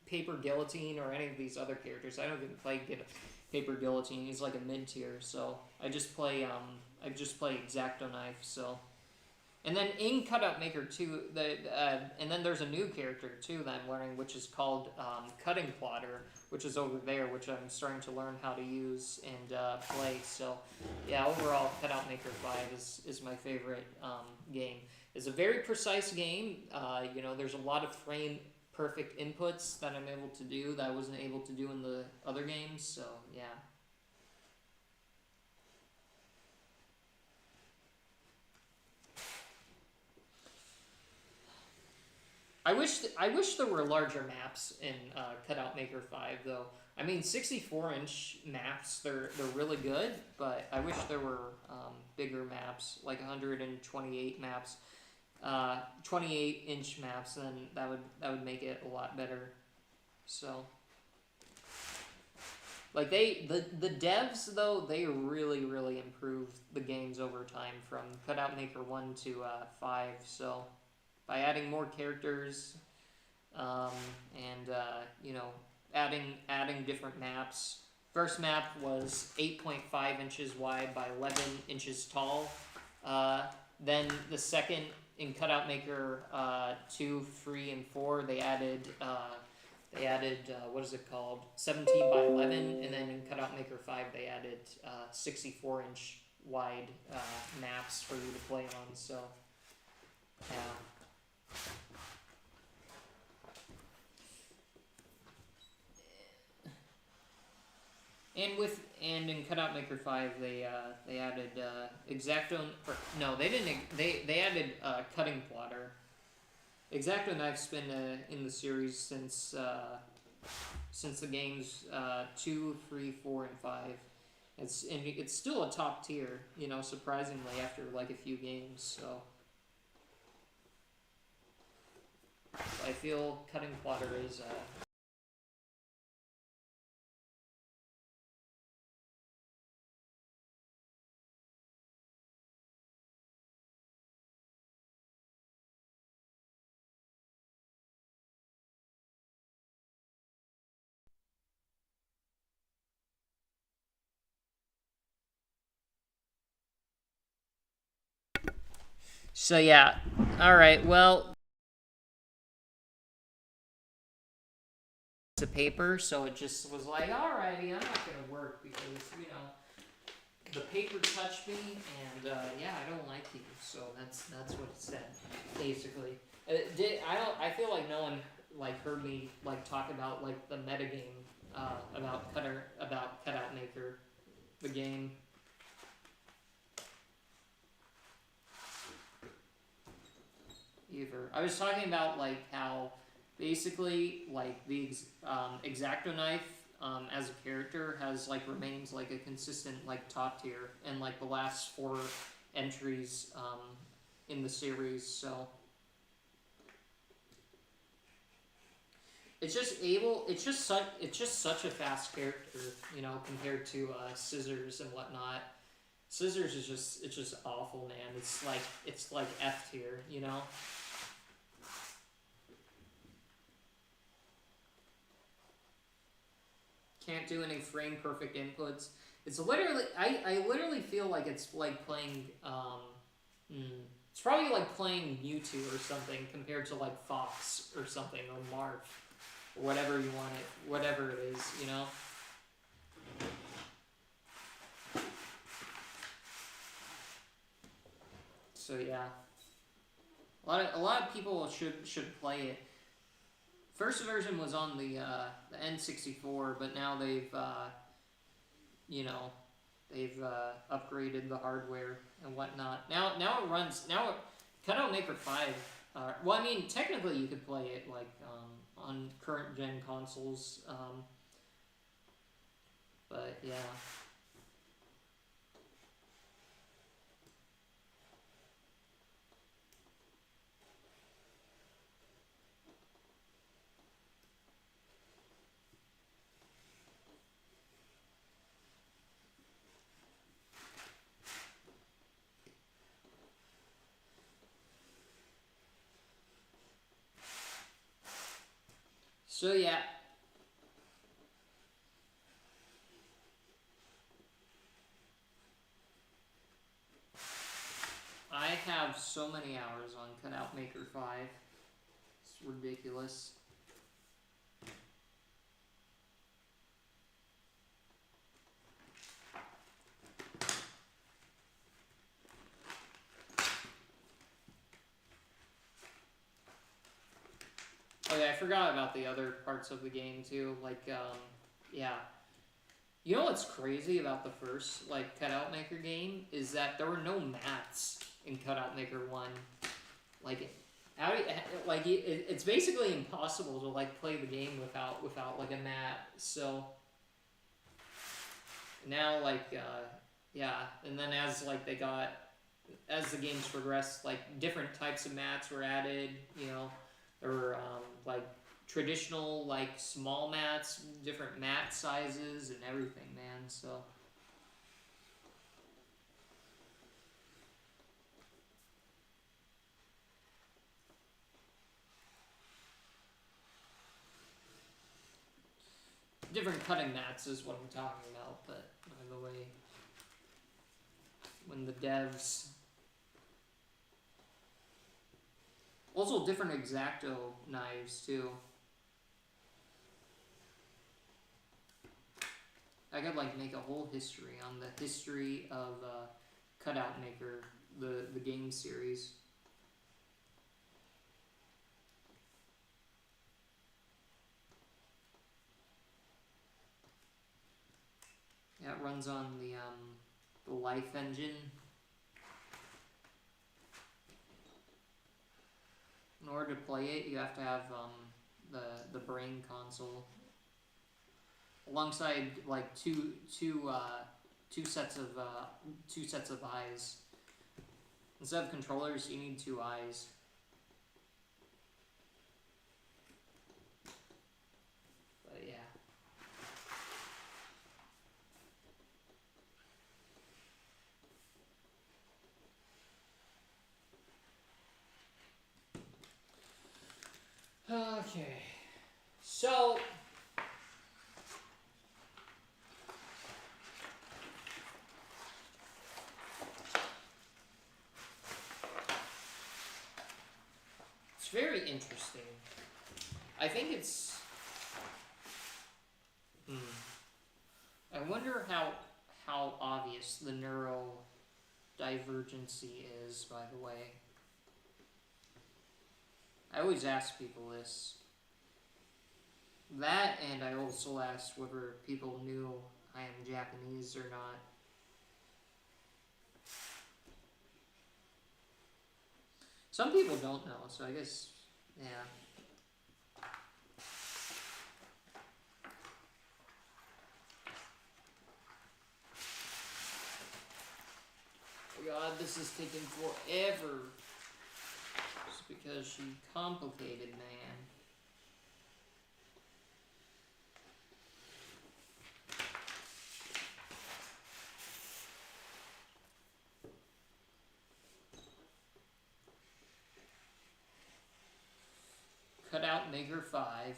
Paper Guillotine or any of these other characters. I don't even play Paper Guillotine. He's like a mid tier, so I just play X-Acto Knife. So. And then in Cutout Maker 2, and then there's a new character too that I'm learning, which is called Cutting Plotter, which is over there, which I'm starting to learn how to use and play. So yeah, overall, Cutout Maker 5 is my favorite game. It's a very precise game. There's a lot of frame perfect inputs that I'm able to do that I wasn't able to do in the other games. So yeah. I wish there were larger maps in Cutout Maker 5 though. I mean, 64-inch maps, they're really good, but I wish there were bigger maps, like 128 maps, 28-inch maps. Then that would make it a lot better. So, like the devs though, they really improved the games over time from Cutout Maker 1 to 5. So. By adding more characters, and adding different maps. First map was 8.5 inches wide by 11 inches tall. Then the second in Cutout Maker 2, 3, and 4, they added what is it called? 17 by 11, and then in Cutout Maker 5 they added 64-inch wide maps for you to play on. So yeah. And in Cutout Maker 5 they added Exacto, or no, they didn't, they added cutting plotter. Exacto knife's been in the series since the games 2, 3, 4, and 5. It's still a top tier, you know, surprisingly after like a few games. So I feel cutting plotter is so yeah. All right. Well, it's a paper, so it just was like, alrighty, I'm not gonna work because you know the paper touched me, and yeah, I don't like you. So that's what it said, basically. I feel like no one like heard me like talk about like the metagame about Cutout Maker, the game. Either I was talking about like how basically like the Exacto knife as a character has like remains like a consistent like top tier in like the last 4 entries in the series. So it's just such a fast character, you know, compared to Scissors and whatnot. Scissors is just awful, man. It's like F tier, you know. Can't do any frame perfect inputs. It's literally I literally feel like it's like playing it's probably like playing Mewtwo or something compared to like Fox or something, or Marth, or whatever you want it, whatever it is, you know. So yeah, a lot of people should play it. First version was on the N64, but now they've you know they've upgraded the hardware and whatnot. Now it runs Cutout Maker 5. Well, I mean technically you could play it like on current gen consoles, but yeah. So yeah. I have so many hours on Cutout Maker 5. It's ridiculous. Oh yeah, I forgot about the other parts of the game too. Like, yeah. You know what's crazy about the first like Cutout Maker game is that there were no mats in Cutout Maker 1. Like, how do you, like it's basically impossible to like play the game without like a mat. So now like yeah, and then as the games progressed, like different types of mats were added. You know, there were like traditional like small mats, different mat sizes and everything, man. So different cutting mats is what I'm talking about. But by the way, when the devs also different Exacto knives too. I could like make a whole history on the history of Cutout Maker, the game series. runs on the Life engine. In order to play it, you have to have the brain console alongside like two sets of eyes. Instead of controllers, you need 2 eyes. But yeah. Okay. So it's very interesting. I think it's I wonder how obvious the neurodivergency is, by the way. I always ask people this. That, and I also asked whether people knew I am Japanese or not. Some people don't know, so I guess, yeah. Oh God, this is taking forever. Just because she complicated, man. Cutout Maker 5.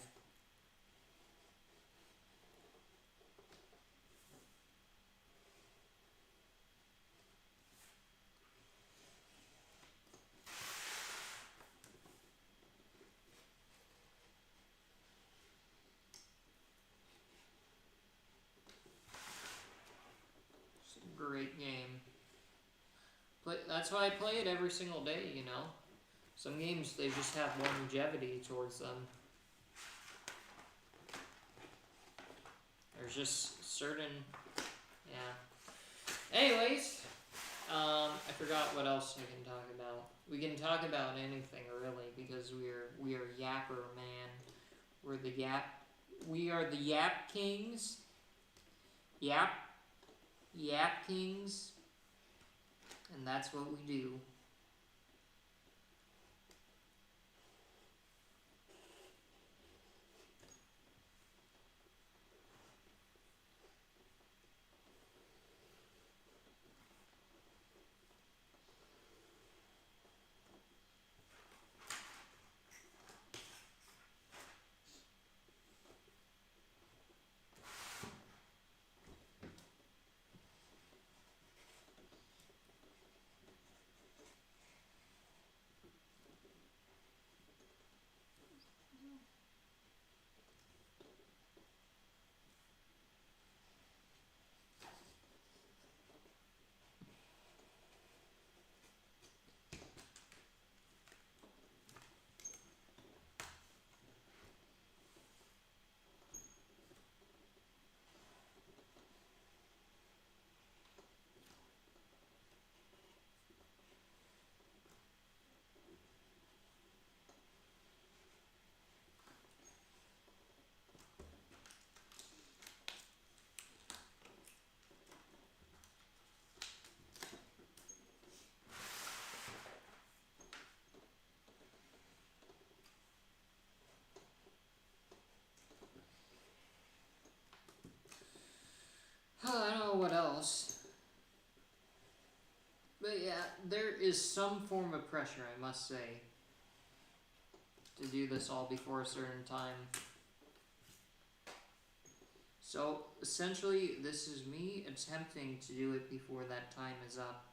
It's a great game. That's why I play it every single day, you know? Some games, they just have longevity towards them. There's just certain, yeah. Anyways, I forgot what else I can talk about. We can talk about anything really because we are Yapper, man. We are the Yap Kings. Yap Kings. And that's what we do. I don't know what else. But yeah, there is some form of pressure, I must say, to do this all before a certain time. So, essentially, this is me attempting to do it before that time is up.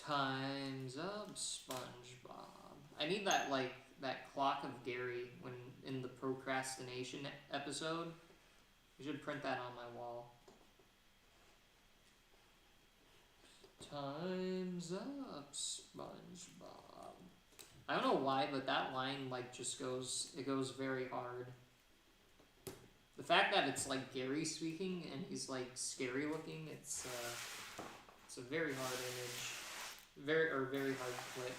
Time's up, SpongeBob. I need that, like, that clock of Gary when in the procrastination episode. We should print that on my wall. Time's up, SpongeBob. I don't know why, but that line like just goes. It goes very hard. The fact that it's like Gary speaking and he's like scary looking, it's a very hard image, very hard to click.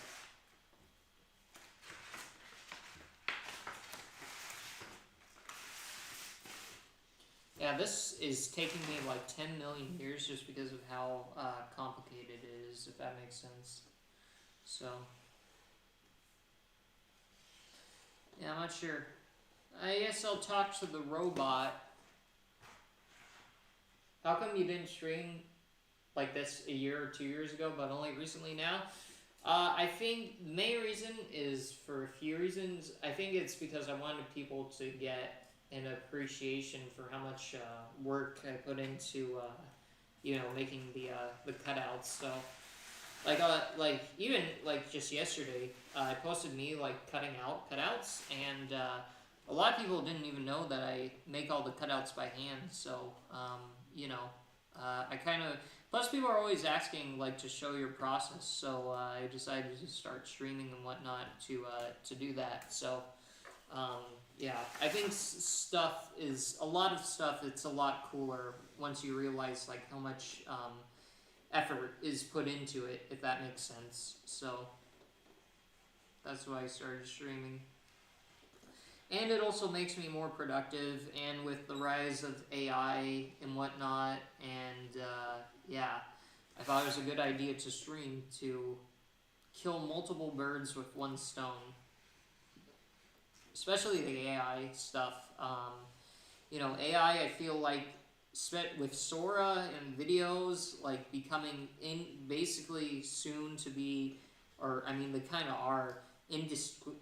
Yeah, this is taking me like 10 million years just because of how complicated it is, if that makes sense. So, yeah, I'm not sure. I guess I'll talk to the robot. How come you didn't stream like this a year or 2 years ago, but only recently now? I think the main reason is for a few reasons. I think it's because I wanted people to get an appreciation for how much work I put into, making the cutouts. So, like even like just yesterday, I posted me like cutting out cutouts, and a lot of people didn't even know that I make all the cutouts by hand. So, I kind of. Plus, people are always asking like to show your process, so I decided to start streaming and whatnot to do that. So, yeah, I think stuff is a lot of stuff. It's a lot cooler once you realize like how much effort is put into it, if that makes sense. So that's why I started streaming. And it also makes me more productive, and with the rise of AI and whatnot, and yeah, I thought it was a good idea to stream to kill multiple birds with one stone. Especially the AI stuff. AI, I feel like with Sora and videos like becoming basically soon to be, or I mean they kind of are indistinguishable.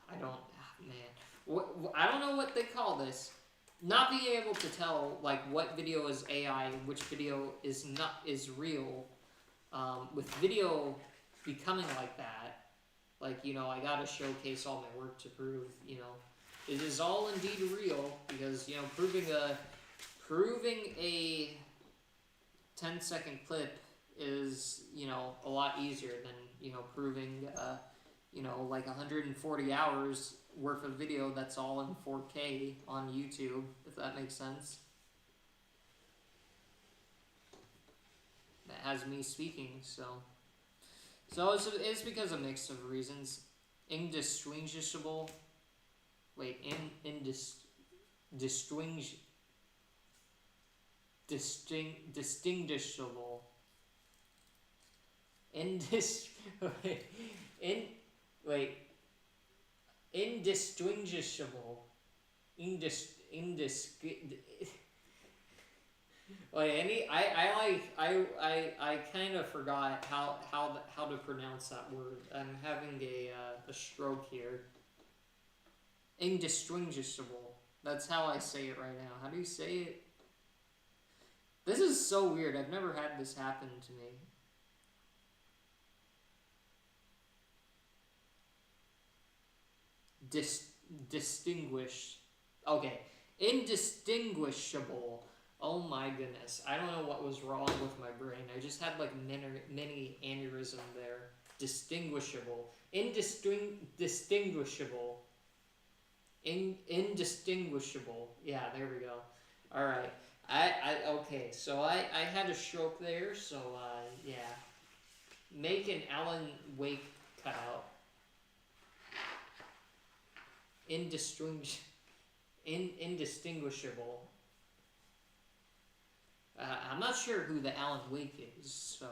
I don't know what they call this. Not being able to tell like what video is AI and which video is real. With video becoming like that, like, I gotta showcase all my work to prove, it is all indeed real, because, proving a 10-second clip is, a lot easier than, proving, like 140 hours worth of video that's all in 4K on YouTube, if that makes sense. That has me speaking, so it's because of a mix of reasons. Indistinguishable. Wait, distinguishable. Indistinguishable. I kind of forgot how to pronounce that word. I'm having a stroke here. Indistinguishable. That's how I say it right now. How do you say it? This is so weird. I've never had this happen to me. Distinguished. Okay. Indistinguishable. Oh my goodness. I don't know what was wrong with my brain. I just had like mini aneurysm there. Distinguishable. Indistinguishable. Indistinguishable. Yeah, there we go. Alright. Okay, so I had a stroke there, so yeah. Make an Alan Wake cutout. Indistinguishable. I'm not sure who the Alan Wake is, so.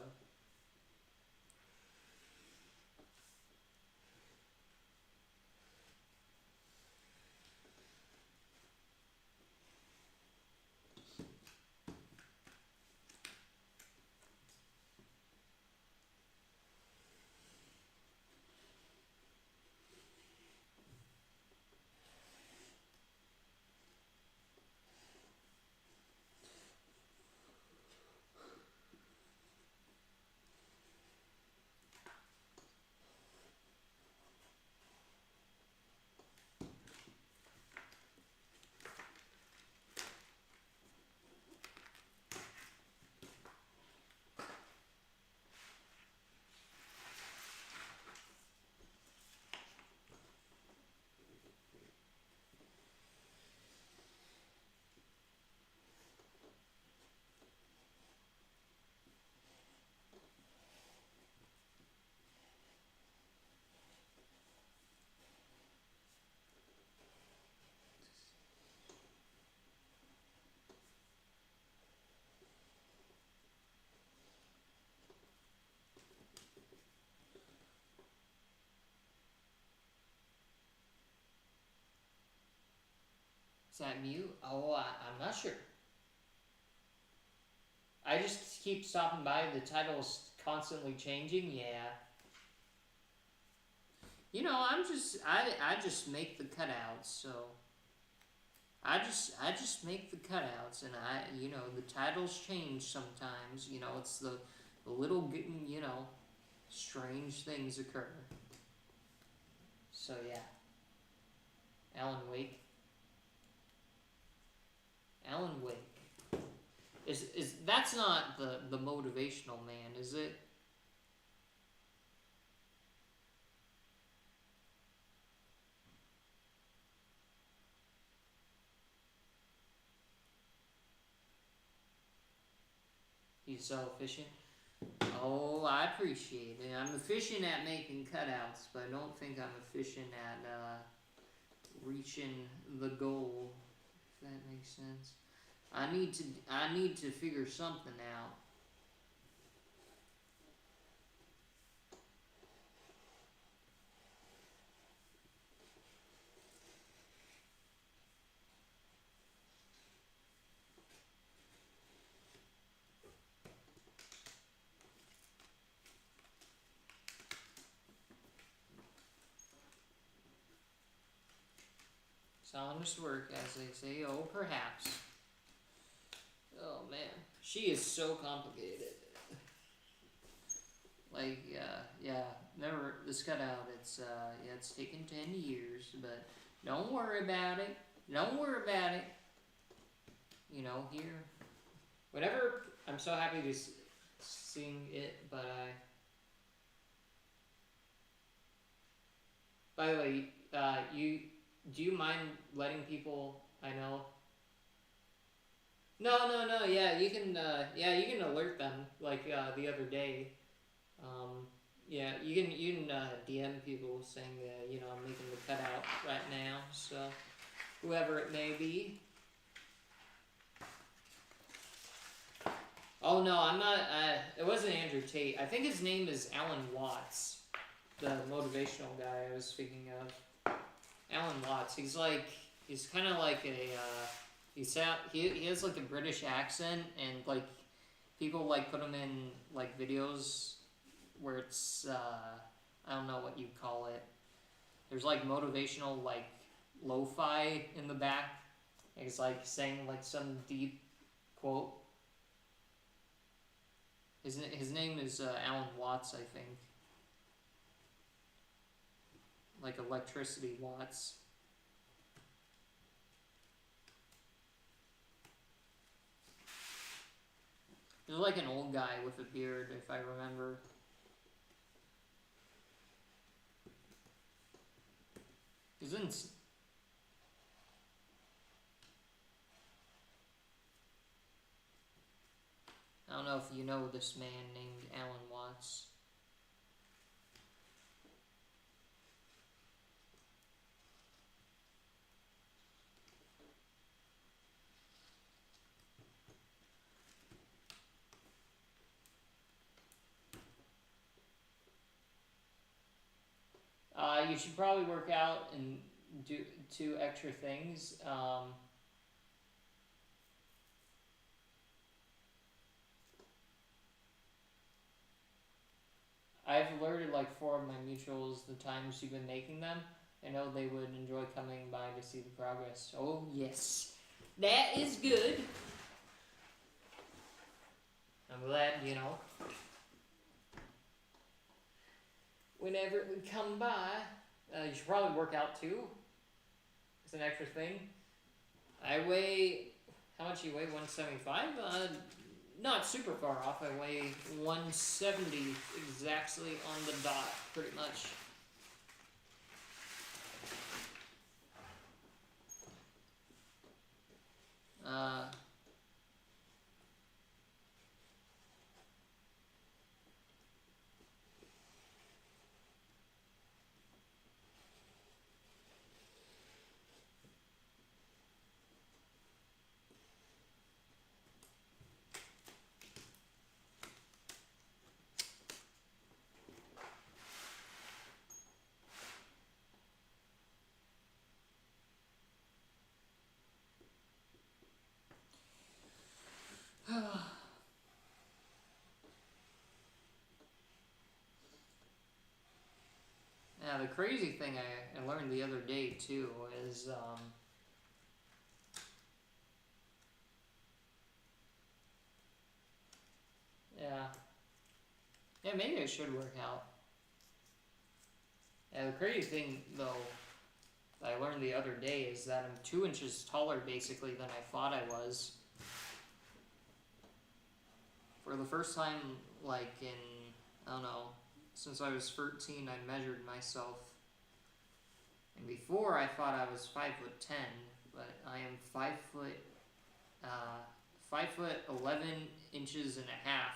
Is that mute? Oh, I'm not sure. I just keep stopping by. The title's constantly changing. Yeah. You know, I just make the cutouts. So I just make the cutouts, and you know, the titles change sometimes. You know, it's the little, you know, strange things occur. So yeah. Alan Wake. Alan Wake. Is that's not the motivational man, is it? He's so efficient. Oh, I appreciate it. I'm efficient at making cutouts, but I don't think I'm efficient at reaching the goal. If that makes sense. I need to figure something out. It's honest work, as they say. Oh, perhaps. Oh man, she is so complicated. Like, yeah. Remember this cutout? It's yeah, it's taken 10 years, but don't worry about it. Don't worry about it. You know, here, whatever. I'm so happy to sing it, but by the way, do you mind letting people I know? No. Yeah, you can. Yeah, you can alert them. Like the other day. Yeah, you can DM people saying that, you know, I'm making the cutout right now. So whoever it may be. Oh no, I'm not. It wasn't Andrew Tate. I think his name is Alan Watts, the motivational guy I was speaking of. Alan Watts. He's kind of like a. He has like a British accent, and like people like put him in like videos where it's I don't know what you call it. There's like motivational like lo-fi in the back. He's like saying like some deep quote. His name is Alan Watts, I think. Like electricity watts. He's like an old guy with a beard, if I remember. He's in. I don't know if you know this man named Alan Watts. You should probably work out and do 2 extra things. I've alerted like 4 of my mutuals the times you've been making them. I know they would enjoy coming by to see the progress. Oh yes, that is good. I'm glad, you know. Whenever it would come by, you should probably work out too. It's an extra thing. I weigh, how much do you weigh? 175? Not super far off. I weigh 170 exactly on the dot, pretty much. the crazy thing I learned the other day too is yeah, maybe it should work out. Yeah, the crazy thing though that I learned the other day is that I'm 2 inches taller basically than I thought I was. For the first time, like in, I don't know, since I was 13, I measured myself. And before I thought I was 5'10", but I am 5'11"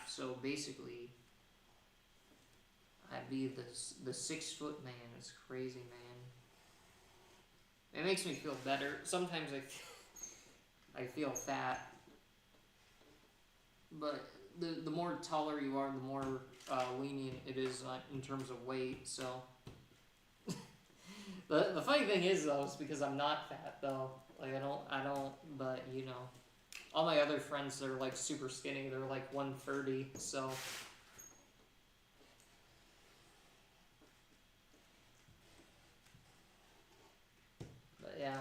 So basically, I'd be the 6 foot man. It's crazy, man. It makes me feel better. Sometimes I feel fat, but the more taller you are, the more lenient it is in terms of weight. So the funny thing is though, is because I'm not fat though. Like I don't. But you know, all my other friends, they're like super skinny. They're like 130. So. But yeah.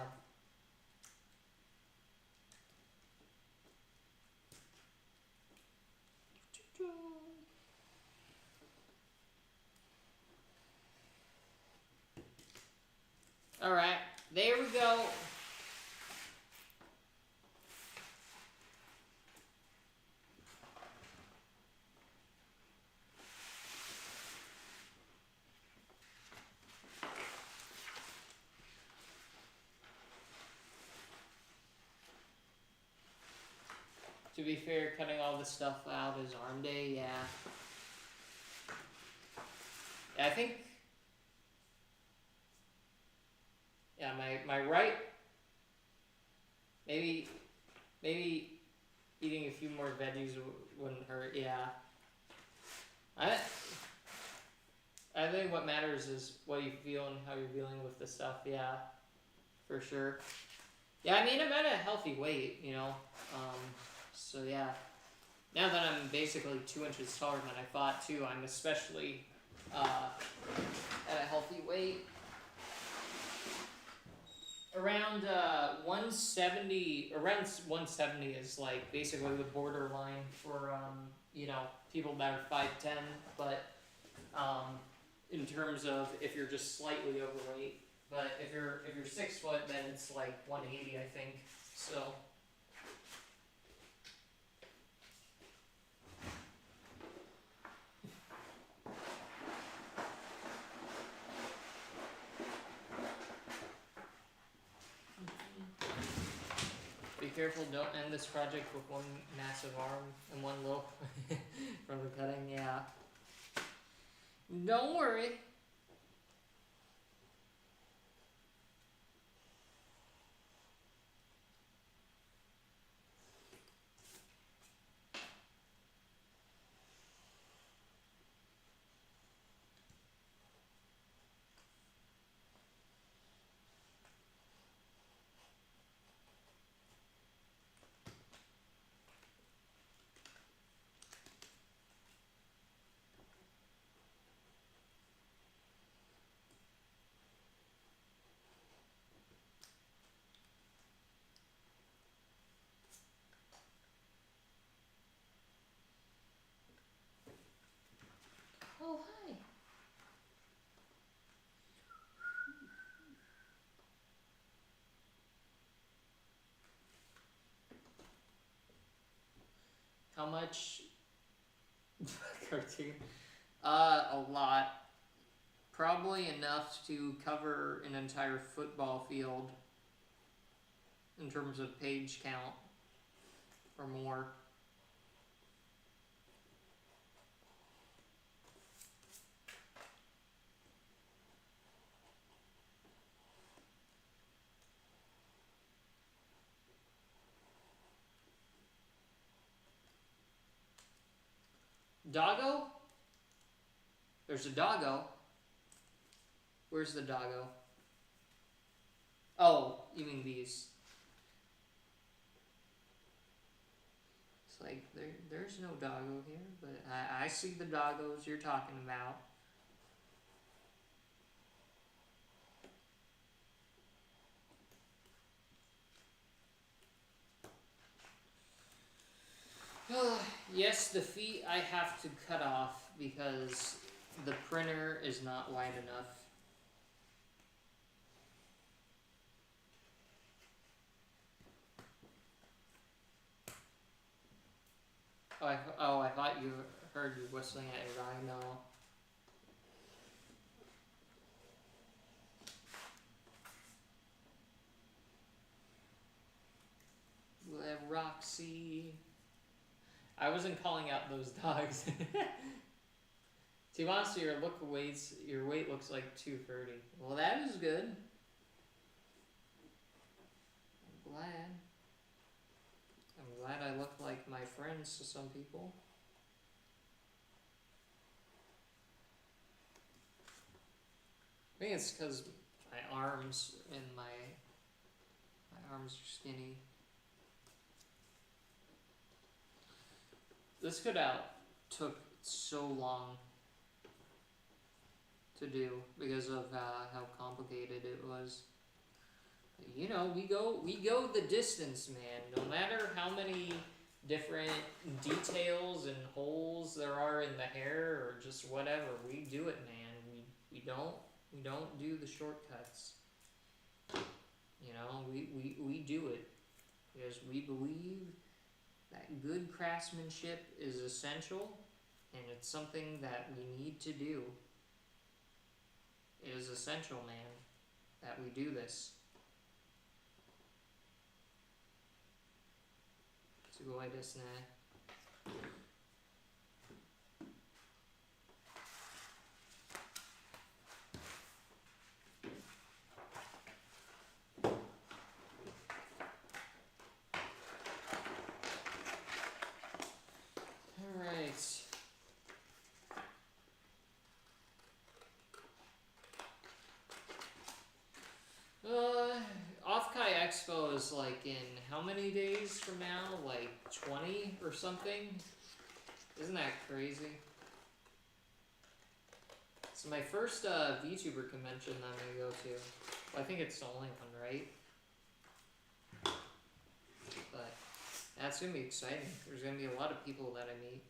All right, there we go. To be fair, cutting all this stuff out is arm day, yeah. I think, yeah, my right, maybe eating a few more veggies wouldn't hurt, yeah. I think what matters is what you feel and how you're dealing with the stuff, yeah, for sure. Yeah, I mean, I'm at a healthy weight, you know, so yeah. Now that I'm basically 2 inches taller than I thought too, I'm especially at a healthy weight. Around 170, around 170 is like basically the borderline for you know, people that are 5'10", but in terms of if you're just slightly overweight. But if you're 6 foot, then it's like 180, I think. So. Be careful, don't end this project with one massive arm and one little from the cutting, yeah. Don't worry. Oh, hi. How much? Cartoon? A lot. Probably enough to cover an entire football field in terms of page count or more. Doggo? There's a doggo. Where's the doggo? Oh, you mean these. It's like, there's no doggo here, but I see the doggos you're talking about. Yes, the feet I have to cut off because the printer is not wide enough. I thought you heard you whistling at your rhino. Roxy. I wasn't calling out those dogs. To be honest, your weight looks like 230. Well, that is good. I'm glad I look like my friends to some people. I think it's because my arms and my arms are skinny. This cutout took so long to do because of how complicated it was. You know, we go the distance, man. No matter how many different details and holes there are in the hair or just whatever, we do it, man. We don't do the shortcuts. You know, we do it because we believe that good craftsmanship is essential, and it's something that we need to do. It is essential, man, that we do this. すごいですね。Expo is like in how many days from now? Like 20 or something? Isn't that crazy? It's my first VTuber convention that I'm gonna go to. Well, I think it's the only one, right? But that's gonna be exciting. There's gonna be a lot of people that I meet.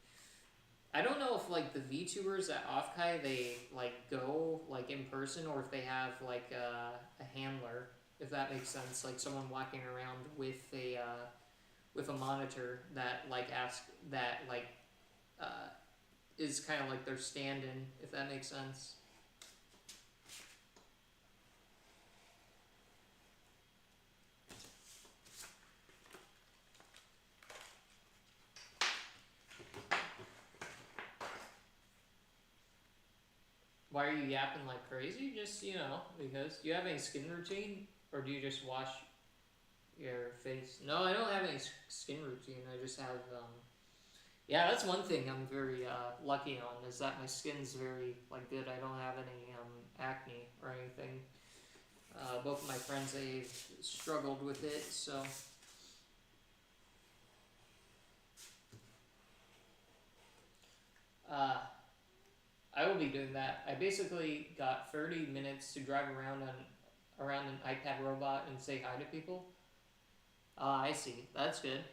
I don't know if like the VTubers at Offkai, they like go like in person, or if they have like a handler. If that makes sense, like someone walking around with a monitor that is kind of like their stand-in, if that makes sense. Why are you yapping like crazy? Just, you know, because do you have any skin routine? Or do you just wash your face? No, I don't have any skin routine. I just have, yeah, that's one thing I'm very lucky on, is that my skin's very, like, good. I don't have any acne or anything. Both of my friends, they've struggled with it, so. I will be doing that. I basically got 30 minutes to drive around an iPad robot and say hi to people. I see. That's good.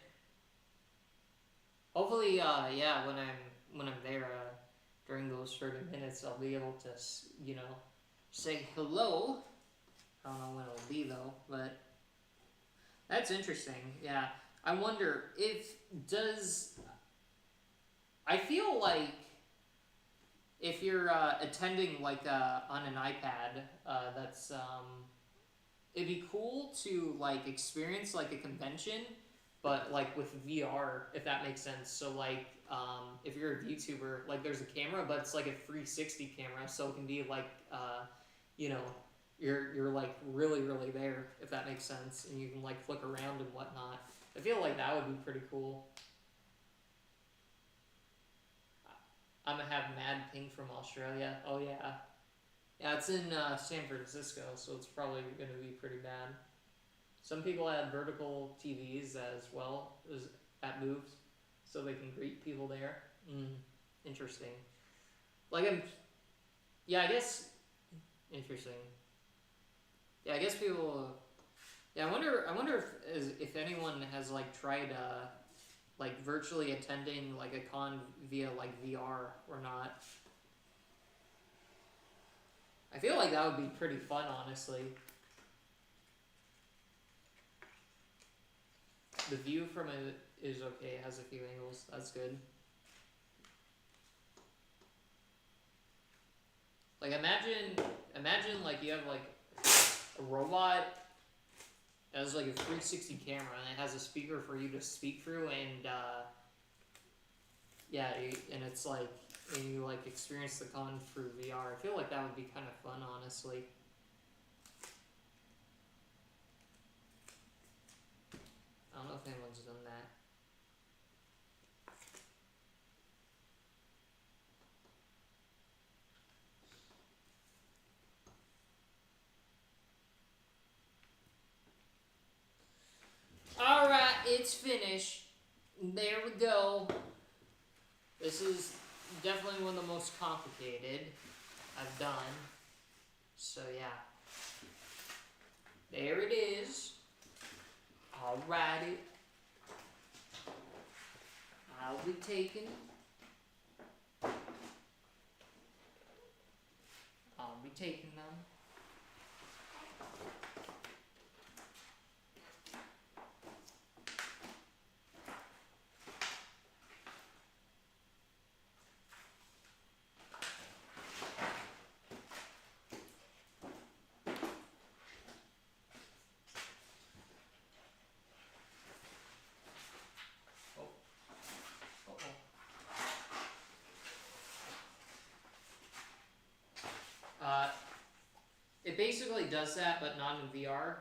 Hopefully, yeah, when I'm there, during those 30 minutes, I'll be able to, you know, say hello. I don't know when it'll be though, but that's interesting. Yeah, I wonder I feel like if you're attending like on an iPad, that's it'd be cool to like experience like a convention, but like with VR, if that makes sense. So like if you're a VTuber, like there's a camera, but it's like a 360 camera, so it can be like you know, you're like really there, if that makes sense, and you can like flick around and whatnot. I feel like that would be pretty cool. I'm gonna have Mad Pink from Australia. Oh yeah. Yeah, it's in San Francisco, so it's probably gonna be pretty bad. Some people had vertical TVs as well as at booths, so they can greet people there. Interesting. Like yeah, I guess, interesting. Yeah, I guess people, yeah, I wonder if anyone has like tried like virtually attending like a con via like VR or not. I feel like that would be pretty fun, honestly. The view from it is okay. It has a few angles. That's good. Like imagine like you have like a robot that has like a 360 camera and it has a speaker for you to speak through, and yeah, and it's like, and you like experience the con through VR. I feel like that would be kind of fun, honestly. I don't know if anyone's done that. Alright, it's finished. There we go. This is definitely one of the most complicated I've done. So yeah. There it is. Alrighty. I'll be taking them. It basically does that, but not in VR.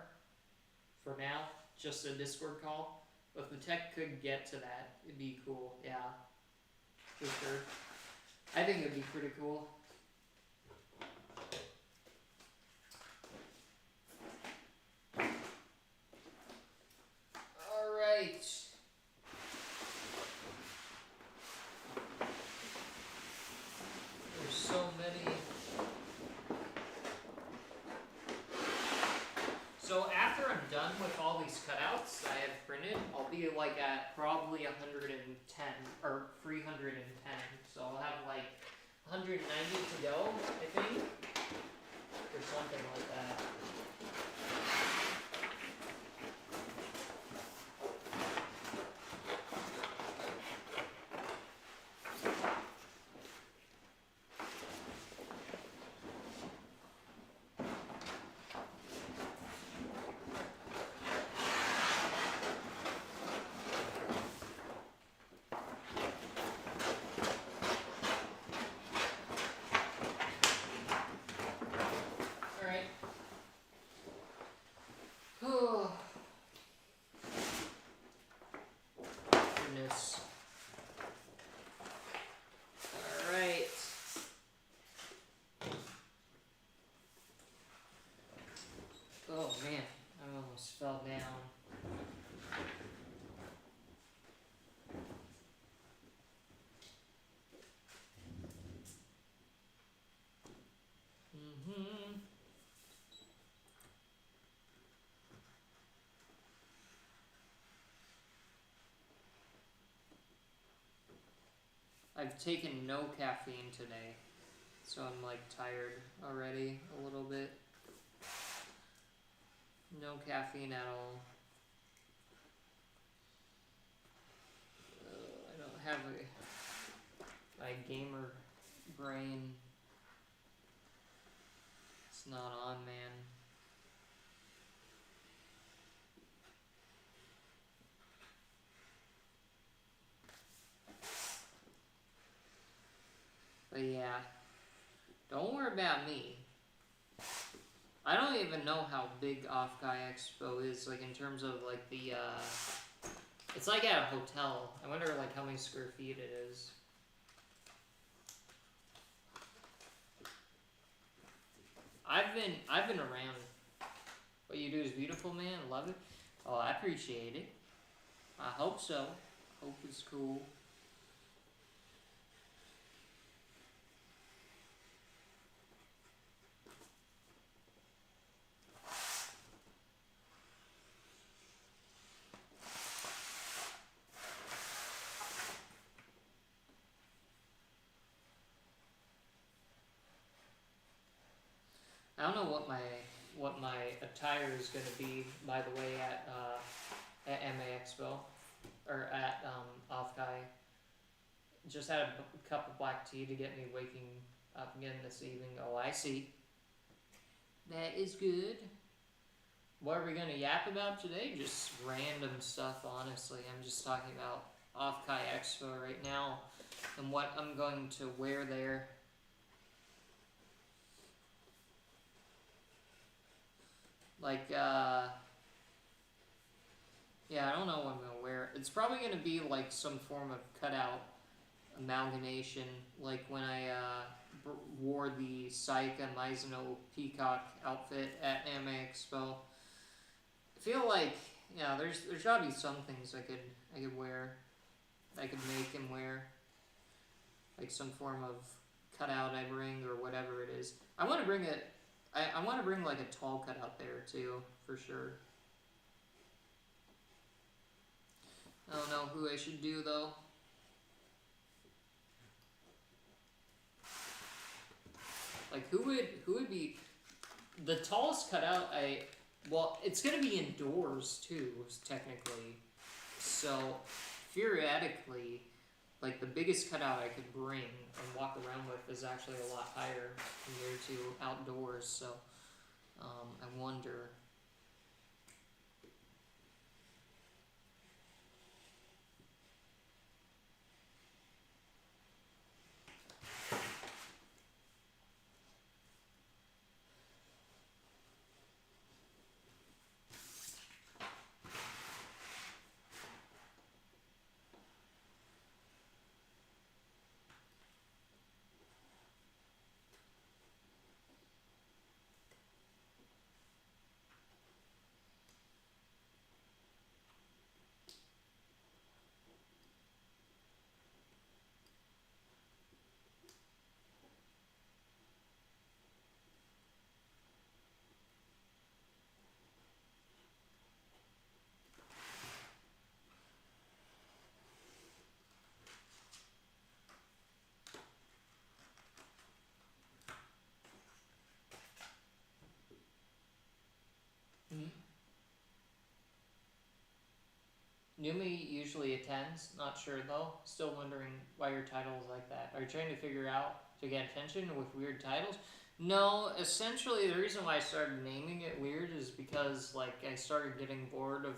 For now, just a Discord call. But if the tech could get to that, it'd be cool. Yeah, for sure. I think it'd be pretty cool. All right. There's so many. So after I'm done with all these cutouts I have printed, I'll be like at probably 110 or 310. So I'll have like 190 to go, I think, or something like that. Goodness. Alright. Oh man, I almost fell down. I've taken no caffeine today, so I'm like tired already a little bit. No caffeine at all. I don't have my gamer brain. It's not on, man. But yeah, don't worry about me. I don't even know how big Off Kai Expo is, like in terms of like the, it's like at a hotel. I wonder like how many square feet it is. I've been around. What you do is beautiful, man. Love it. Oh, I appreciate it. I hope so. Hope it's cool. I don't know what my attire is gonna be, by the way, at MA Expo or at Offkai. Just had a cup of black tea to get me waking up again this evening. Oh, I see. That is good. What are we gonna yap about today? Just random stuff, honestly. I'm just talking about Offkai Expo right now and what I'm going to wear there. Like, yeah, I don't know what I'm gonna wear. It's probably gonna be like some form of cutout amalgamation, like when I wore the Saika Mizuno Peacock outfit at Anime Expo. I feel like, yeah, there's gotta be some things I could wear. I could make him wear, like some form of cutout I bring or whatever it is. I want to bring it. I want to bring like a tall cutout there too, for sure. I don't know who I should do though. Like who would be the tallest cutout? Well, it's gonna be indoors too, technically. So theoretically, like the biggest cutout I could bring and walk around with is actually a lot higher compared to outdoors. So I wonder. Numi usually attends, not sure though. Still wondering why your title is like that. Are you trying to figure out to get attention with weird titles? No, essentially the reason why I started naming it weird is because like I started getting bored of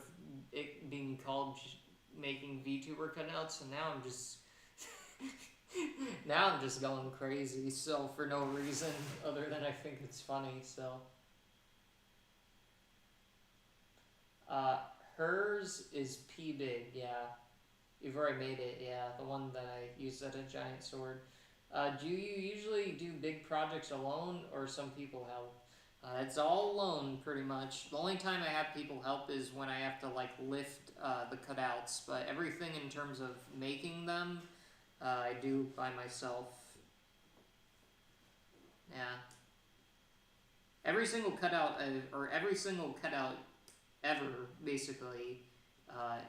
it being called making VTuber cutouts, and now I'm just now I'm just going crazy. So for no reason other than I think it's funny. So hers is P big, yeah. You've already made it, yeah. The one that I used as a giant sword. Do you usually do big projects alone, or some people help? It's all alone, pretty much. The only time I have people help is when I have to like lift the cutouts, but everything in terms of making them, I do by myself. Yeah. Every single cutout, or every single cutout ever, basically,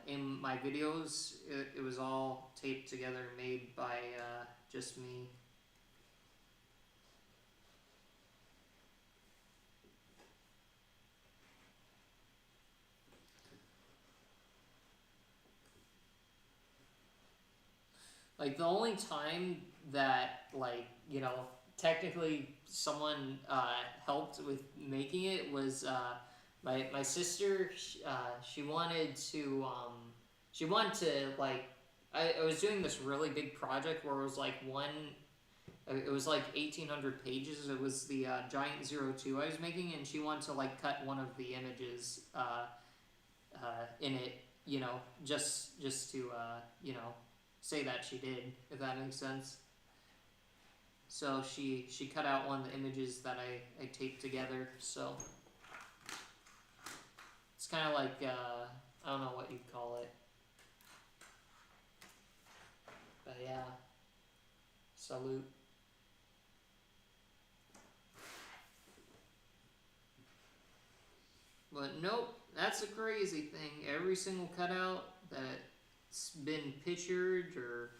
in my videos, it was all taped together, made by just me. Like the only time that, like, you know, technically someone helped with making it was my sister. She wanted to like, I was doing this really big project where it was like it was like 1,800 pages. It was the Giant 02 I was making, and she wanted to like cut one of the images in it, you know, just to you know, say that she did, if that makes sense. So she cut out one of the images that I taped together. So it's kind of like I don't know what you'd call it, but yeah, salute. But nope, that's a crazy thing. Every single cutout that's been pictured or,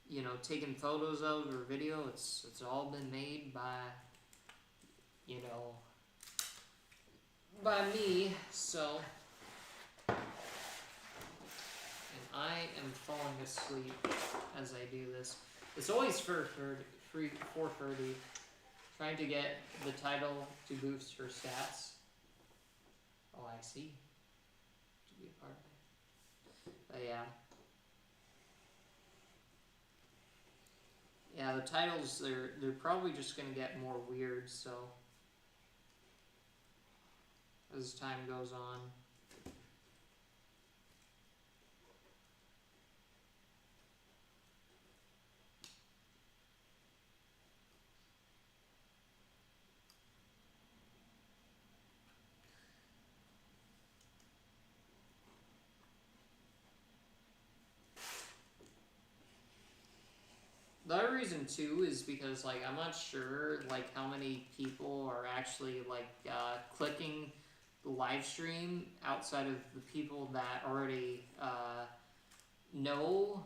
you know, taken photos of or video, it's all been made by you know, by me, so. And I am falling asleep as I do this. It's always 4:30. Trying to get the title to boost her stats. Oh, I see. To be a part of it. But yeah. Yeah, the titles, they're probably just gonna get more weird, so as time goes on. The other reason too is because like I'm not sure like how many people are actually like clicking the live stream outside of the people that already know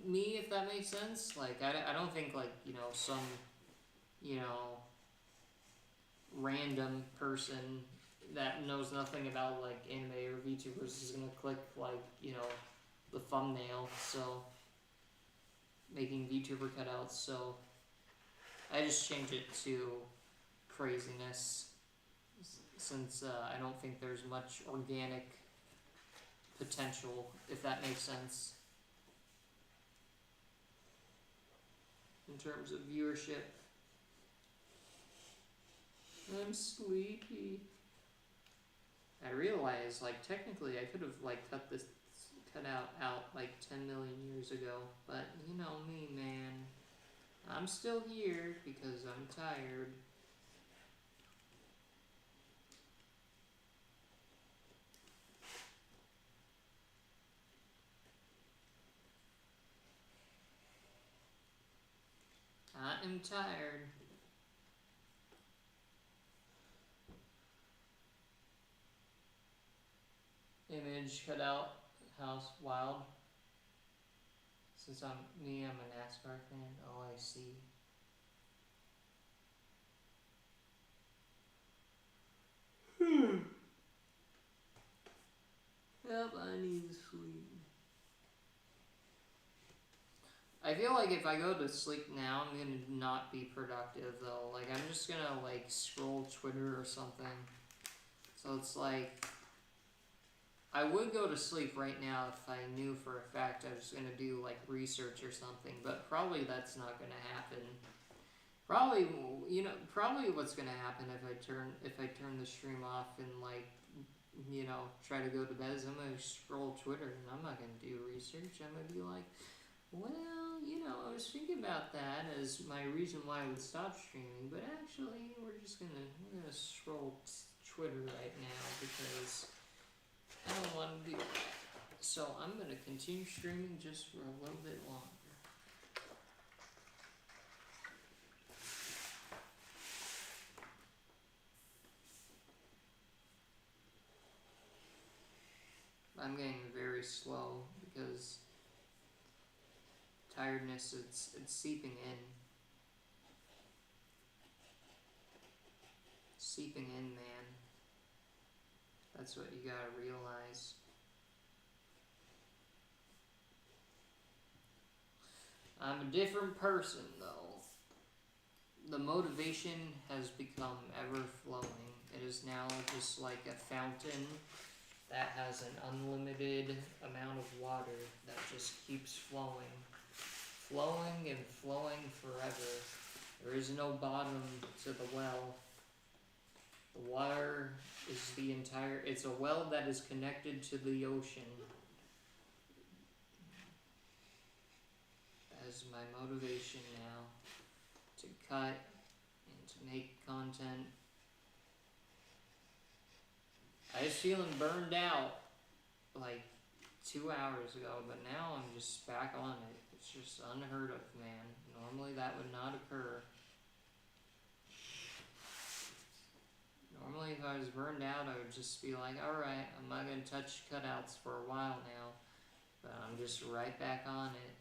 me, if that makes sense. Like I don't think like, you know, some, you know, random person that knows nothing about like anime or VTubers is gonna click like, you know, the thumbnail. So making VTuber cutouts, so I just change it to craziness since I don't think there's much organic potential, if that makes sense, in terms of viewership. I'm sleepy. I realized like technically I could have like cut out like 10 million years ago, but you know me, man. I'm still here because I'm tired. I am tired. Image cutout house wild. Since I'm a NASCAR fan. Oh, I see. Yep, I need to sleep. I feel like if I go to sleep now, I'm gonna not be productive though. Like I'm just gonna like scroll Twitter or something. So it's like I would go to sleep right now if I knew for a fact I was gonna do like research or something, but probably that's not gonna happen. Probably, you know, probably what's gonna happen if I turn the stream off and like, you know, try to go to bed is I'm gonna scroll Twitter and I'm not gonna do research. I'm gonna be like, well, you know, I was thinking about that as my reason why I would stop streaming, but actually we're gonna scroll Twitter right now because I don't want to do that. So I'm gonna continue streaming just for a little bit longer. I'm getting very slow because tiredness, it's seeping in. Seeping in, man. That's what you gotta realize. I'm a different person though. The motivation has become ever flowing. It is now just like a fountain that has an unlimited amount of water that just keeps flowing. Flowing and flowing forever. There is no bottom to the well. The water is it's a well that is connected to the ocean. That is my motivation now. To cut and to make content. I was feeling burned out like 2 hours ago, but now I'm just back on it. It's just unheard of, man. Normally that would not occur. Normally if I was burned out, I would just be like, alright, I'm not going to touch cutouts for a while now. But I'm just right back on it.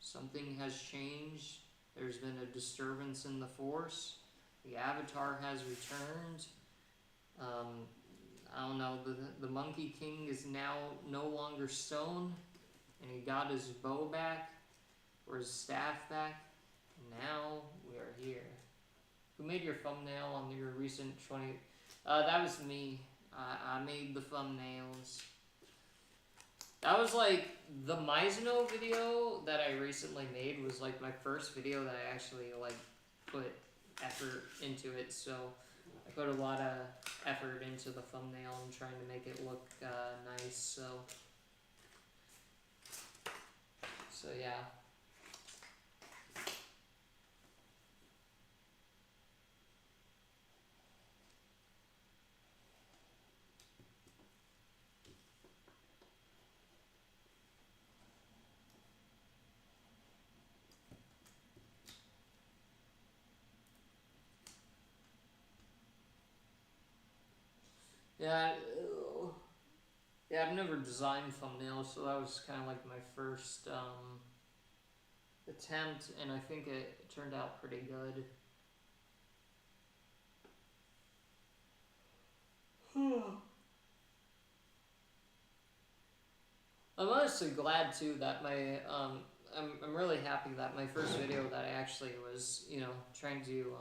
Something has changed. There's been a disturbance in the force. The avatar has returned. I don't know, the Monkey King is now no longer stone, and he got his bow back, or his staff back, and now we are here. Who made your thumbnail on your recent 20... that was me. I made the thumbnails. That was like, the Mizuno video that I recently made was like my first video that I actually like put effort into it, so I put a lot of effort into the thumbnail and trying to make it look nice, so yeah. Yeah, I've never designed thumbnails, so that was kind of like my first attempt, and I think it turned out pretty good. I'm honestly glad too that my I'm really happy that my first video that I actually was, you know, trying to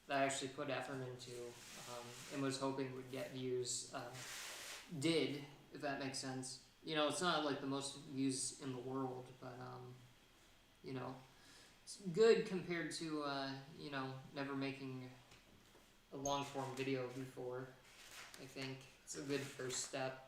that I actually put effort into and was hoping would get views did, if that makes sense. You know, it's not like the most views in the world, but you know, it's good compared to you know, never making a long form video before. I think it's a good first step.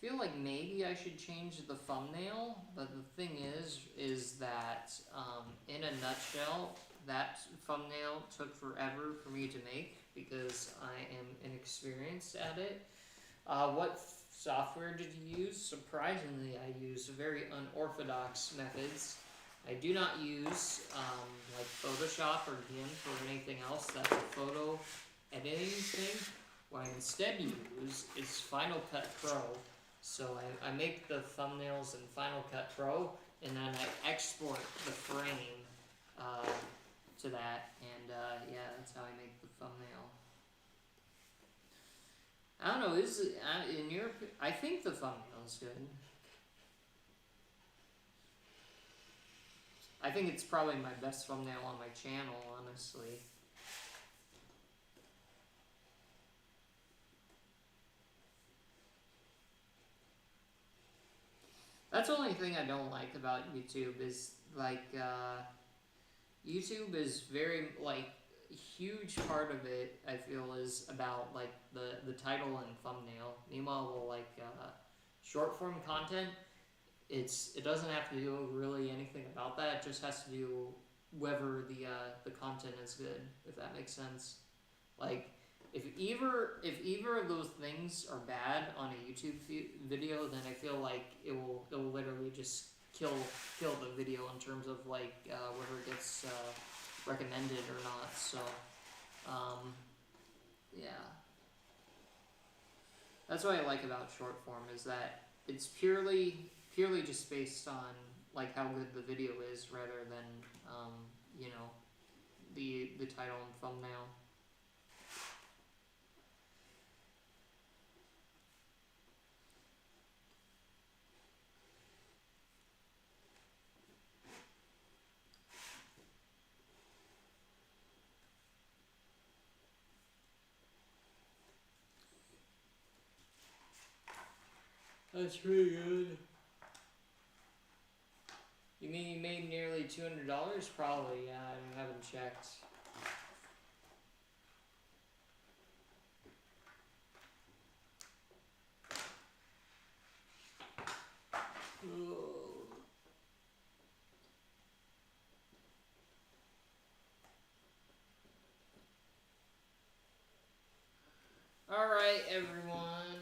I feel like maybe I should change the thumbnail, but the thing is that in a nutshell, that thumbnail took forever for me to make because I am inexperienced at it. What software did you use? Surprisingly, I use very unorthodox methods. I do not use like Photoshop or GIMP or anything else that's a photo editing thing. What I instead use is Final Cut Pro. So I make the thumbnails in Final Cut Pro, and then I export the frame to that, and yeah, that's how I make the thumbnail. I don't know, is it, in your, I think the thumbnail's good. I think it's probably my best thumbnail on my channel, honestly. That's the only thing I don't like about YouTube is, like, YouTube is very, like, a huge part of it, I feel, is about, like, the title and thumbnail. Meanwhile, like, short form content, it doesn't have to do really anything about that. It just has to do whether the content is good, if that makes sense. Like, if either of those things are bad on a YouTube video, then I feel like it will literally just kill the video in terms of like whether it gets recommended or not. So yeah, that's what I like about short form, is that it's purely just based on like how good the video is rather than you know, the title and thumbnail. That's pretty good. You mean you made nearly $200? Probably, yeah, I haven't checked. Alright, everyone.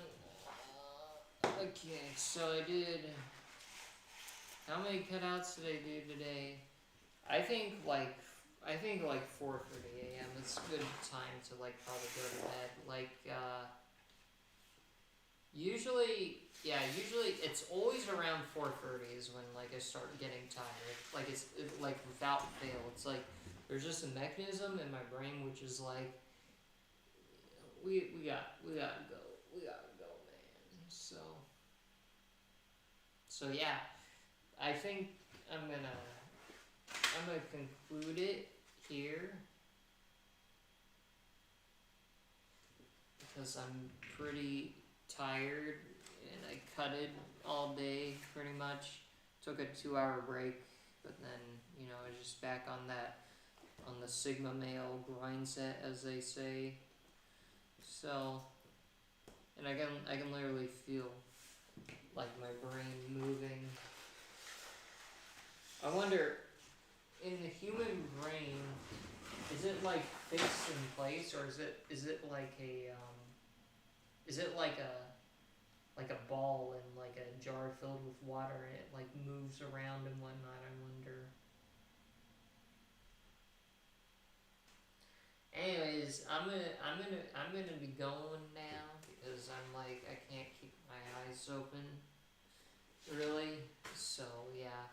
Okay, so I did... How many cutouts did I do today? I think like I think like 4:30 a.m. is a good time to like probably go to bed. Like usually it's always around 4:30 is when like I start getting tired. Like like without fail. It's like there's just a mechanism in my brain which is like we gotta go, man. So yeah, I think I'm gonna conclude it here because I'm pretty tired and I cutted all day pretty much. Took a 2-hour break, but then I was just back on the Sigma male grind set, as they say. So, and I can literally feel like my brain moving. I wonder, in the human brain, is it like fixed in place, or is it like a like a ball in like a jar filled with water and it like moves around and whatnot? I wonder. Anyways, I'm gonna be going now because I'm like I can't keep my eyes open, really. So yeah.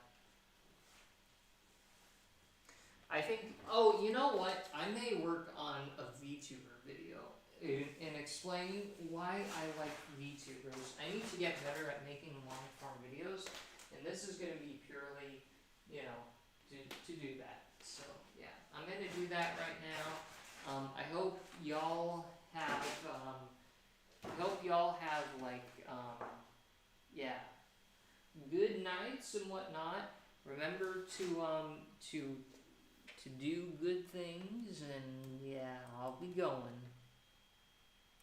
I think. Oh, you know what? I may work on a VTuber video and explain why I like VTubers. I need to get better at making long form videos, and this is gonna be purely, to do that. So yeah, I'm gonna do that right now. I hope y'all have. Like yeah, good nights and whatnot. Remember to do good things, and yeah, I'll be going.